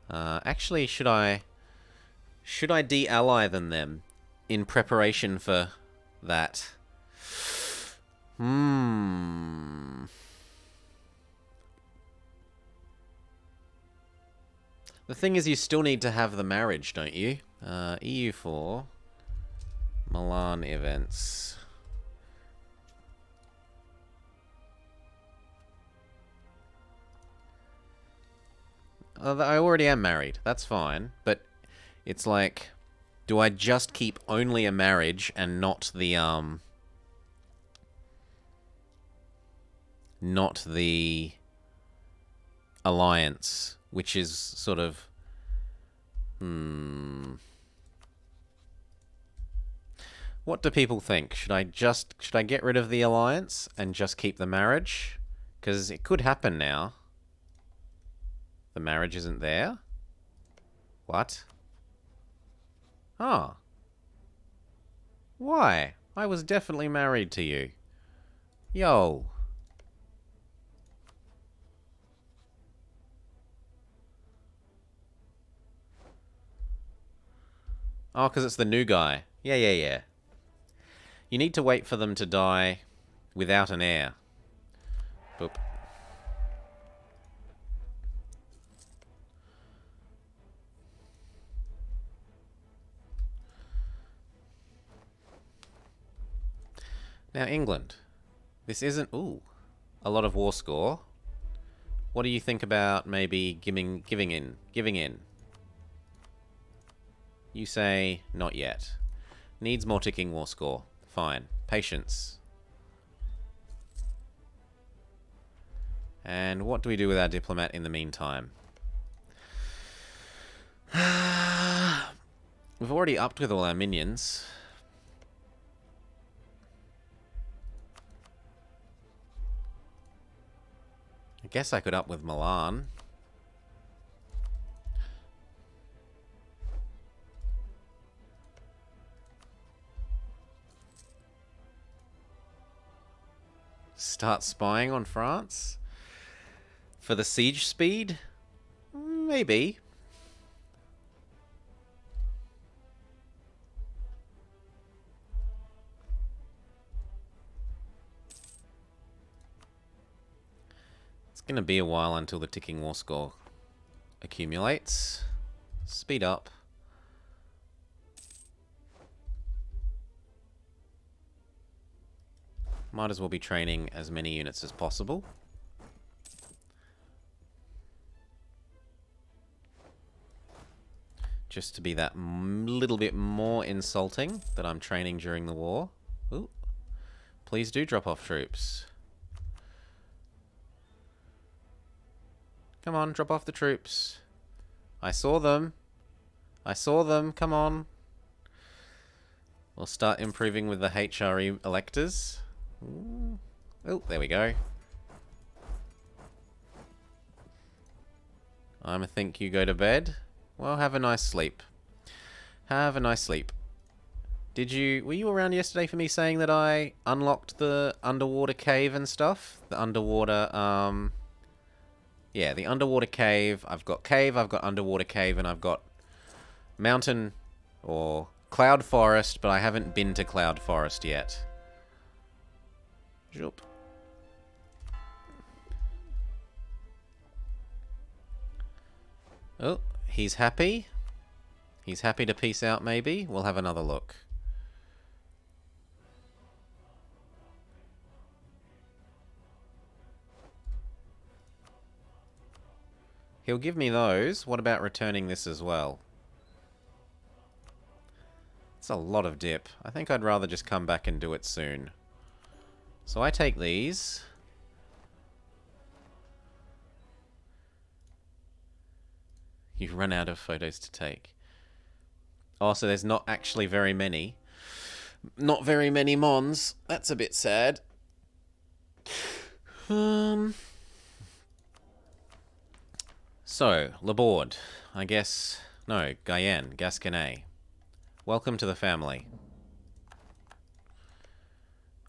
Actually, should I de-ally them in preparation for that? The thing is, you still need to have the marriage, don't you? EU4. Milan events. I already am married. That's fine. But it's like, do I just keep only a marriage and not the, not the alliance, which is sort of... What do people think? Should I get rid of the alliance and just keep the marriage? Because it could happen now. The marriage isn't there? What? Ah. Why? I was definitely married to you. Yo. Oh, because it's the new guy. Yeah. You need to wait for them to die without an heir. Boop. Now, England. This isn't... Ooh. A lot of war score. What do you think about maybe giving in? You say, not yet. Needs more ticking war score. Fine. Patience. And what do we do with our diplomat in the meantime? We've already upped with all our minions. I guess I could up with Milan. Start spying on France? For the siege speed? Maybe. It's going to be a while until the ticking war score accumulates. Speed up. Might as well be training as many units as possible. Just to be that little bit more insulting that I'm training during the war. Ooh. Please do drop off troops. Come on, drop off the troops. I saw them. I saw them. Come on. We'll start improving with the HRE electors. Ooh. Oh, there we go. I think you go to bed. Well, have a nice sleep. Have a nice sleep. Were you around yesterday for me saying that I unlocked the underwater cave and stuff? The underwater, yeah, the underwater cave. I've got underwater cave, and I've got mountain or Cloud Forest, but I haven't been to Cloud Forest yet. Zoop. Oh, he's happy. He's happy to peace out, maybe. We'll have another look. He'll give me those. What about returning this as well? It's a lot of dip. I think I'd rather just come back and do it soon. So I take these. You run out of photos to take. Oh, so there's not actually very many. Not very many Mons. That's a bit sad. So, Laborde. I guess... No, Guyenne. Gasconnet. Welcome to the family.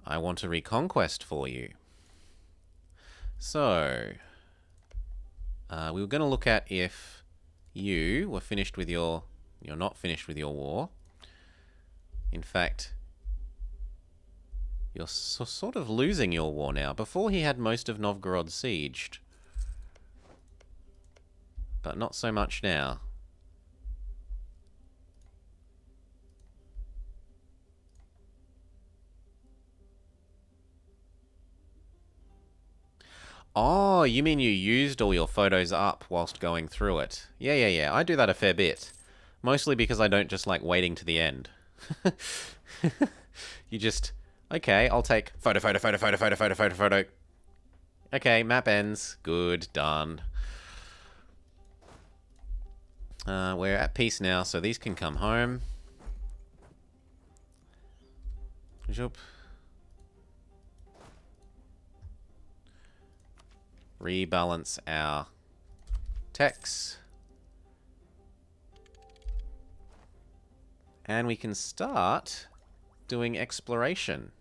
I want a reconquest for you. So... we were going to look at if you were finished with your... You're not finished with your war. In fact... You're sort of losing your war now. Before he had most of Novgorod sieged. But not so much now. Oh, you mean you used all your photos up whilst going through it? Yeah. I do that a fair bit. Mostly because I don't just like waiting to the end. You just... Okay, I'll take photo. Okay, map ends. Good, done. We're at peace now, so these can come home. Zoop. Rebalance our techs. And we can start doing exploration.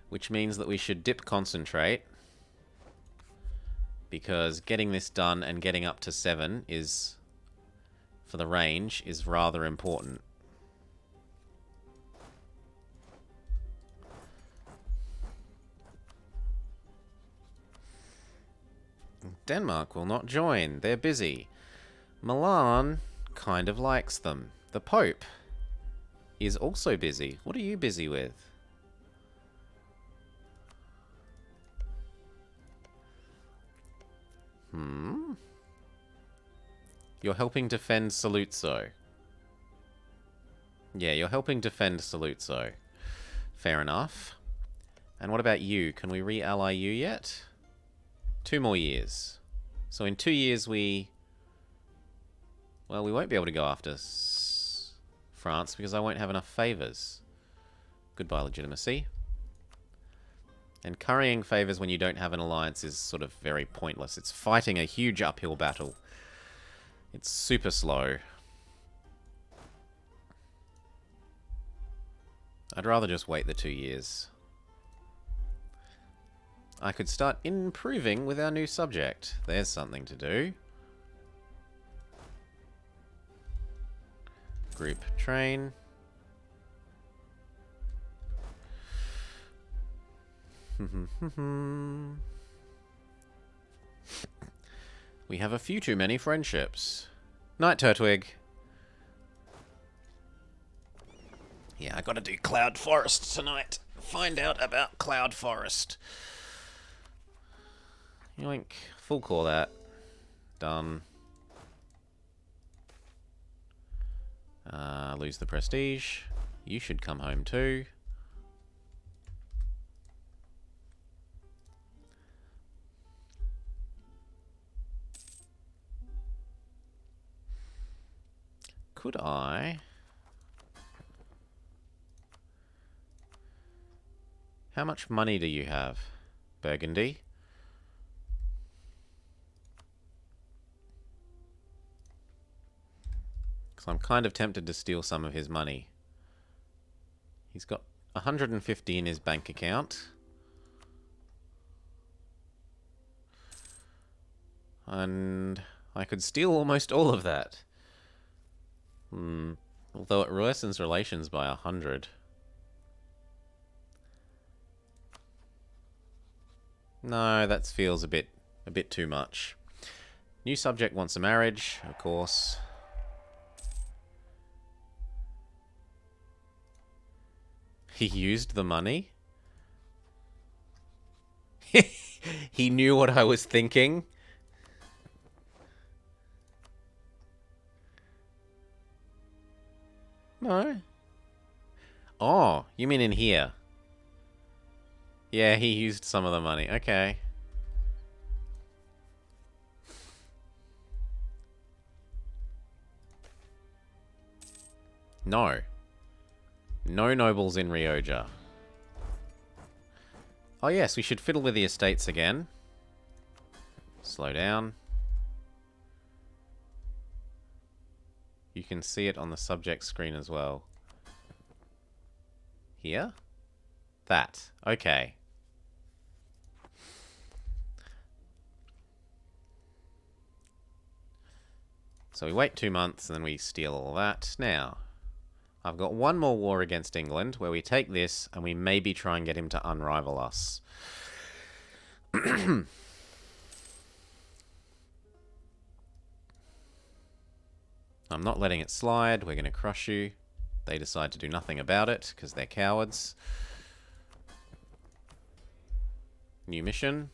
Which means that we should dip concentrate. Because getting this done and getting up to 7 is, for the range, is rather important. Denmark will not join. They're busy. Milan kind of likes them. The Pope is also busy. What are you busy with? You're helping defend Saluzzo. Yeah, you're helping defend Saluzzo. Fair enough. And what about you? Can we re-ally you yet? 2 more years. So in 2 years we... Well, we won't be able to go after France because I won't have enough favours. Goodbye, legitimacy. And currying favours when you don't have an alliance is sort of very pointless. It's fighting a huge uphill battle. It's super slow. I'd rather just wait the 2 years. I could start improving with our new subject. There's something to do. Group train. We have a few too many friendships. Night, Turtwig. Yeah, I gotta do Cloud Forest tonight. Find out about Cloud Forest. Yoink. Full core that. Done. Lose the prestige. You should come home too. Could I... How much money do you have, Burgundy? Because I'm kind of tempted to steal some of his money. He's got 150 in his bank account. And I could steal almost all of that. Although it worsens relations by 100. No, that feels a bit too much. New subject wants a marriage, of course. He used the money? He knew what I was thinking? No. Oh, you mean in here? Yeah, he used some of the money. Okay. No. No nobles in Rioja. Oh yes, we should fiddle with the estates again. Slow down. You can see it on the subject screen as well. Here? That. Okay. So we wait 2 months and then we steal all that. Now, I've got one more war against England where we take this and we maybe try and get him to unrival us. I'm not letting it slide. We're going to crush you. They decide to do nothing about it because they're cowards. New mission.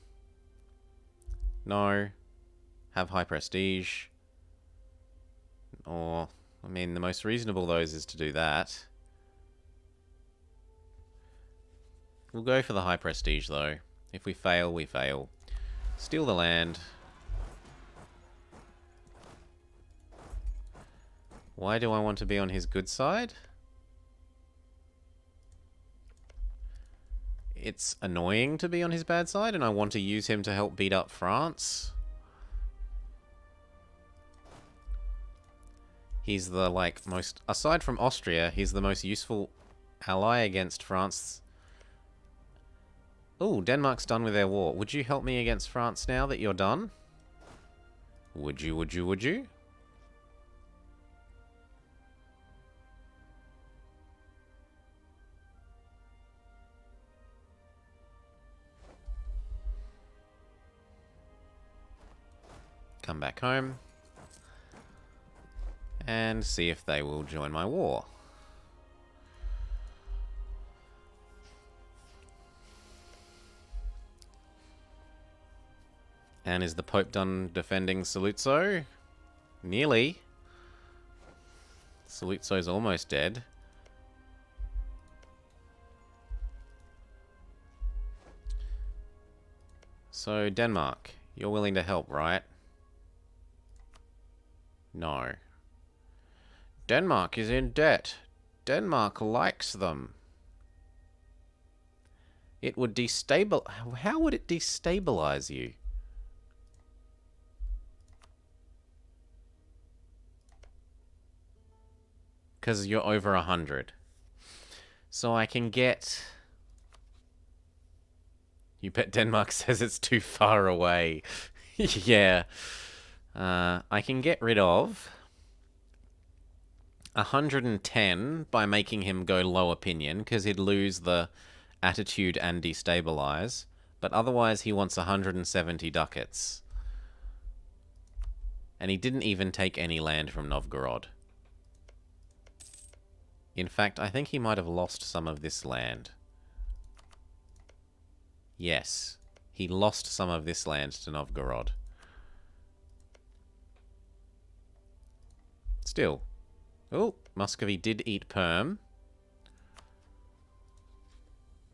No. Have high prestige. Or, I mean, the most reasonable of those is to do that. We'll go for the high prestige, though. If we fail, we fail. Steal the land. Why do I want to be on his good side? It's annoying to be on his bad side, and I want to use him to help beat up France. He's the, like, most... Aside from Austria, he's the most useful ally against France. Ooh, Denmark's done with their war. Would you help me against France now that you're done? Would you, would you, would you? Come back home. And see if they will join my war. And is the Pope done defending Saluzzo? Nearly. Saluzzo's almost dead. So, Denmark, you're willing to help, right? No. Denmark is in debt. Denmark likes them. It would destabilize... How would it destabilize you? Because you're over 100. So I can get... You bet Denmark says it's too far away. Yeah. I can get rid of 110 by making him go low opinion, because he'd lose the attitude and destabilize. But otherwise he wants 170 ducats. And he didn't even take any land from Novgorod. In fact, I think he might have lost some of this land. Yes, he lost some of this land to Novgorod. Still. Oh, Muscovy did eat Perm.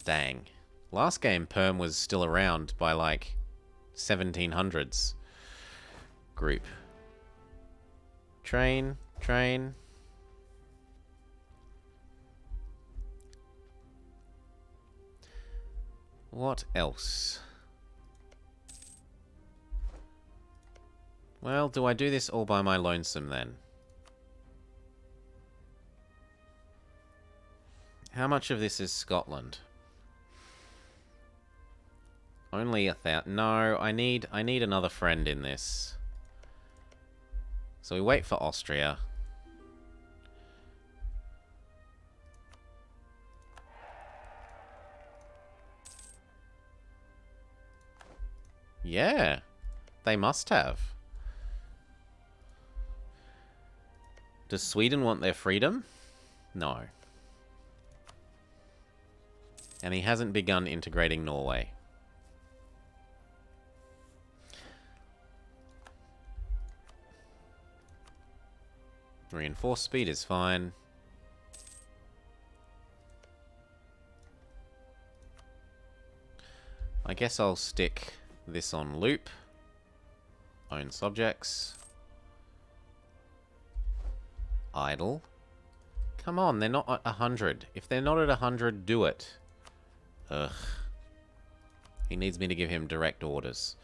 Dang. Last game, Perm was still around by, like, 1700s. Group. Train, train. What else? Well, do I do this all by my lonesome, then? How much of this is Scotland? Only 1,000. No, I need another friend in this. So we wait for Austria. Yeah, they must have. Does Sweden want their freedom? No. And he hasn't begun integrating Norway. Reinforced speed is fine. I guess I'll stick this on loop. Own subjects. Idle. Come on, they're not at 100. If they're not at 100, do it. Ugh. He needs me to give him direct orders.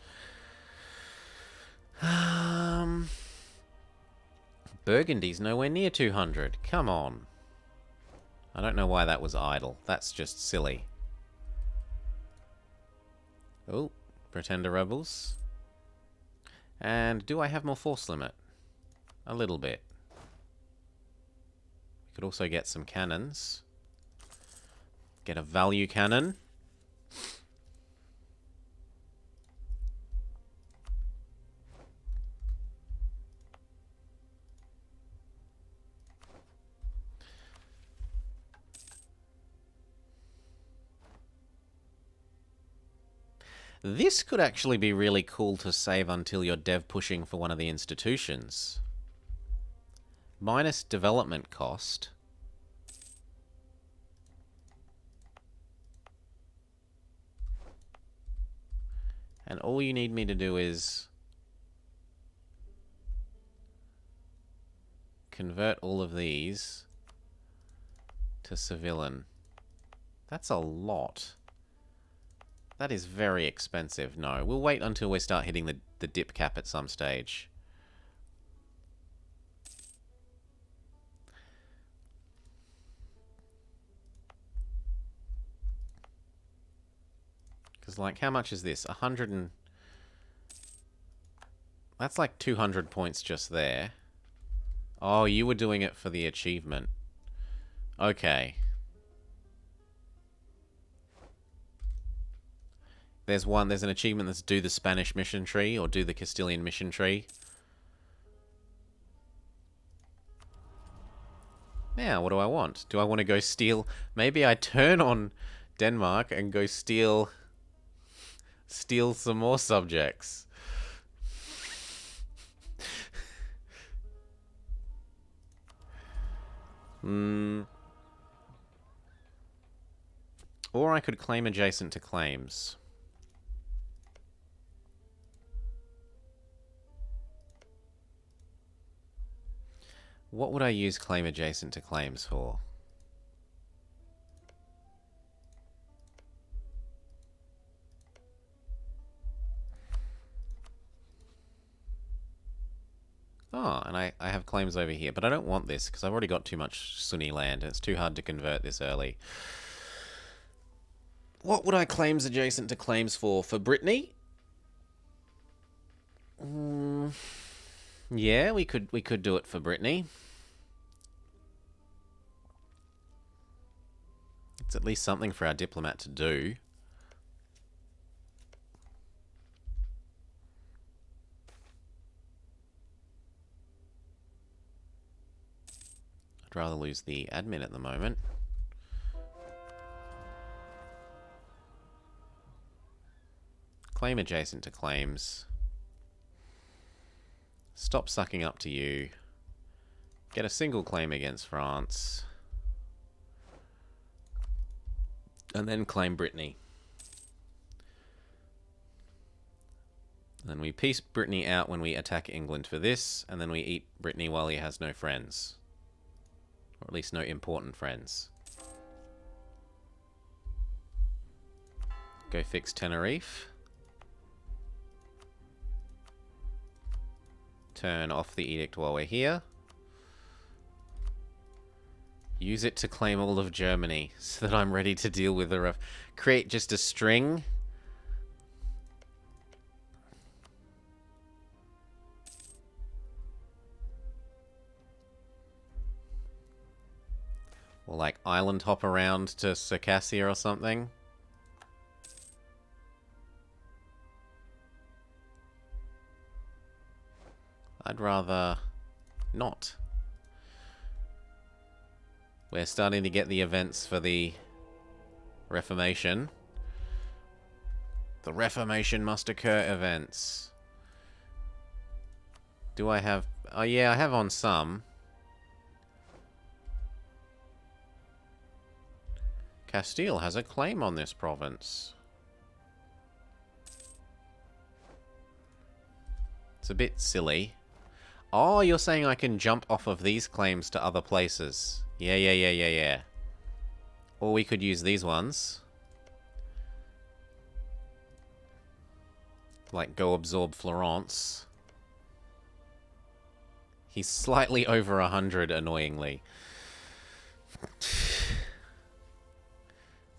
Burgundy's nowhere near 200. Come on. I don't know why that was idle. That's just silly. Oh, Pretender Rebels. And do I have more force limit? A little bit. We could also get some cannons. Get a value cannon. This could actually be really cool to save until you're dev pushing for one of the institutions. Minus development cost. And all you need me to do is convert all of these to civilian. That's a lot. That is very expensive. No, we'll wait until we start hitting the dip cap at some stage. Because, like, how much is this? 100 and... That's like 200 points just there. Oh, you were doing it for the achievement. Okay. There's an achievement that's do the Spanish mission tree or do the Castilian mission tree. Now, what do I want? Do I want to go steal... Maybe I turn on Denmark and go steal some more subjects. Or I could claim adjacent to claims. What would I use claim adjacent to claims for? Oh, and I have claims over here, but I don't want this because I've already got too much Sunni land and it's too hard to convert this early. What would I claims adjacent to claims for? For Brittany? Yeah, we could do it for Brittany. It's at least something for our diplomat to do. I'd rather lose the admin at the moment. Claim adjacent to claims. Stop sucking up to you. Get a single claim against France. And then claim Brittany. Then we piece Brittany out when we attack England for this, and then we eat Brittany while he has no friends. Or at least no important friends. Go fix Tenerife. Turn off the edict while we're here. Use it to claim all of Germany so that I'm ready to deal with the create just a string. Or like island hop around to Circassia or something. I'd rather not. We're starting to get the events for the Reformation. The Reformation must occur events. Do I have... Oh yeah, I have on some. Castile has a claim on this province. It's a bit silly. Oh, you're saying I can jump off of these claims to other places. Yeah. Or we could use these ones. Like, go absorb Florence. He's slightly over 100, annoyingly.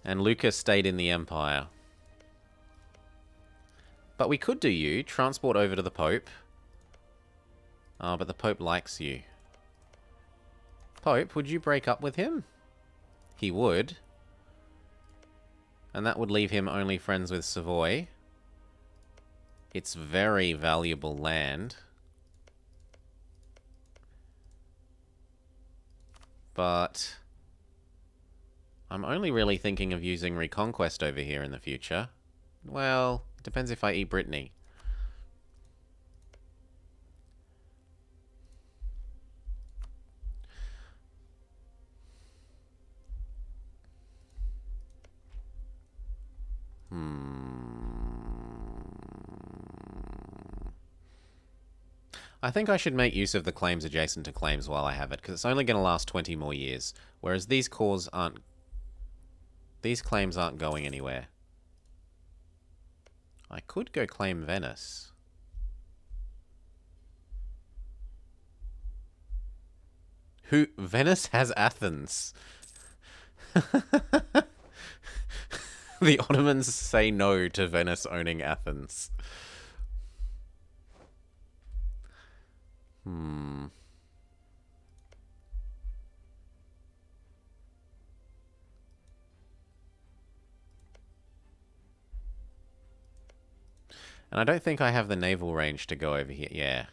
And Lucas stayed in the Empire. But we could do you. Transport over to the Pope. Oh, but the Pope likes you. Pope, would you break up with him? He would. And that would leave him only friends with Savoy. It's very valuable land. But I'm only really thinking of using Reconquest over here in the future. Well, it depends if I eat Brittany. I think I should make use of the claims adjacent to claims while I have it, because it's only going to last 20 more years, whereas these cores aren't... These claims aren't going anywhere. I could go claim Venice. Who... Venice has Athens. The Ottomans say no to Venice owning Athens. And I don't think I have the naval range to go over here. Yeah.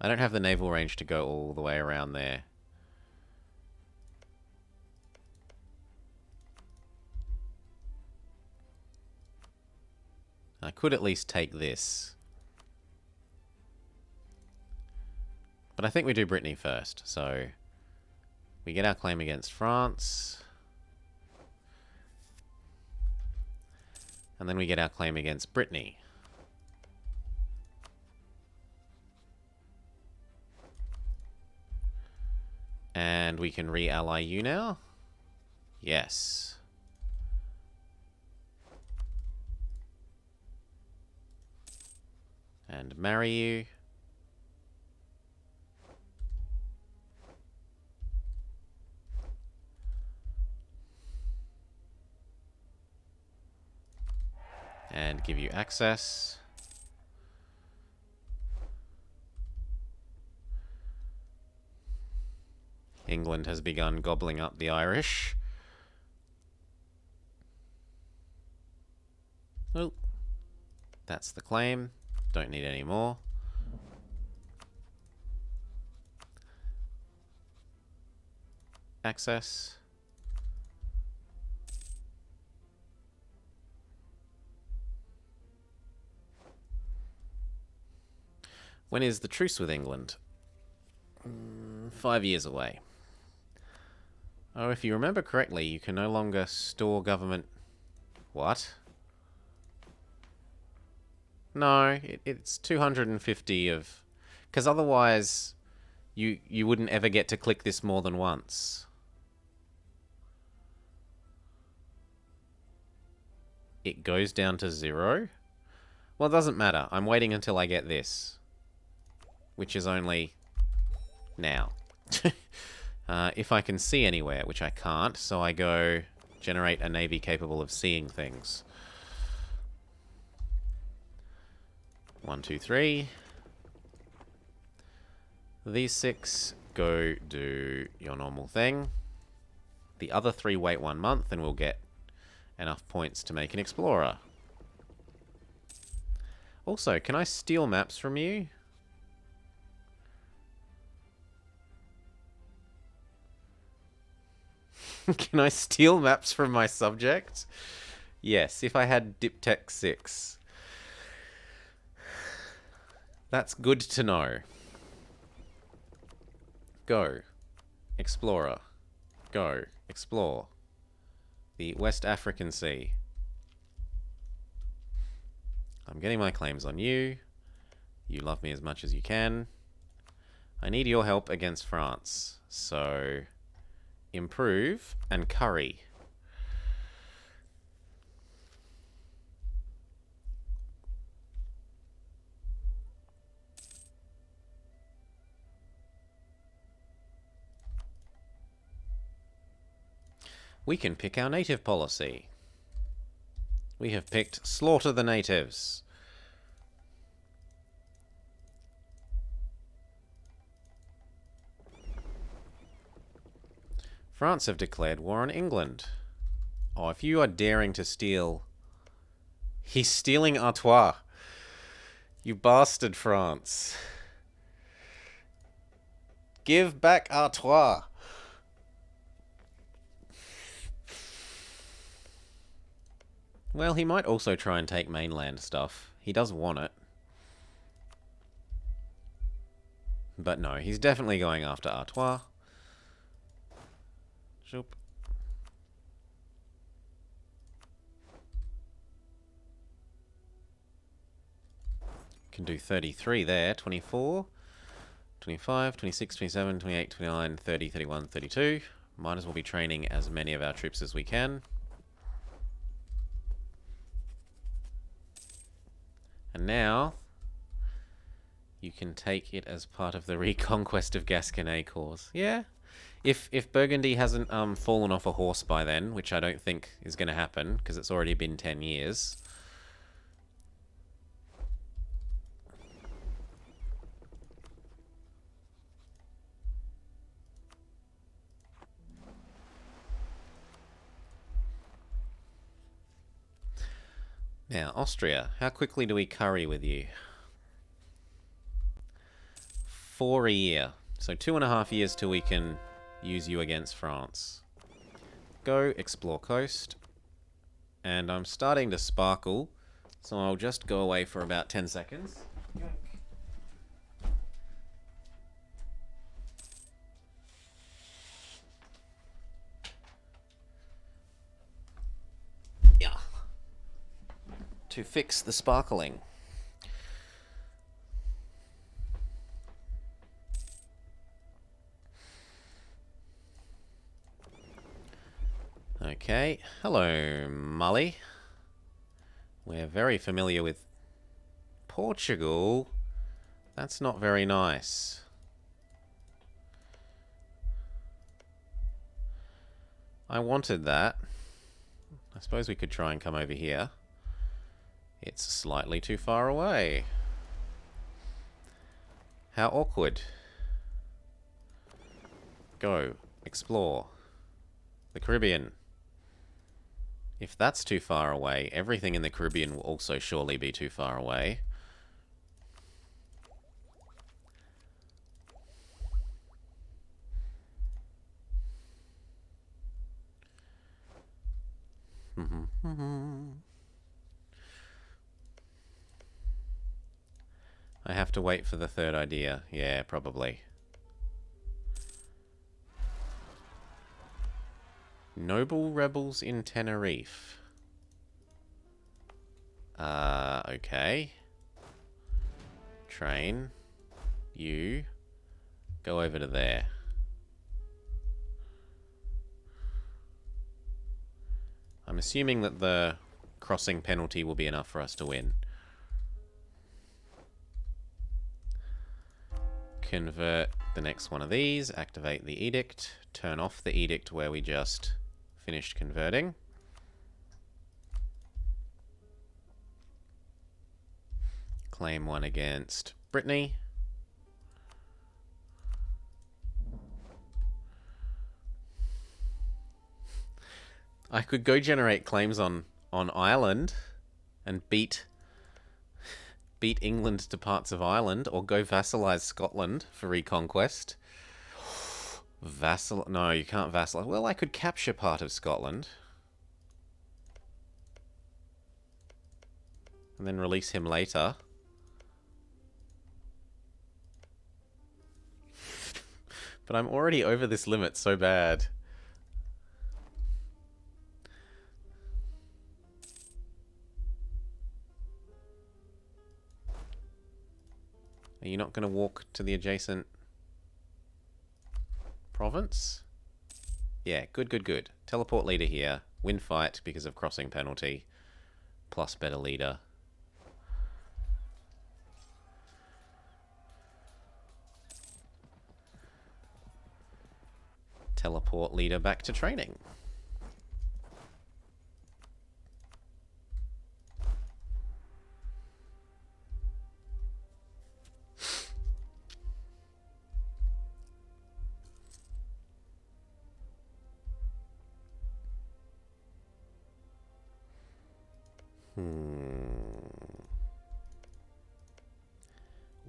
I don't have the naval range to go all the way around there. I could at least take this. But I think we do Brittany first, so... We get our claim against France. And then we get our claim against Brittany. And we can re-ally you now? Yes. And marry you. And give you access. England has begun gobbling up the Irish. Oh, that's the claim. Don't need any more. Access. When is the truce with England? 5 years away. Oh, if you remember correctly, you can no longer store government... What? No, it's 250 of... Because otherwise, you wouldn't ever get to click this more than once. It goes down to 0? Well, it doesn't matter. I'm waiting until I get this. Which is only... now. If I can see anywhere, which I can't, so I go generate a navy capable of seeing things. 1, 2, 3. These 6 go do your normal thing. The other 3 wait 1 month and we'll get enough points to make an explorer. Also, can I steal maps from you? Can I steal maps from my subject? Yes, if I had Diptech 6. That's good to know. Go. Explorer. Go. Explore. The West African Sea. I'm getting my claims on you. You love me as much as you can. I need your help against France. So, improve and curry. We can pick our native policy. We have picked slaughter the natives. France have declared war on England. Oh, if you are daring to steal... He's stealing Artois. You bastard, France. Give back Artois. Well, he might also try and take mainland stuff. He does want it. But no, he's definitely going after Artois. Shoop. Can do 33 there. 24, 25, 26, 27, 28, 29, 30, 31, 32. Might as well be training as many of our troops as we can. And now, you can take it as part of the reconquest of Gascony cause. Yeah. If Burgundy hasn't fallen off a horse by then, which I don't think is going to happen, because it's already been 10 years. Now, Austria, how quickly do we curry with you? 4 a year. So 2.5 years till we can use you against France. Go explore coast. And I'm starting to sparkle, so I'll just go away for about 10 seconds. Yeah. To fix the sparkling. Okay, hello, Mully. We're very familiar with Portugal. That's not very nice. I wanted that. I suppose we could try and come over here. It's slightly too far away. How awkward. Go, explore. The Caribbean. If that's too far away, everything in the Caribbean will also surely be too far away. I have to wait for the third idea. Yeah, probably. Noble rebels in Tenerife. Okay. Train. You. Go over to there. I'm assuming that the crossing penalty will be enough for us to win. Convert the next one of these. Activate the edict. Turn off the edict where we just finished converting. Claim one against Brittany. I could go generate claims on Ireland and beat England to parts of Ireland, or go vassalize Scotland for reconquest. No, you can't vassalize. Well, I could capture part of Scotland and then release him later. But I'm already over this limit so bad. Are you not going to walk to the adjacent province? Yeah, good. Teleport leader here. Win fight because of crossing penalty. Plus better leader. Teleport leader back to training.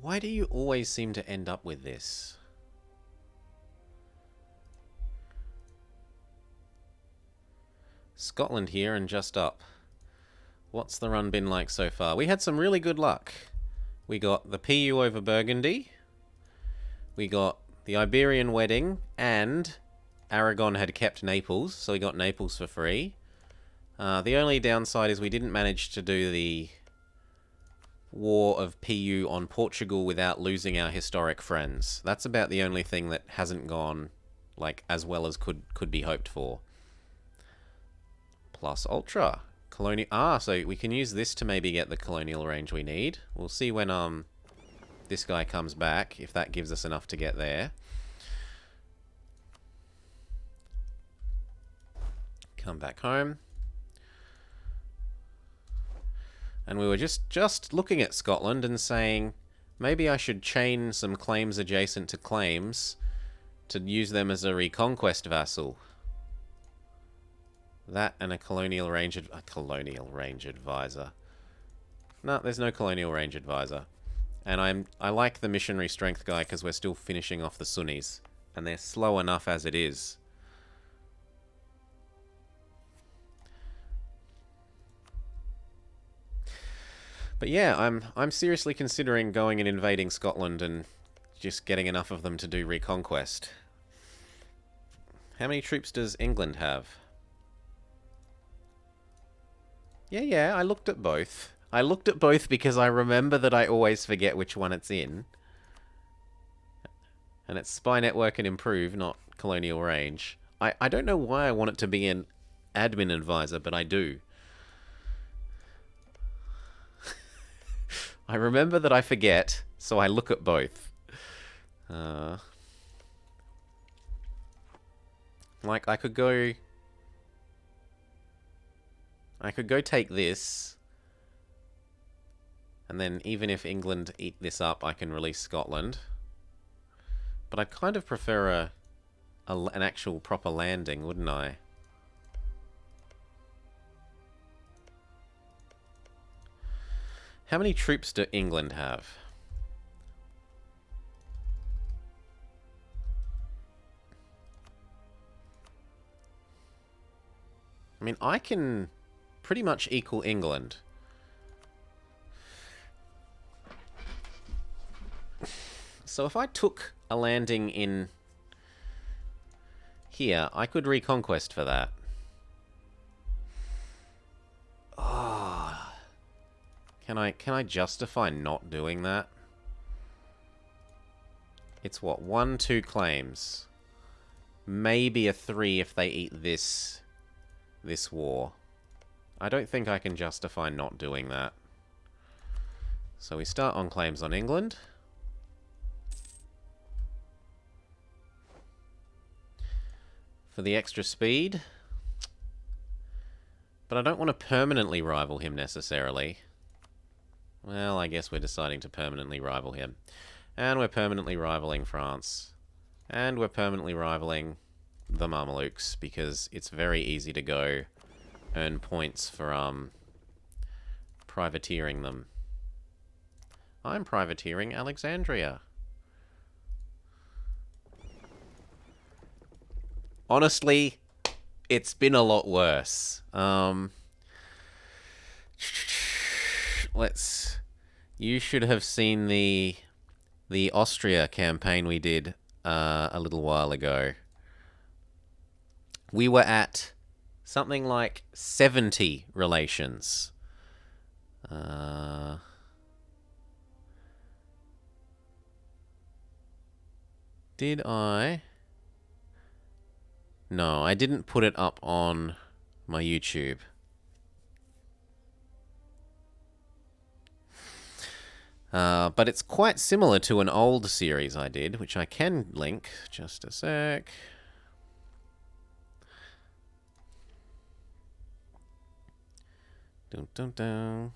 Why do you always seem to end up with this? Scotland here and just up. What's the run been like so far? We had some really good luck. We got the PU over Burgundy. We got the Iberian wedding, and Aragon had kept Naples, so we got Naples for free. The only downside is we didn't manage to do the war of PU on Portugal without losing our historic friends. That's about the only thing that hasn't gone like as well as could be hoped for. Plus ultra colonial. So we can use this to maybe get the colonial range we need. We'll see when this guy comes back, if that gives us enough to get there. Come back home. And we were just looking at Scotland and saying, maybe I should chain some claims adjacent to claims to use them as a reconquest vassal. That and a colonial range advisor. No, there's no colonial range advisor. And I like the missionary strength guy because we're still finishing off the Sunnis, and they're slow enough as it is. But yeah, I'm seriously considering going and invading Scotland and just getting enough of them to do reconquest. How many troops does England have? Yeah, I looked at both. I looked at both because I remember that I always forget which one it's in. And it's Spy Network and Improve, not Colonial Range. I don't know why I want it to be an admin advisor, but I do. I remember that I forget, so I look at both. Like, I could go take this, and then even if England eat this up, I can release Scotland. But I'd kind of prefer an actual proper landing, wouldn't I? How many troops do England have? I mean, I can pretty much equal England. So if I took a landing in here, I could reconquest for that. Can I justify not doing that? It's what, 1, 2 claims. Maybe a 3 if they eat this war. I don't think I can justify not doing that. So we start on claims on England. For the extra speed. But I don't want to permanently rival him necessarily. Well, I guess we're deciding to permanently rival him. And we're permanently rivaling France. And we're permanently rivaling the Mamelukes because it's very easy to go earn points for privateering them. I'm privateering Alexandria. Honestly, it's been a lot worse. You should have seen the Austria campaign we did a little while ago. We were at something like 70 relations. Did I? No, I didn't put it up on my YouTube. But it's quite similar to an old series I did, which I can link. Just a sec. Dun, dun, dun.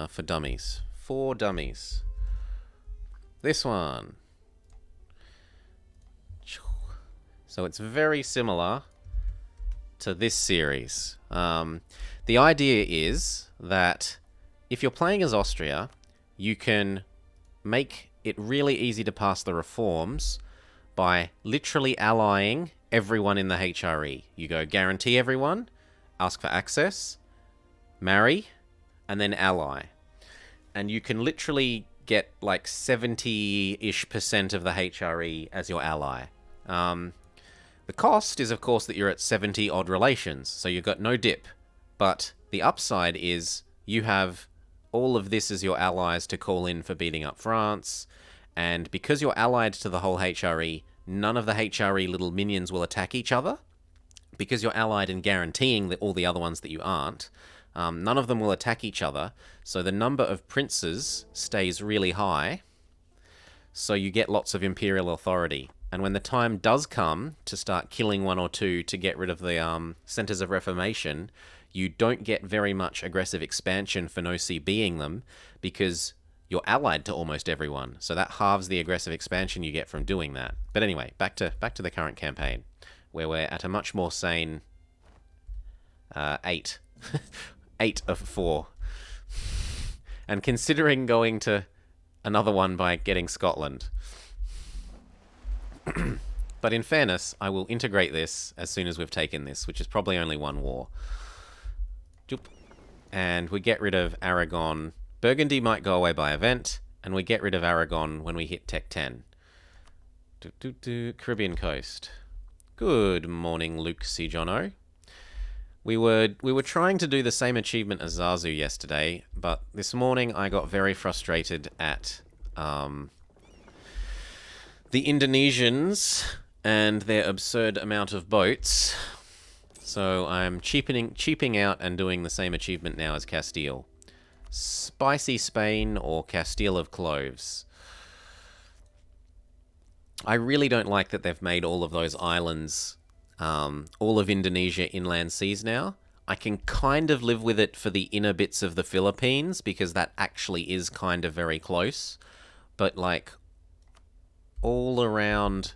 For dummies. For dummies. This one. So it's very similar to this series. The idea is that if you're playing as Austria, you can make it really easy to pass the reforms by literally allying everyone in the HRE. You go guarantee everyone, ask for access, marry, and then ally. And you can literally get like 70-ish% of the HRE as your ally. The cost is, of course, that you're at 70 odd relations, so you've got no dip. But the upside is you have all of this as your allies to call in for beating up France, and because you're allied to the whole HRE, none of the HRE little minions will attack each other. Because you're allied and guaranteeing all the other ones that you aren't, none of them will attack each other, so the number of princes stays really high, so you get lots of imperial authority. And when the time does come to start killing one or two to get rid of the centers of reformation, you don't get very much aggressive expansion for no-CBing them because you're allied to almost everyone. So that halves the aggressive expansion you get from doing that. But anyway, back to the current campaign, where we're at a much more sane 8. 8 of 4. And considering going to another one by getting Scotland. But in fairness, I will integrate this as soon as we've taken this, which is probably only one war. And we get rid of Aragon. Burgundy might go away by event, and we get rid of Aragon when we hit Tech 10. Caribbean coast. Good morning, Luke C. Jono. We were trying to do the same achievement as Zazu yesterday, but this morning I got very frustrated at the Indonesians and their absurd amount of boats. So I'm cheaping out and doing the same achievement now as Castile. Spicy Spain or Castile of Cloves. I really don't like that they've made all of those islands, all of Indonesia inland seas now. I can kind of live with it for the inner bits of the Philippines because that actually is kind of very close. But like all around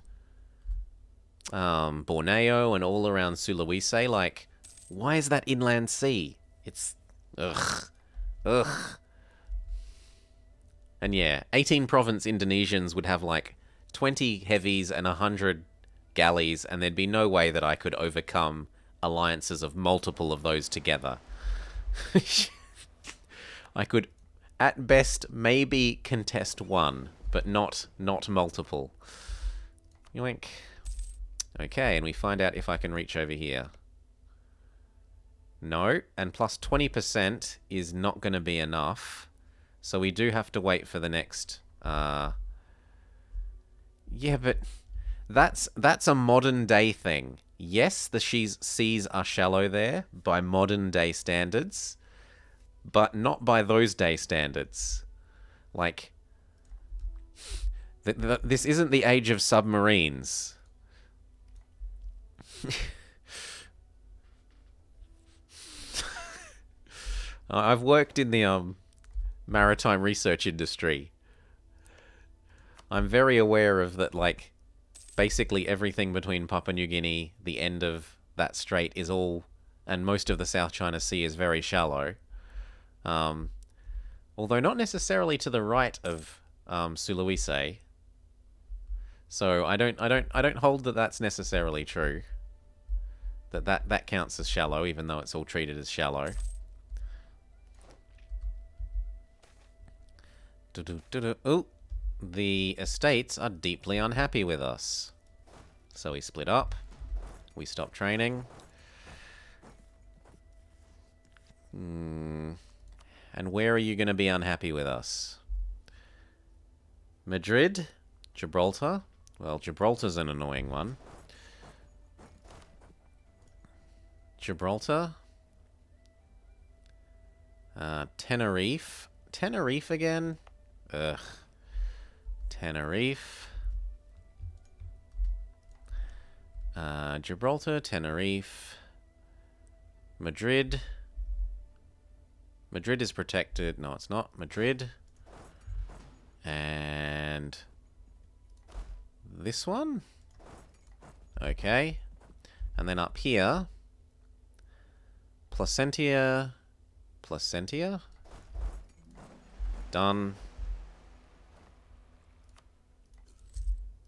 Borneo and all around Sulawesi, like, why is that inland sea? It's ugh. And yeah, 18 province Indonesians would have like 20 heavies and 100 galleys, and there'd be no way that I could overcome alliances of multiple of those together. I could, at best, maybe contest one, but not multiple. Yoink. Okay, and we find out if I can reach over here. No, and plus 20% is not going to be enough. So we do have to wait for the next... Yeah, but that's a modern day thing. Yes, the seas are shallow there by modern day standards, but not by those day standards. Like, this isn't the age of submarines. I've worked in the maritime research industry. I'm very aware of that, like, basically everything between Papua New Guinea, the end of that strait is all, and most of the South China Sea is very shallow. Although not necessarily to the right of Sulawesi. So I don't hold that that's necessarily true. That counts as shallow, even though it's all treated as shallow. Oh, the estates are deeply unhappy with us. So we split up. We stop training. And where are you going to be unhappy with us? Madrid? Gibraltar? Well, Gibraltar's an annoying one. Gibraltar? Tenerife? Tenerife again? Ugh. Tenerife. Gibraltar, Tenerife. Madrid. Madrid is protected. No, it's not. Madrid. And this one? Okay. And then up here, Placentia. Placentia? Done.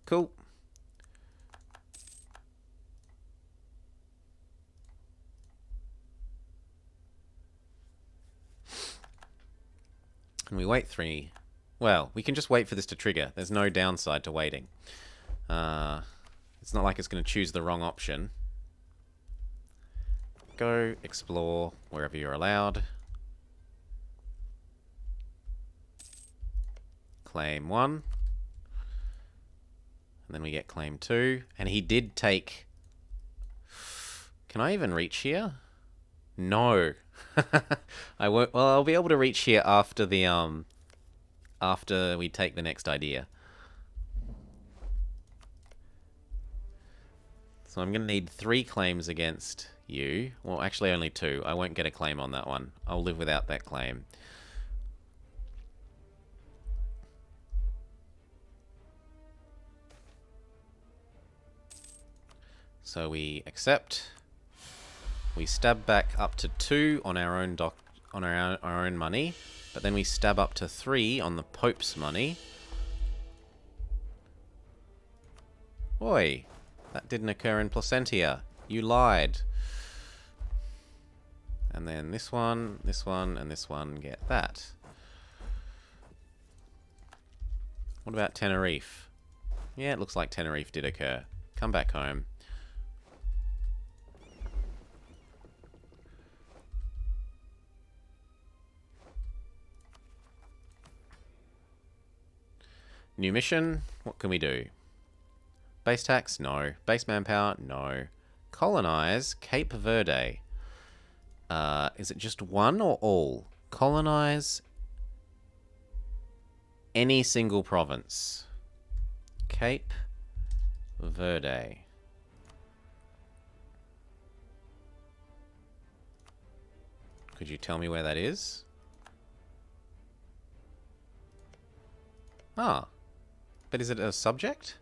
Cool. And we wait 3. Well, we can just wait for this to trigger. There's no downside to waiting. It's not like it's going to choose the wrong option. Go explore wherever you're allowed. Claim 1. And then we get claim 2. And he did take... Can I even reach here? No. I won't. Well, I'll be able to reach here after the after we take the next idea. So I'm going to need 3 claims against you. Well, actually only 2. I won't get a claim on that one. I'll live without that claim. So we accept. We stab back up to 2 on our own our own money, but then we stab up to 3 on the Pope's money. Oi, that didn't occur in Placentia. You lied. And then this one, and this one get that. What about Tenerife? Yeah, it looks like Tenerife did occur. Come back home. New mission. What can we do? Base tax? No. Base manpower? No. Colonize Cape Verde. Is it just one or all? Colonize any single province. Cape Verde. Could you tell me where that is? Ah. But is it a subject?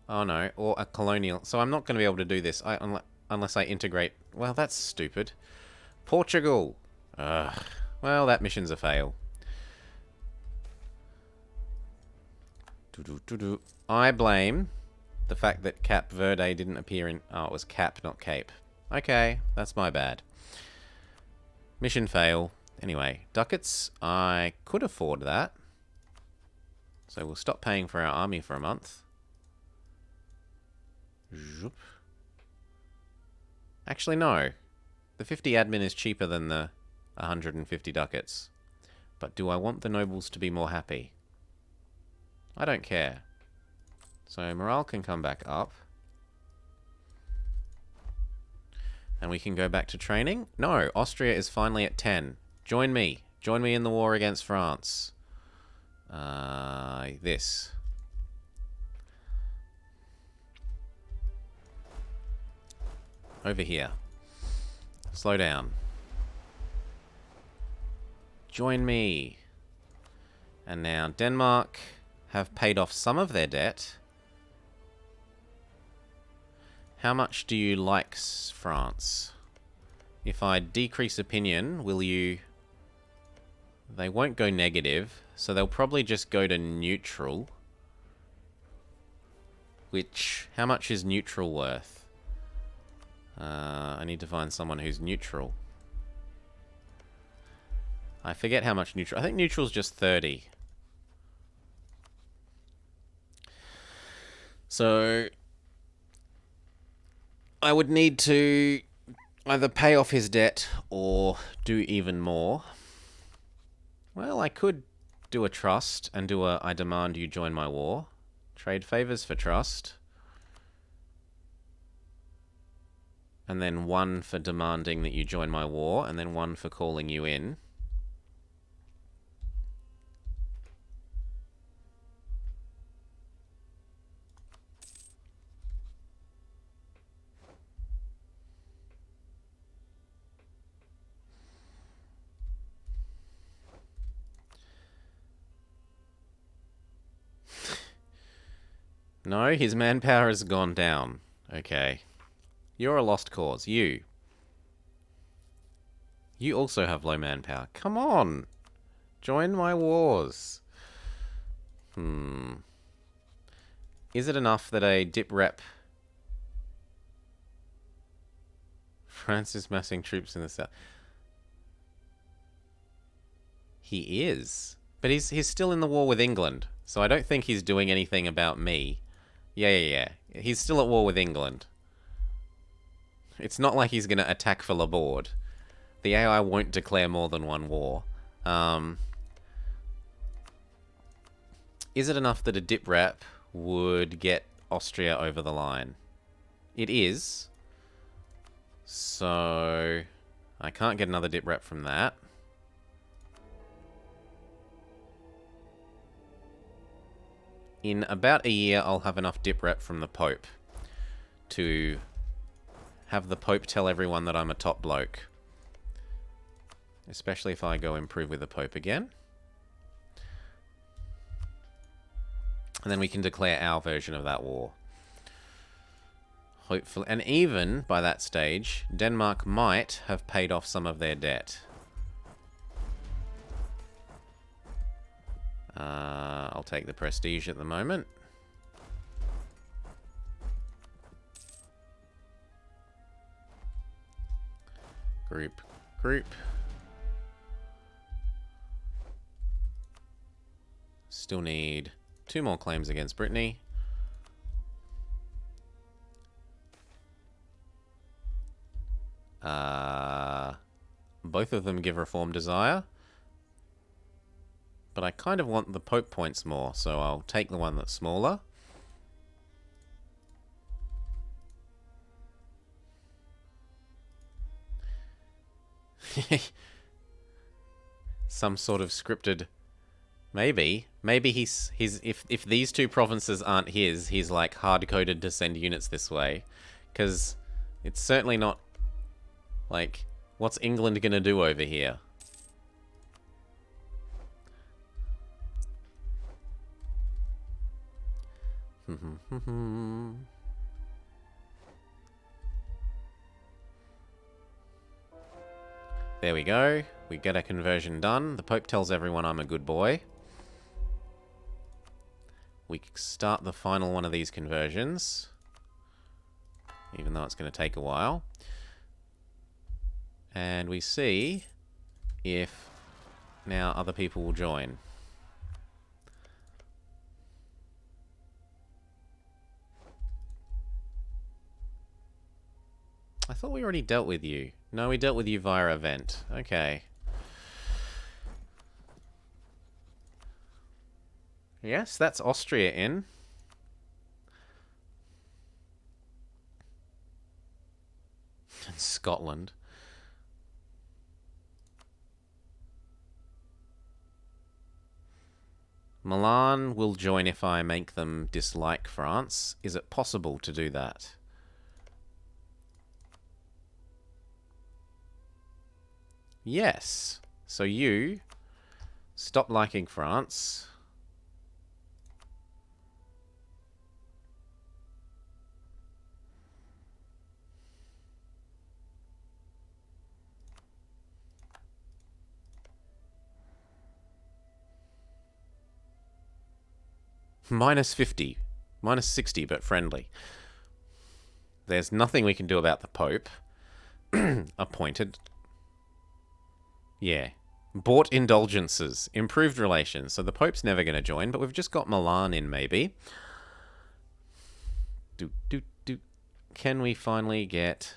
Oh no, or a colonial. So I'm not going to be able to do this unless I integrate. Well, that's stupid. Portugal. Ugh. Well, that mission's a fail. I blame the fact that Cap Verde didn't appear in... Oh, it was Cap, not Cape. Okay, that's my bad. Mission fail. Anyway, ducats. I could afford that. So we'll stop paying for our army for a month. Zoop. Actually, no. The 50 admin is cheaper than the 150 ducats. But do I want the nobles to be more happy? I don't care. So morale can come back up. And we can go back to training. No, Austria is finally at 10. Join me. Join me in the war against France. This. Over here. Slow down. Join me. And now Denmark have paid off some of their debt. How much do you like France? If I decrease opinion, will you... They won't go negative, so they'll probably just go to neutral. Which, how much is neutral worth? I need to find someone who's neutral. I forget how much neutral... I think neutral's just 30. So... I would need to either pay off his debt or do even more. Well, I could do a trust and do a I demand you join my war. Trade favors for trust. And then one for demanding that you join my war, and then one for calling you in. No, his manpower has gone down. Okay. You're a lost cause. You also have low manpower. Come on! Join my wars. Is it enough that a dip rep... France is massing troops in the south. He is. But he's still in the war with England. So I don't think he's doing anything about me. Yeah. He's still at war with England. It's not like he's going to attack for Laborde. The AI won't declare more than one war. Is it enough that a dip rep would get Austria over the line? It is. So I can't get another dip rep from that. In about a year, I'll have enough dip rep from the Pope to have the Pope tell everyone that I'm a top bloke. Especially if I go improve with the Pope again. And then we can declare our version of that war. Hopefully. And even by that stage, Denmark might have paid off some of their debt. I'll take the prestige at the moment. Group. Still need 2 more claims against Brittany. Both of them give Reform Desire. But I kind of want the Pope points more, so I'll take the one that's smaller. Some sort of scripted... Maybe he's if these 2 provinces aren't his, he's like hard-coded to send units this way. Because it's certainly not... Like, what's England gonna do over here? There we go. We get a conversion done. The Pope tells everyone I'm a good boy. We start the final one of these conversions. Even though it's going to take a while. And we see if now other people will join. I thought we already dealt with you. No, we dealt with you via event. Okay. Yes, that's Austria in. And Scotland. Milan will join if I make them dislike France. Is it possible to do that? Yes. So you Stop liking France. Minus 50. Minus 60, but friendly. There's nothing we can do about the Pope. Appointed. Yeah. Bought indulgences. Improved relations. So the Pope's never going to join, but we've just got Milan in, maybe. Can we finally get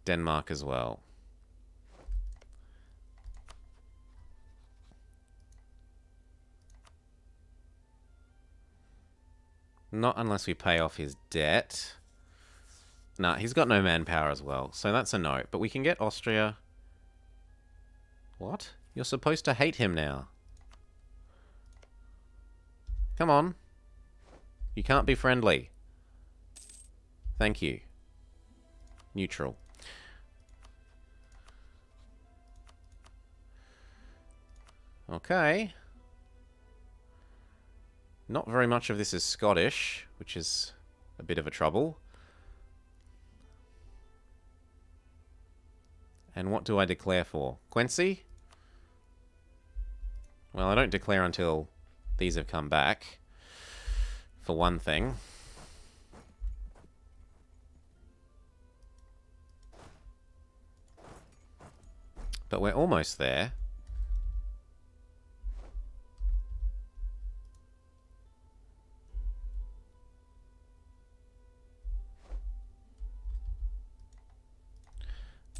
Denmark as well? Not unless we pay off his debt. Nah, he's got no manpower as well, so that's a no. But we can get Austria. What? You're supposed to hate him now. Come on. You can't be friendly. Thank you. Neutral. Okay. Not very much of this is Scottish, which is a bit of a trouble. And what do I declare for? Quincy? Well, I don't declare until these have come back, for one thing. But we're almost there.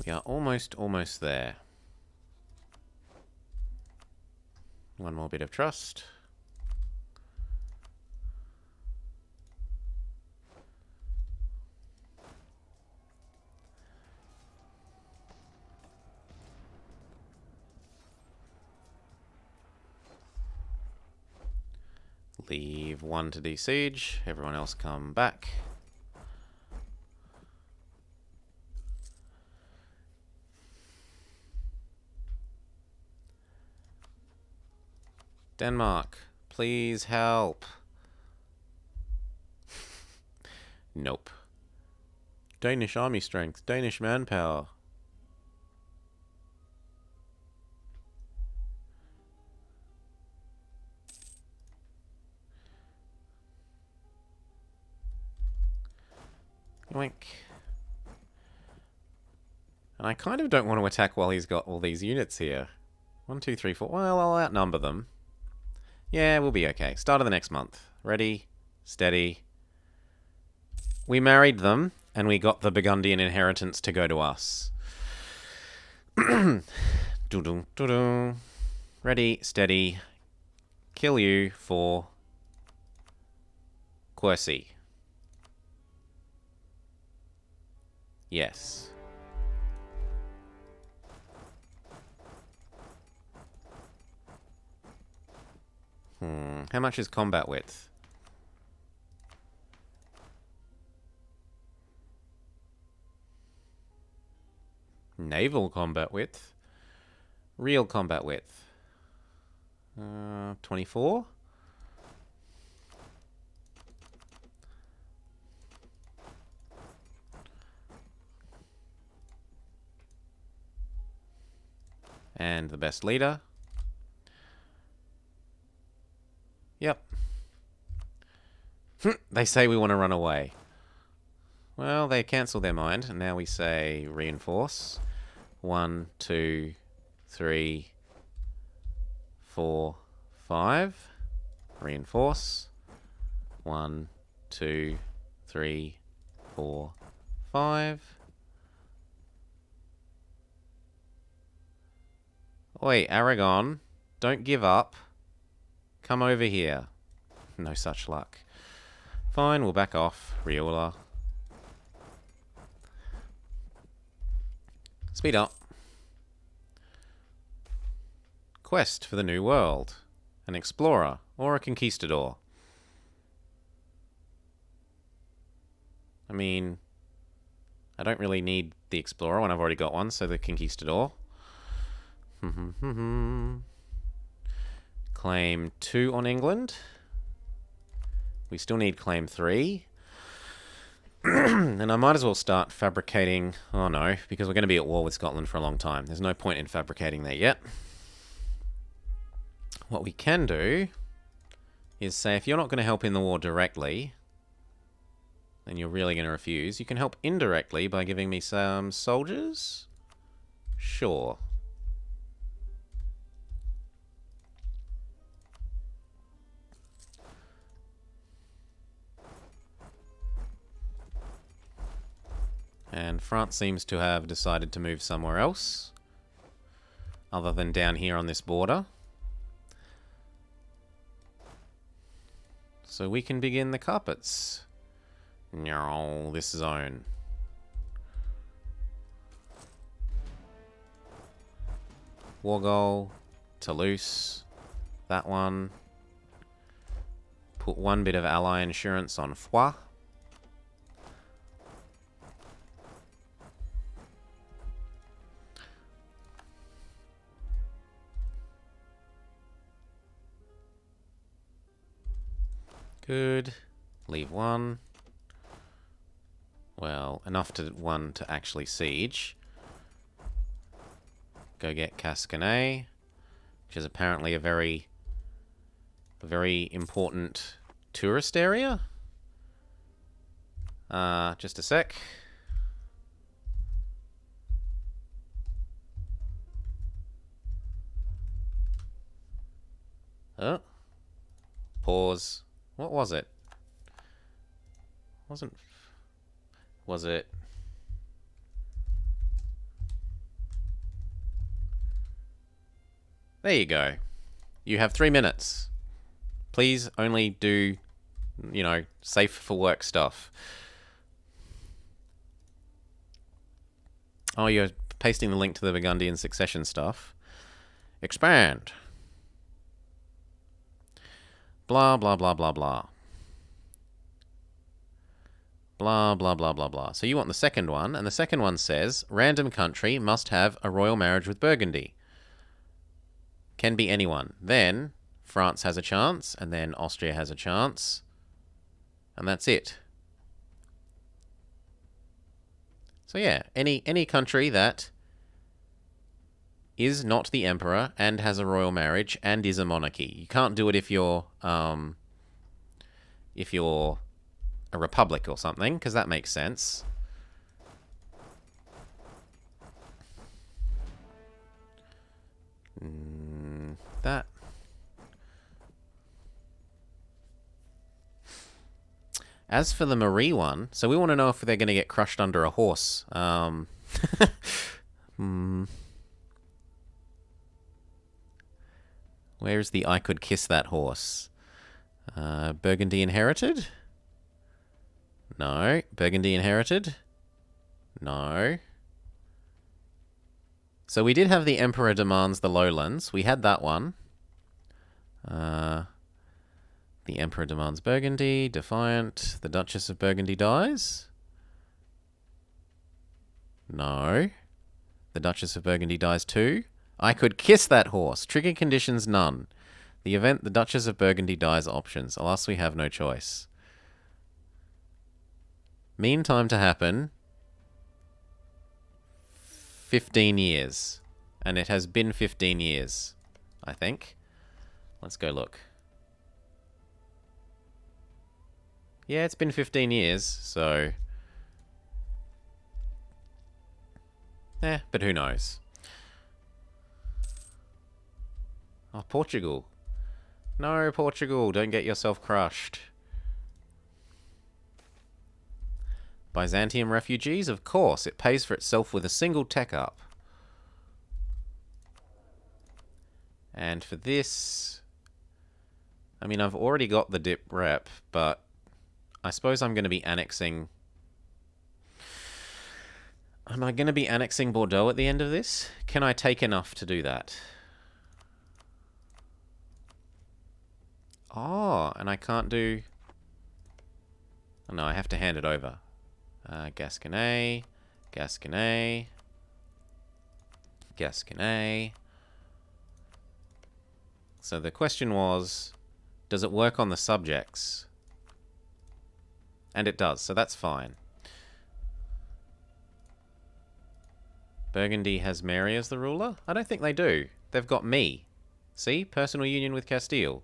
We are almost there. One more bit of trust. Leave one to de-siege. Everyone else come back. Denmark, please help. Nope. Danish army strength, Danish manpower. Yoink. And I kind of don't want to attack while he's got all these units here. 1, 2, 3, 4. Well, I'll outnumber them. Yeah, we'll be okay. Start of the next month. Ready, steady. We married them, and we got the Burgundian inheritance to go to us. Ready, steady. Kill you for Quercy. Yes. How much is combat width? Naval combat width? Real combat width? 24? And the best leader? Yep. They say we want to run away. Well, they cancel their mind, and now we say reinforce. 1, 2, 3, 4, 5. Reinforce. 1, 2, 3, 4, 5. Oi, Aragon, don't give up. Come over here. No such luck. Fine, we'll back off. Riola. Speed up. Quest for the New World. An explorer or a conquistador. I mean, I don't really need the explorer when I've already got one, so the conquistador. Claim 2 on England. We still need claim 3. And I might as well start fabricating... Oh no, because we're going to be at war with Scotland for a long time. There's no point in fabricating there yet. What we can do is say, if you're not going to help in the war directly, then you're really going to refuse. You can help indirectly by giving me some soldiers? Sure. And France seems to have decided to move somewhere else, other than down here on this border. So we can begin the carpets. No, this zone. War goal, Toulouse, that one. Put 1 bit of ally insurance on Foix. Good. Leave 1. Well, enough to 1 to actually siege. Go get Castile, which is apparently a very important tourist area. Just a sec. Oh. Pause. What was it? Was it? There you go. You have 3 minutes. Please only do, you know, safe for work stuff. Oh, you're pasting the link to the Burgundian succession stuff. Expand. Blah, blah, blah, blah, blah. Blah, blah, blah, blah, blah. So you want the second one, and the second one says, random country must have a royal marriage with Burgundy. Can be anyone. Then, France has a chance, and then Austria has a chance. And that's it. So yeah, any country that is not the emperor and has a royal marriage and is a monarchy. You can't do it if you're a republic or something, because that makes sense. That. As for the Marie one, so we want to know if they're going to get crushed under a horse. Where's the I could kiss that horse? Burgundy inherited? No. Burgundy inherited? No. So we did have the Emperor demands the lowlands. We had that one. The Emperor demands Burgundy. Defiant. The Duchess of Burgundy dies? No. The Duchess of Burgundy dies too? I could kiss that horse. Trigger conditions none. The event the Duchess of Burgundy dies options. Alas, we have no choice. Mean time to happen 15 years. And it has been 15 years, I think. Let's go look. Yeah, it's been 15 years, so... but who knows? Oh, Portugal. No, Portugal, don't get yourself crushed. Byzantium refugees? Of course, it pays for itself with a single tech up. And for this... I mean, I've already got the dip rep, but I suppose I'm going to be annexing... Am I going to be annexing Bordeaux at the end of this? Can I take enough to do that? Oh, and I can't do... Oh, no, I have to hand it over. Gasconnet, Gasconnet, Gasconnet. So the question was, does it work on the subjects? And it does, so that's fine. Burgundy has Mary as the ruler? I don't think they do. They've got me. See? Personal union with Castile.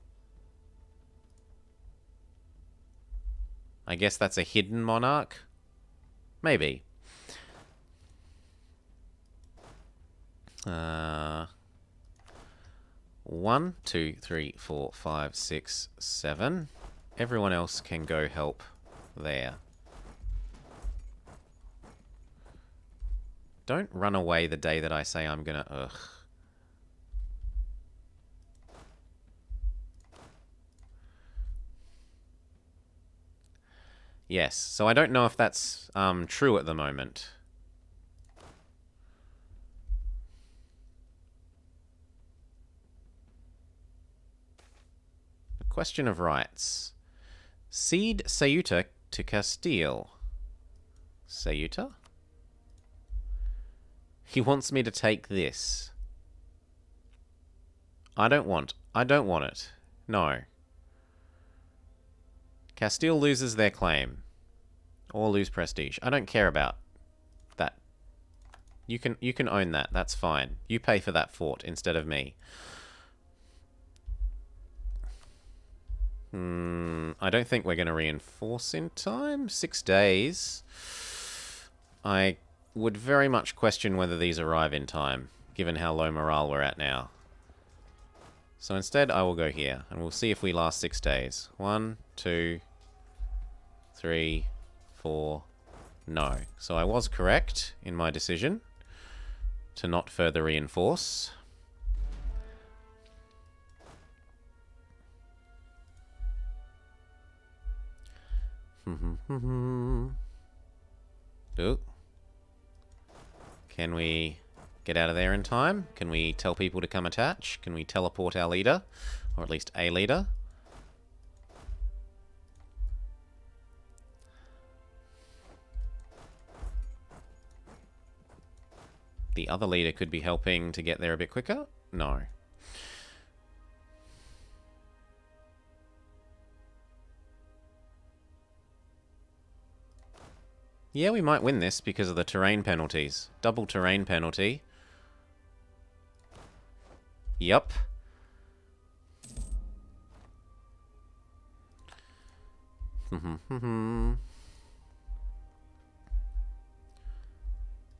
I guess that's a hidden monarch? Maybe. 1, 2, 3, 4, 5, 6, 7. Everyone else can go help there. Don't run away the day that I say I'm gonna... Ugh. Yes, so I don't know if that's true at the moment. The question of rights. Cede Ceuta to Castile. Ceuta? He wants me to take this. I don't want it. No. Castile loses their claim. Or lose prestige. I don't care about that. You can own that. That's fine. You pay for that fort instead of me. I don't think we're going to reinforce in time. 6 days. I would very much question whether these arrive in time, given how low morale we're at now. So instead, I will go here, and we'll see if we last 6 days. 1, 2, 3, 4... No. So I was correct in my decision to not further reinforce. Oh. Can we get out of there in time? Can we tell people to come attach? Can we teleport our leader? Or at least a leader? The other leader could be helping to get there a bit quicker? No. Yeah, we might win this because of the terrain penalties. Double terrain penalty. Yup.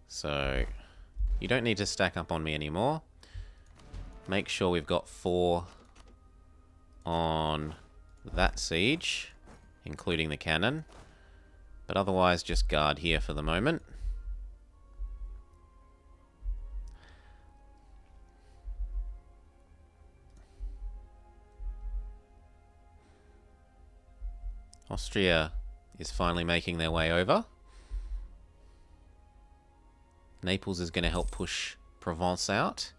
So, you don't need to stack up on me anymore. Make sure we've got 4 on that siege, including the cannon. But otherwise, just guard here for the moment. Austria is finally making their way over. Naples is going to help push Provence out.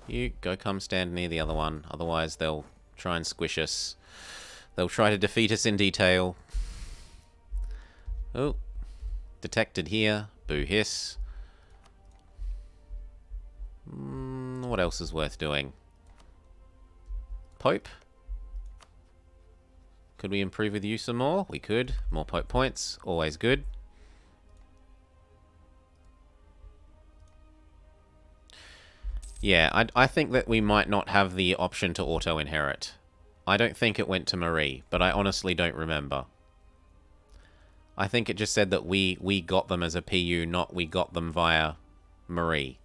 You go come stand near the other one, otherwise they'll try and squish us. They'll try to defeat us in detail. Oh. Detected here. Boo hiss. What else is worth doing? Pope. Could we improve with you some more? We could. More Pope points. Always good. Yeah, I think that we might not have the option to auto-inherit. I don't think it went to Marie, but I honestly don't remember. I think it just said that we got them as a PU, not we got them via Marie.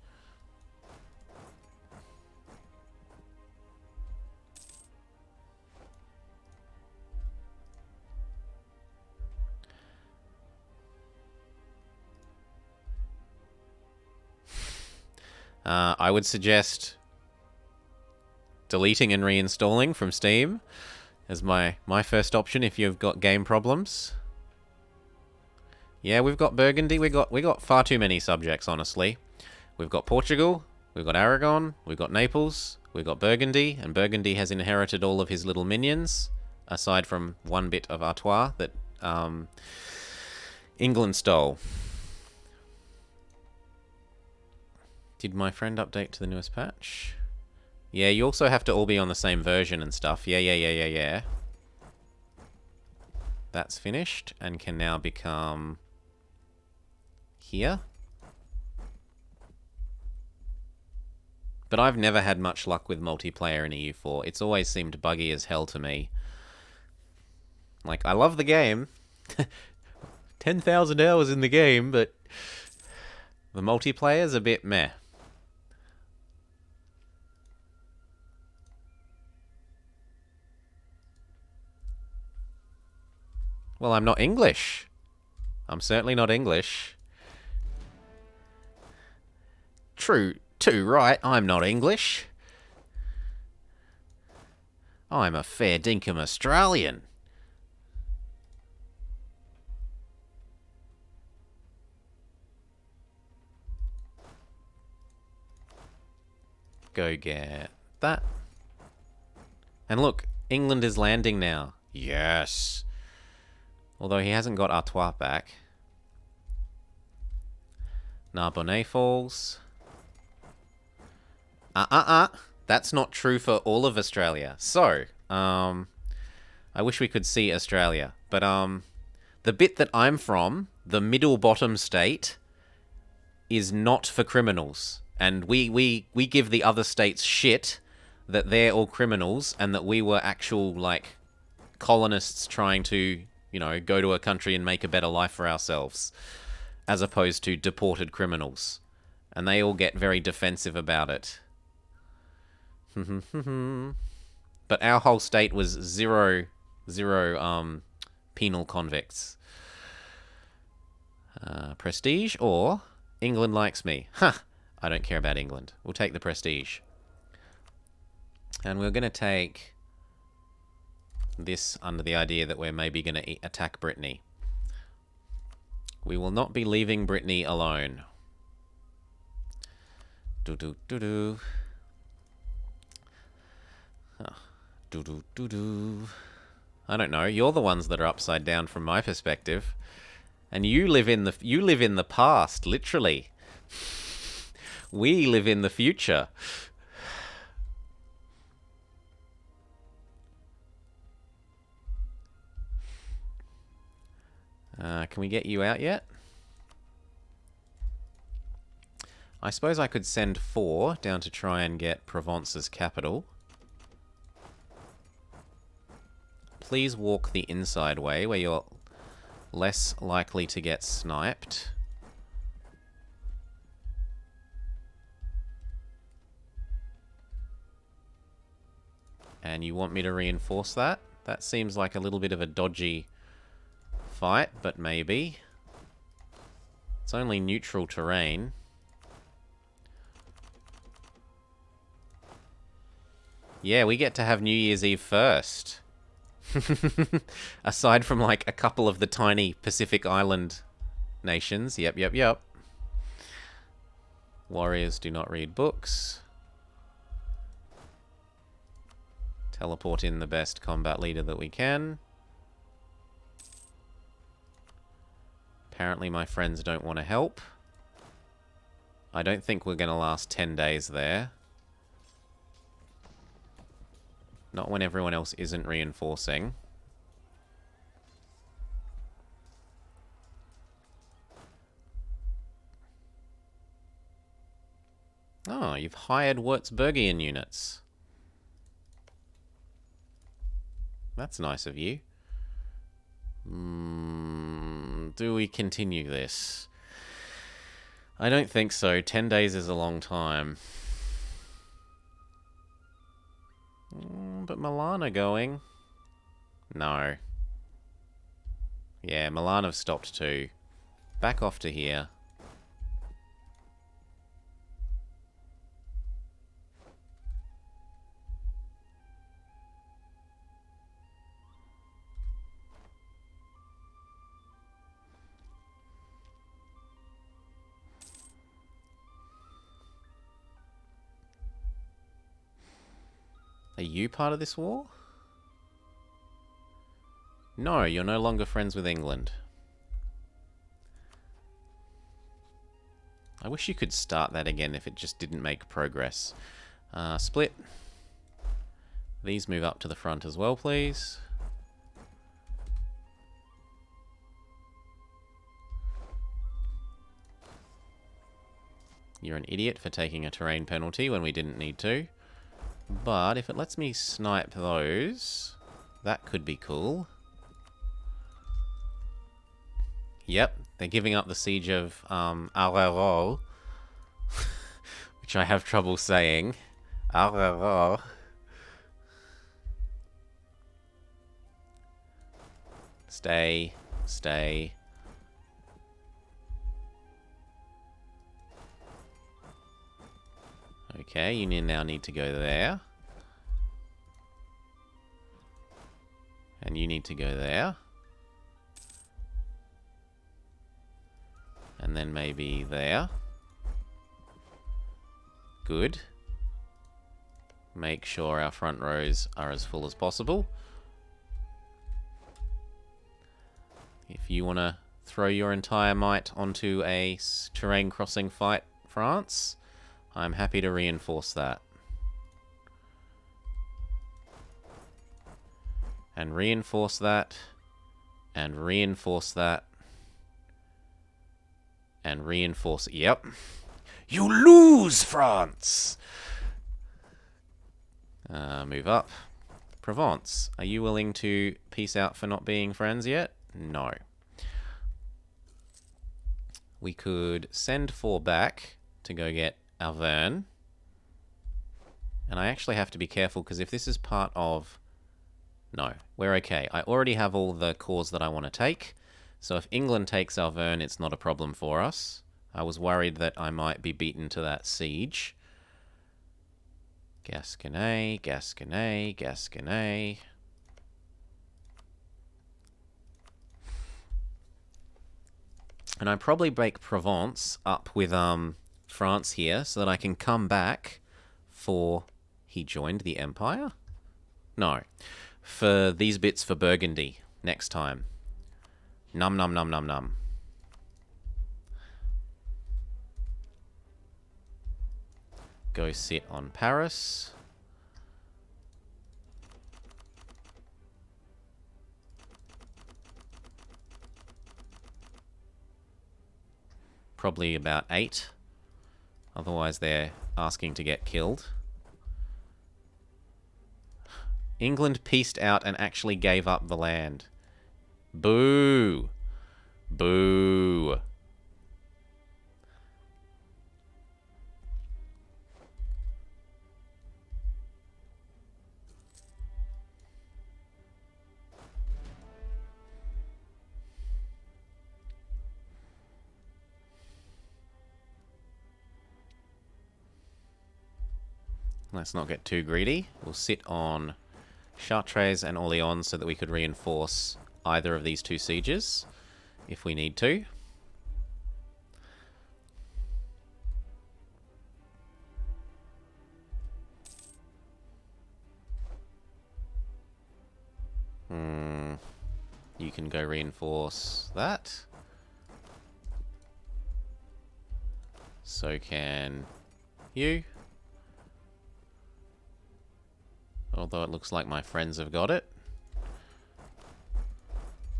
I would suggest deleting and reinstalling from Steam as my first option if you've got game problems. Yeah, we've got Burgundy. We got far too many subjects, honestly. We've got Portugal, we've got Aragon, we've got Naples, we've got Burgundy, and Burgundy has inherited all of his little minions, aside from one bit of Artois that England stole. Did my friend update to the newest patch? Yeah, you also have to all be on the same version and stuff. Yeah. That's finished and can now become here. But I've never had much luck with multiplayer in EU4. It's always seemed buggy as hell to me. Like, I love the game. 10,000 hours in the game, but the multiplayer's a bit meh. Well, I'm not English. I'm certainly not English. True, too right, I'm not English. I'm a fair dinkum Australian. Go get that. And look, England is landing now. Yes. Although he hasn't got Artois back. Narbonne Falls. That's not true for all of Australia. So, I wish we could see Australia. But, the bit that I'm from, the middle bottom state, is not for criminals. And we give the other states shit that they're all criminals and that we were actual, like, colonists trying to, you know, go to a country and make a better life for ourselves, as opposed to deported criminals. And they all get very defensive about it. But our whole state was zero penal convicts. Prestige or England likes me. I don't care about England. We'll take the prestige. And we're going to take this under the idea that we're maybe going to attack Brittany. We will not be leaving Brittany alone. Do-do-do-do. Do-do-do-do. I don't know. You're the ones that are upside down from my perspective. And you live in the past, literally. We live in the future. Can we get you out yet? I suppose I could send 4 down to try and get Provence's capital. Please walk the inside way where you're less likely to get sniped. And you want me to reinforce that? That seems like a little bit of a dodgy fight, but maybe. It's only neutral terrain. Yeah, we get to have New Year's Eve first. Aside from like a couple of the tiny Pacific Island nations. Yep. Warriors do not read books. Teleport in the best combat leader that we can. Apparently my friends don't want to help. I don't think we're going to last 10 days there. Not when everyone else isn't reinforcing. Oh, you've hired Würzburgian units. That's nice of you. Do we continue this? I don't think so. 10 days is a long time. But Milan are going. No. Yeah, Milan have stopped too. Back off to here. Are you part of this war? No, you're no longer friends with England. I wish you could start that again if it just didn't make progress. Split. These move up to the front as well, please. You're an idiot for taking a terrain penalty when we didn't need to. But if it lets me snipe those, that could be cool. Yep, they're giving up the siege of Achievo, which I have trouble saying. Achievo. Stay, stay. Okay, you now need to go there. And you need to go there. And then maybe there. Good. Make sure our front rows are as full as possible. If you want to throw your entire might onto a terrain crossing fight, France, I'm happy to reinforce that. And reinforce that. And reinforce that. And reinforce... Yep. You lose, France! Move up. Provence, are you willing to peace out for not being friends yet? No. We could send 4 back to go get Auvergne. And I actually have to be careful, because if this is part of... No, we're okay. I already have all the cores that I want to take. So if England takes Auvergne, it's not a problem for us. I was worried that I might be beaten to that siege. Gascony, Gascony, Gascony. And I probably break Provence up with France here so that I can come back for... He joined the Empire? No. For these bits for Burgundy next time. Num num num num num. Go sit on Paris. Probably about 8. Otherwise they're asking to get killed. England pieced out and actually gave up the land. Boo! Boo! Let's not get too greedy. We'll sit on Chartres and Orléans so that we could reinforce either of these 2 sieges if we need to. You can go reinforce that. So can you. Although it looks like my friends have got it.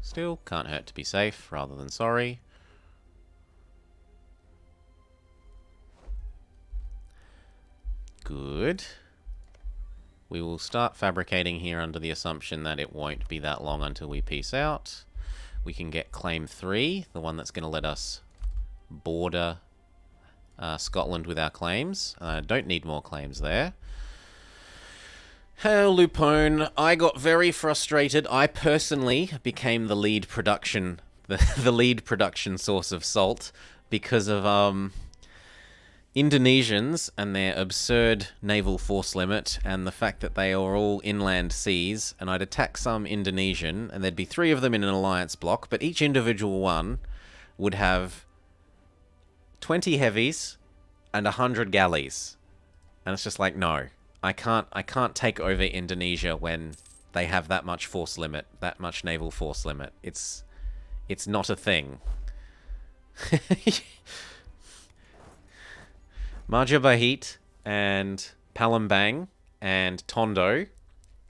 Still, can't hurt to be safe, rather than sorry. Good. We will start fabricating here under the assumption that it won't be that long until we peace out. We can get Claim 3, the one that's going to let us border Scotland with our claims. Don't need more claims there. Hello, Lupone. I got very frustrated. I personally became the lead production, the lead production source of salt because of Indonesians and their absurd naval force limit and the fact that they are all inland seas. And I'd attack some Indonesian, and there'd be 3 of them in an alliance block, but each individual one would have 20 heavies and 100 galleys, and it's just like, no. I can't take over Indonesia when they have that much force limit, that much naval force limit. It's not a thing. Marjabahit and Palembang and Tondo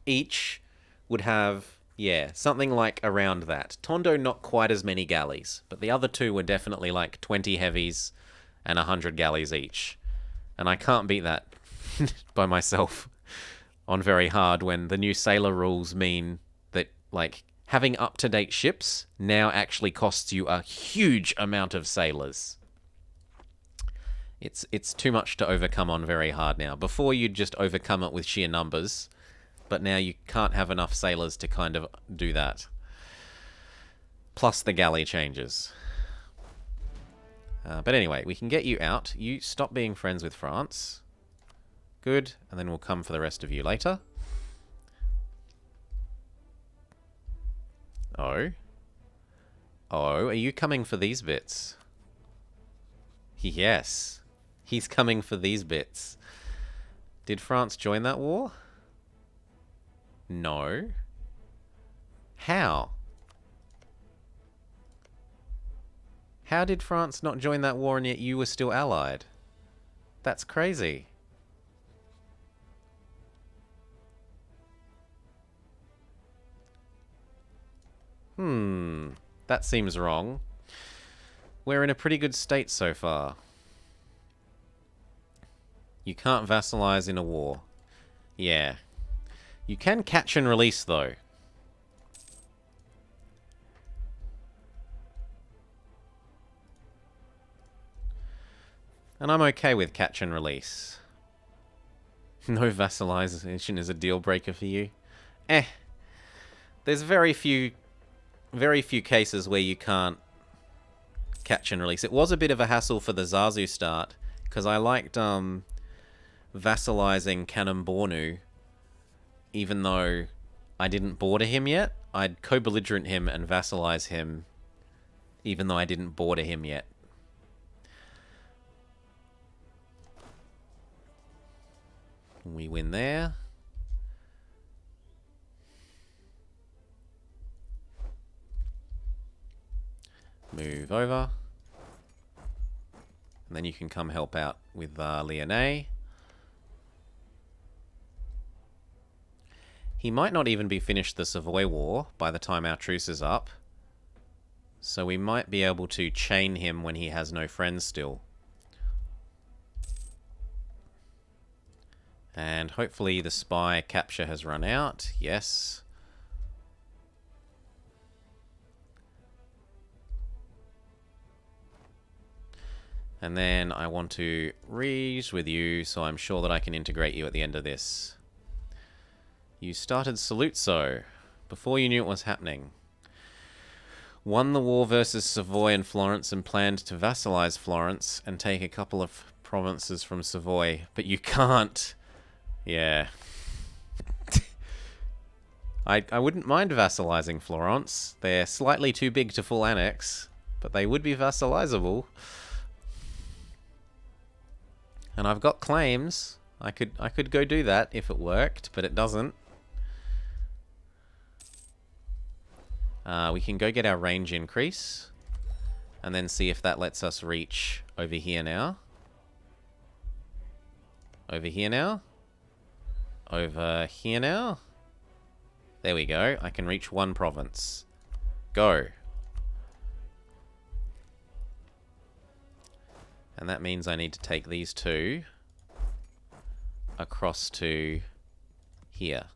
each would have, yeah, something like around that. Tondo, not quite as many galleys, but the other two were definitely like 20 heavies and 100 galleys each. And I can't beat that by myself on very hard when the new sailor rules mean that, like, having up-to-date ships now actually costs you a huge amount of sailors. It's too much to overcome on very hard now. Before, you'd just overcome it with sheer numbers, but now you can't have enough sailors to kind of do that. Plus the galley changes. But anyway, we can get you out. You stop being friends with France. Good, and then we'll come for the rest of you later. Oh. Oh, are you coming for these bits? Yes. He's coming for these bits. Did France join that war? No. How? How did France not join that war and yet you were still allied? That's crazy. That seems wrong. We're in a pretty good state so far. You can't vassalize in a war. Yeah. You can catch and release, though. And I'm okay with catch and release. No vassalization is a deal breaker for you. There's very few cases where you can't catch and release. It was a bit of a hassle for the Zazu start, because I liked vassalizing Cannon Bornu, even though I didn't border him yet. I'd co-belligerent him and vassalize him, even though I didn't border him yet. We win there. Move over. And then you can come help out with Lyonnais. He might not even be finished the Savoy War by the time our truce is up. So we might be able to chain him when he has no friends still. And hopefully the spy capture has run out. Yes. And then I want to read with you, so I'm sure that I can integrate you at the end of this. You started Saluzzo before you knew it was happening. Won the war versus Savoy and Florence and planned to vassalize Florence and take a couple of provinces from Savoy, but you can't. Yeah. I wouldn't mind vassalizing Florence. They're slightly too big to full annex, but they would be vassalizable. And I've got claims. I could go do that if it worked, but it doesn't. We can go get our range increase, and then see if that lets us reach over here now. Over here now. Over here now. There we go. I can reach one province. Go. And that means I need to take these two across to here.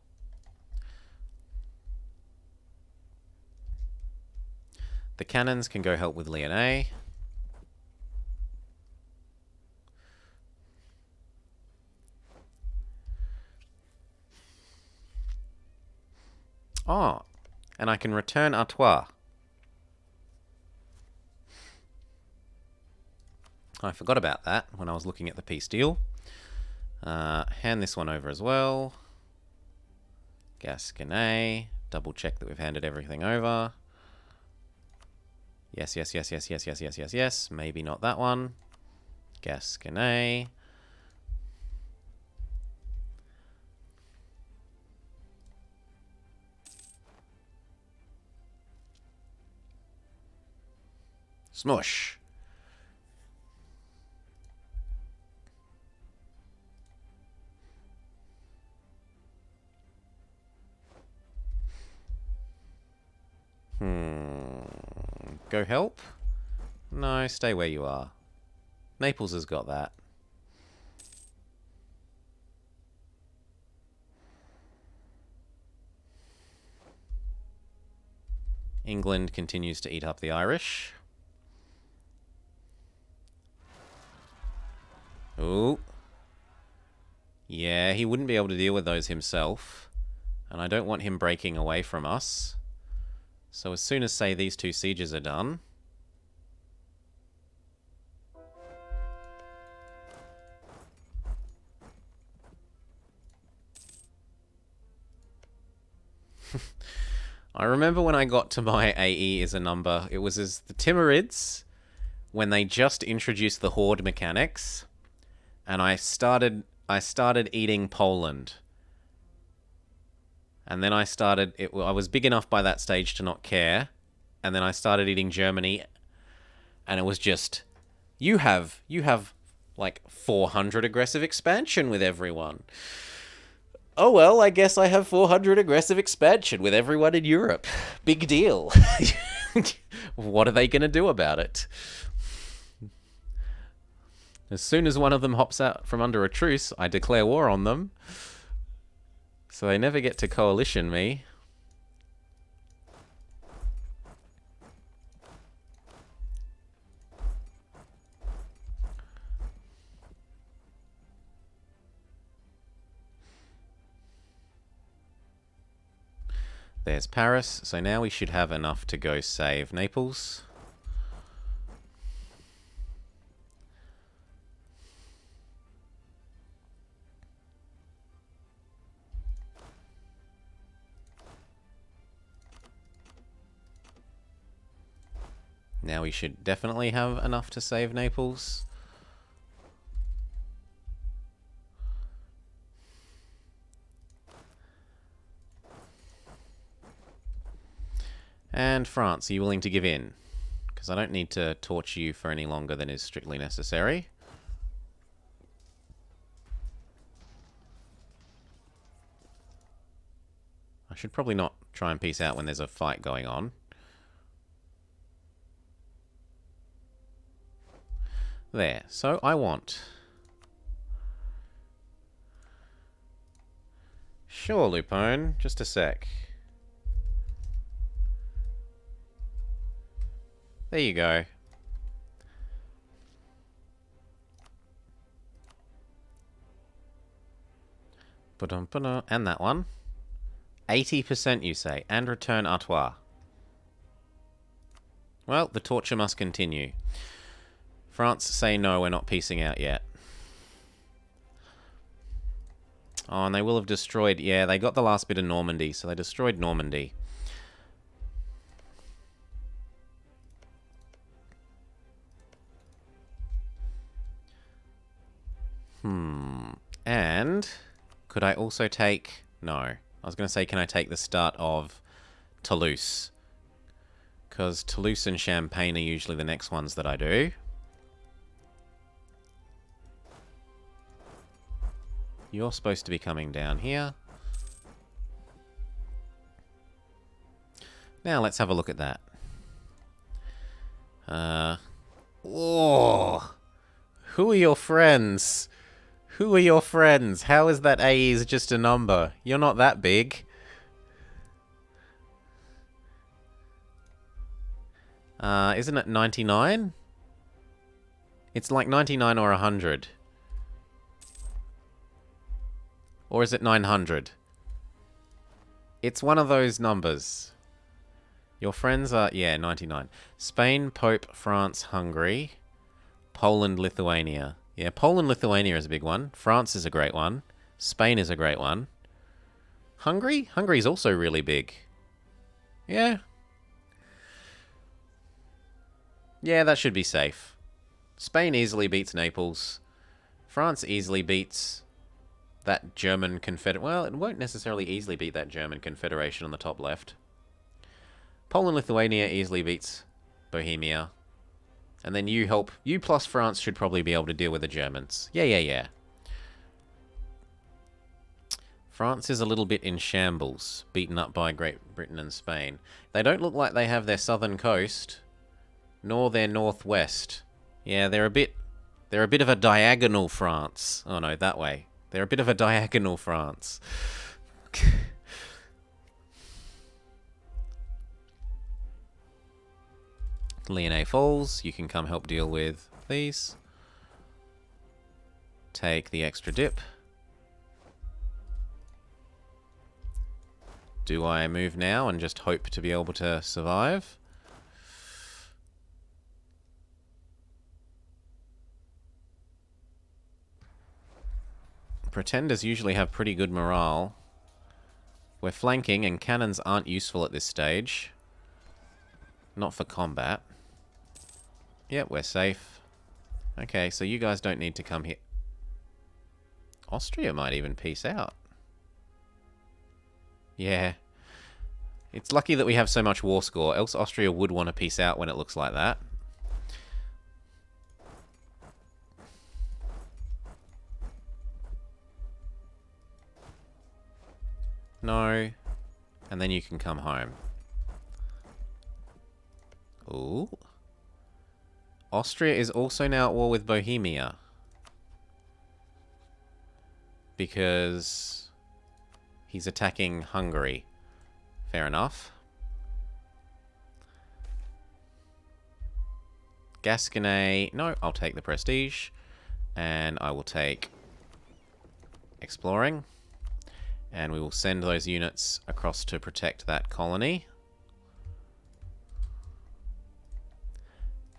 The cannons can go help with Lyonnais. Oh, and I can return Artois. I forgot about that when I was looking at the peace deal. Hand this one over as well. Gasconay. Double check that we've handed everything over. Yes, yes, yes, yes, yes, yes, yes, yes, yes. Maybe not that one. Gasconay. Smush. Go help? No, stay where you are. Naples has got that. England continues to eat up the Irish. Ooh. Yeah, he wouldn't be able to deal with those himself. And I don't want him breaking away from us. So as soon as, say, these two sieges are done... I remember when I got to my AE as a number, it was as the Timurids, when they just introduced the Horde mechanics, and I started eating Poland. And then I was big enough by that stage to not care, and then I started eating Germany, and it was just, you have like 400 aggressive expansion with everyone. Oh well, I guess I have 400 aggressive expansion with everyone in Europe. Big deal. What are they going to do about it? As soon as one of them hops out from under a truce, I declare war on them. So they never get to coalition me. There's Paris, so now we should have enough to go save Naples. Now we should definitely have enough to save Naples. And France, are you willing to give in? Because I don't need to torture you for any longer than is strictly necessary. I should probably not try and peace out when there's a fight going on. There. So I want... Sure, Lupone. Just a sec. There you go. And that one. 80% you say. And return Artois. Well, the torture must continue. France say no, we're not piecing out yet. Oh, and they will have destroyed... Yeah, they got the last bit of Normandy, so they destroyed Normandy. And could I also take... No. I was going to say, can I take the start of Toulouse? Because Toulouse and Champagne are usually the next ones that I do. You're supposed to be coming down here. Now let's have a look at that. Oh, who are your friends? Who are your friends? How is that AE is just a number? You're not that big. Isn't it 99? It's like 99 or 100. Or is it 900? It's one of those numbers. Your friends are... Yeah, 99. Spain, Pope, France, Hungary, Poland, Lithuania. Yeah, Poland, Lithuania is a big one. France is a great one. Spain is a great one. Hungary? Hungary's also really big. Yeah. Yeah, that should be safe. Spain easily beats Naples. France easily beats that German confederation. Well, it won't necessarily easily beat that German confederation on the top left. Poland, Lithuania easily beats Bohemia. And then you help... You plus France should probably be able to deal with the Germans. Yeah. France is a little bit in shambles, beaten up by Great Britain and Spain. They don't look like they have their southern coast, nor their northwest. Yeah, they're a bit of a diagonal France. Oh no, that way. They're a bit of a diagonal France. Lyonnais Falls, you can come help deal with these. Take the extra dip. Do I move now and just hope to be able to survive? Pretenders usually have pretty good morale. We're flanking and cannons aren't useful at this stage. Not for combat. Yep, we're safe. Okay, so you guys don't need to come here. Austria might even peace out. Yeah. It's lucky that we have so much war score, else Austria would want to peace out when it looks like that. No. And then you can come home. Ooh. Austria is also now at war with Bohemia. Because he's attacking Hungary. Fair enough. Gascony. No, I'll take the prestige. And I will take exploring. And we will send those units across to protect that colony.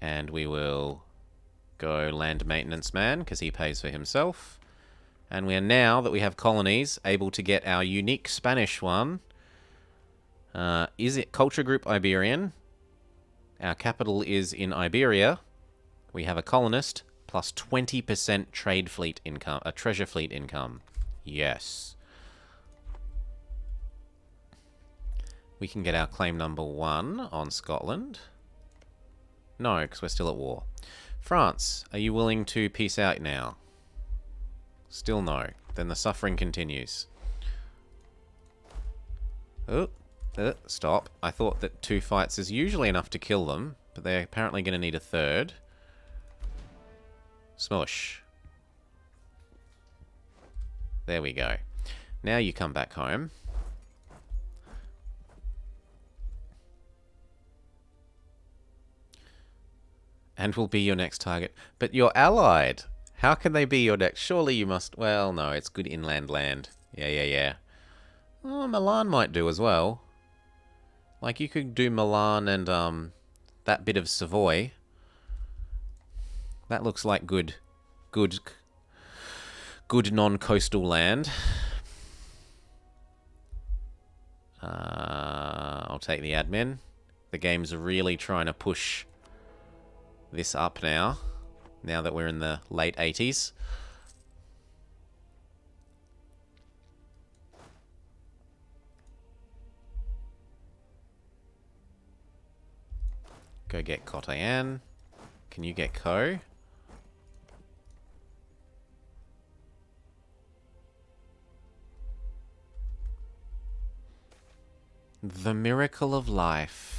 And we will go land maintenance man, because he pays for himself. And we are now, that we have colonies, able to get our unique Spanish one. Is it Culture Group Iberian? Our capital is in Iberia. We have a colonist, plus 20% trade fleet income, a treasure fleet income. Yes. We can get our claim number 1 on Scotland. No, because we're still at war. France, are you willing to peace out now? Still no. Then the suffering continues. Oh, stop. I thought that 2 fights is usually enough to kill them, but they're apparently going to need a 3rd. Smush. There we go. Now you come back home. And will be your next target. But you're allied. How can they be your next? Surely you must... Well, no, it's good inland land. Yeah. Oh, Milan might do as well. Like, you could do Milan and, that bit of Savoy. That looks like good non-coastal land. I'll take the admin. The game's really trying to push this up now that we're in the late 80s. Go get Kottayam. Can you get Ko? The miracle of life.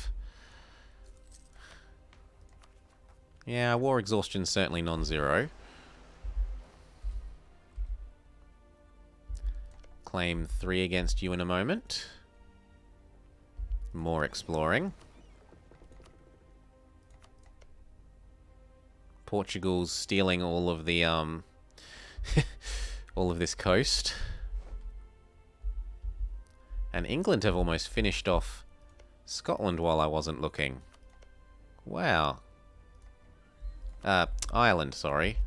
Yeah, war exhaustion's certainly non-zero. Claim 3 against you in a moment. More exploring. Portugal's stealing all of the, all of this coast. And England have almost finished off Scotland while I wasn't looking. Wow. Ireland, sorry.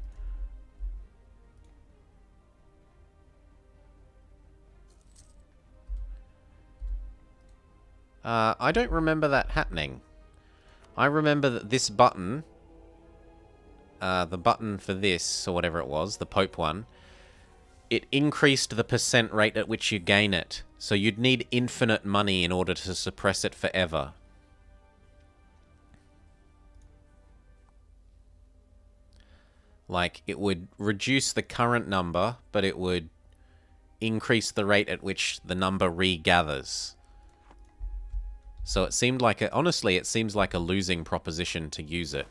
I don't remember that happening. I remember that this button, the button for this, or whatever it was, the Pope one, it increased the percent rate at which you gain it. So you'd need infinite money in order to suppress it forever. Like, it would reduce the current number, but it would increase the rate at which the number regathers. So it seemed like honestly, it seems like a losing proposition to use it.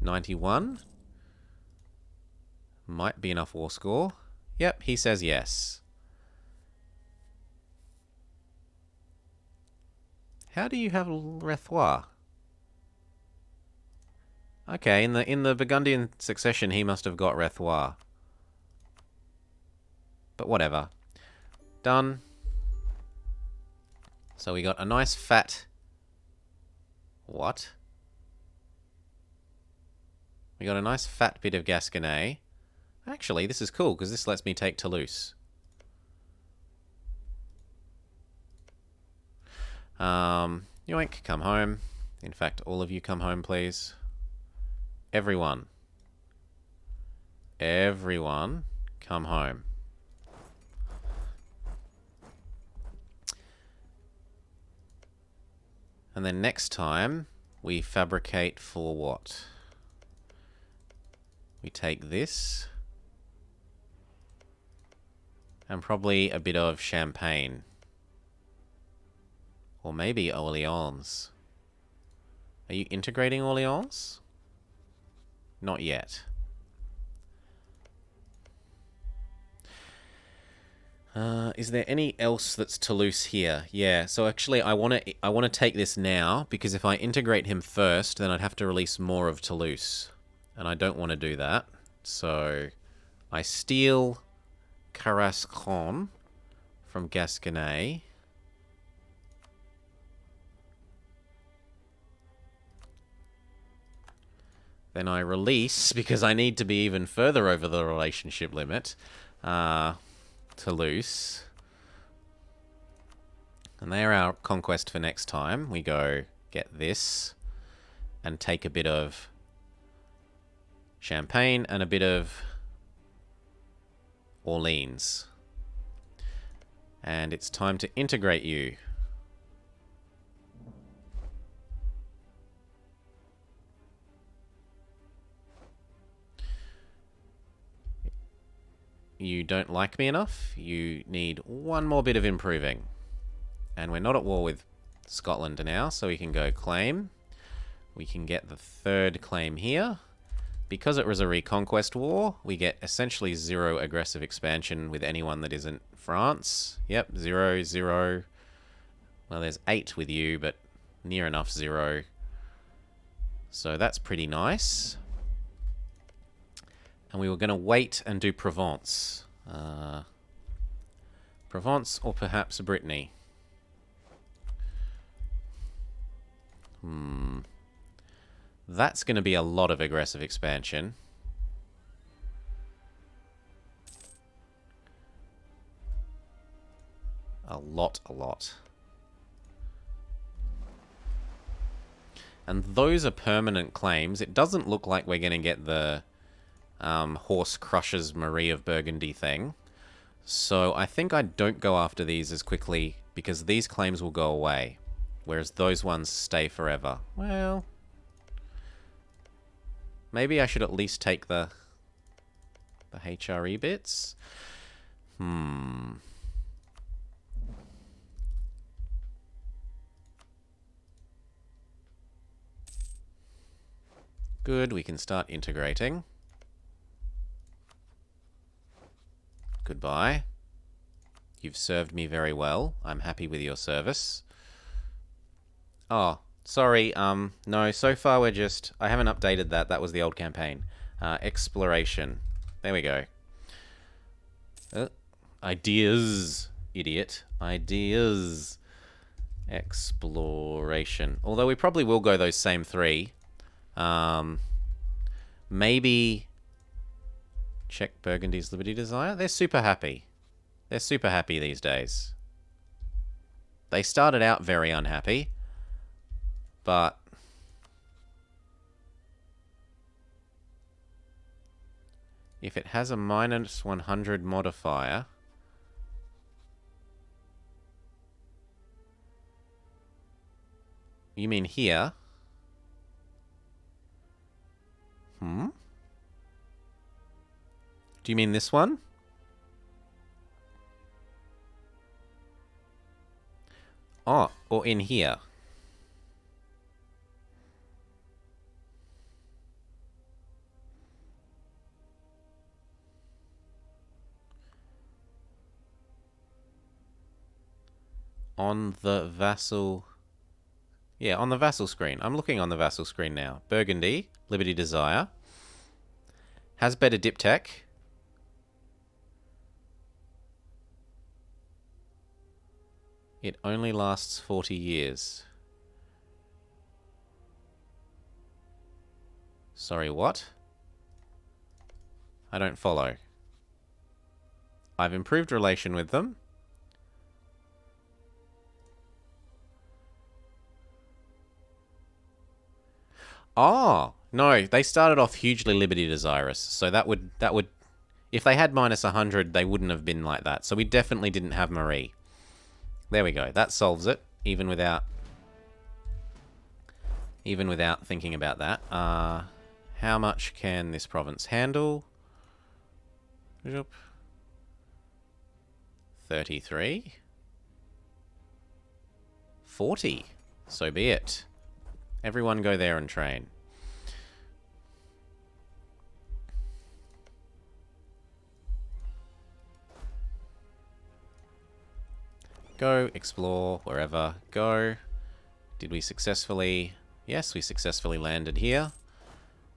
$91 might be enough war score. Yep, he says yes. How do you have Rethois? Okay, in the Burgundian succession, he must have got Rethois. But whatever. Done. So we got a nice fat... What? We got a nice fat bit of Gasconade. Actually, this is cool, because this lets me take Toulouse. Yoink, come home. In fact, all of you come home, please. Everyone. Everyone, come home. And then next time, we fabricate for what? We take this. And probably a bit of champagne. Or maybe Orleans. Are you integrating Orleans? Not yet. Is there any else that's Toulouse here? Yeah, so actually I want to take this now, because if I integrate him first, then I'd have to release more of Toulouse. And I don't want to do that. So I steal Carascon from Gasconade. Then I release, because I need to be even further over the relationship limit, Toulouse. And they're our conquest for next time. We go get this and take a bit of Champagne and a bit of Orleans. And it's time to integrate you. You don't like me enough. You need one more bit of improving. And we're not at war with Scotland now, so we can go claim. We can get the third claim here. Because it was a reconquest war, we get essentially 0 aggressive expansion with anyone that isn't France. Yep, 0, 0. Well, there's 8 with you, but near enough 0. So that's pretty nice. And we were going to wait and do Provence. Provence or perhaps Brittany. That's going to be a lot of aggressive expansion. A lot. And those are permanent claims. It doesn't look like we're going to get the Horse Crushes Marie of Burgundy thing. So I think I don't go after these as quickly, because these claims will go away, whereas those ones stay forever. Well, maybe I should at least take the HRE bits. Good, we can start integrating. Goodbye. You've served me very well. I'm happy with your service. Oh, sorry, no, so far we're just... I haven't updated that. That was the old campaign. Exploration. There we go. Ideas, idiot. Ideas. Exploration. Although we probably will go those same 3. Maybe... Check Burgundy's Liberty Desire. They're super happy. They're super happy these days. They started out very unhappy, but if it has a -100 modifier, You mean here? Hmm? Do you mean this one? Oh, or in here? On the vassal... Yeah, on the vassal screen. I'm looking on the vassal screen now. Burgundy, Liberty Desire. Has better diptech. It only lasts 40 years. Sorry, what? I don't follow. I've improved relation with them. Oh, no, they started off hugely Liberty Desirous. So that would if they had minus 100, they wouldn't have been like that. So we definitely didn't have Marie. There we go. That solves it, even without thinking about that. How much can this province handle? 33. 40. So be it. Everyone go there and train. Go, explore, wherever. Go. Did we successfully... Yes, we successfully landed here.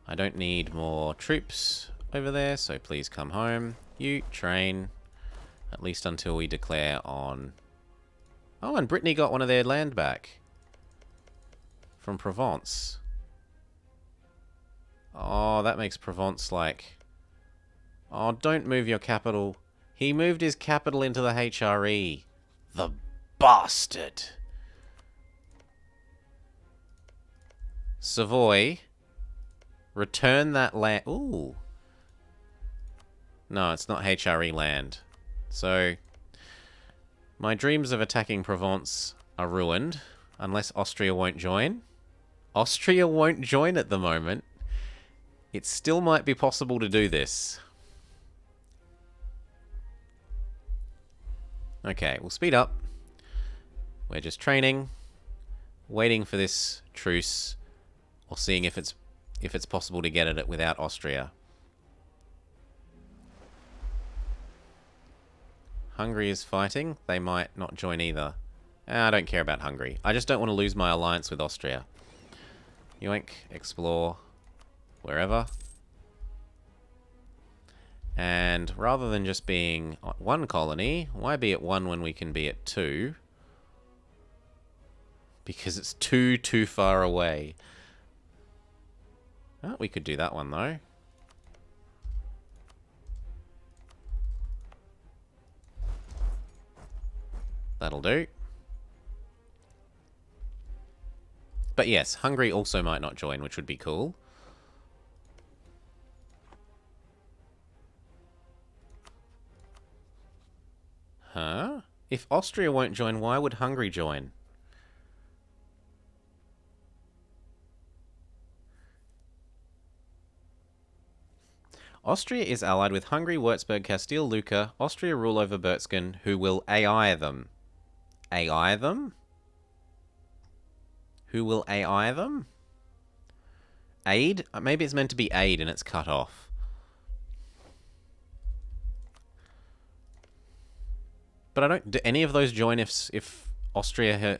I don't need more troops over there, so please come home. You, train. At least until we declare on... Oh, and Brittany got one of their land back. From Provence. Oh, that makes Provence like... Oh, don't move your capital. He moved his capital into the HRE. The bastard. Savoy. Return that land. Ooh. No, it's not HRE land. So, my dreams of attacking Provence are ruined. Unless Austria won't join. Austria won't join at the moment. It still might be possible to do this. Okay, we'll speed up. We're just training. Waiting for this truce. Or seeing if it's possible to get at it without Austria. Hungary is fighting. They might not join either. I don't care about Hungary. I just don't want to lose my alliance with Austria. Yoink, explore, wherever. And rather than just being one colony, why be at 1 when we can be at 2? Because it's too far away. Oh, we could do that one though. That'll do. But yes, Hungary also might not join, which would be cool. Huh? If Austria won't join, why would Hungary join? Austria is allied with Hungary, Würzburg, Castile, Lucca. Austria rule over Berchtesgaden, who will AI them. AI them? Who will AI them? Aid? Maybe it's meant to be aid and it's cut off. But I don't... Do any of those join if Austria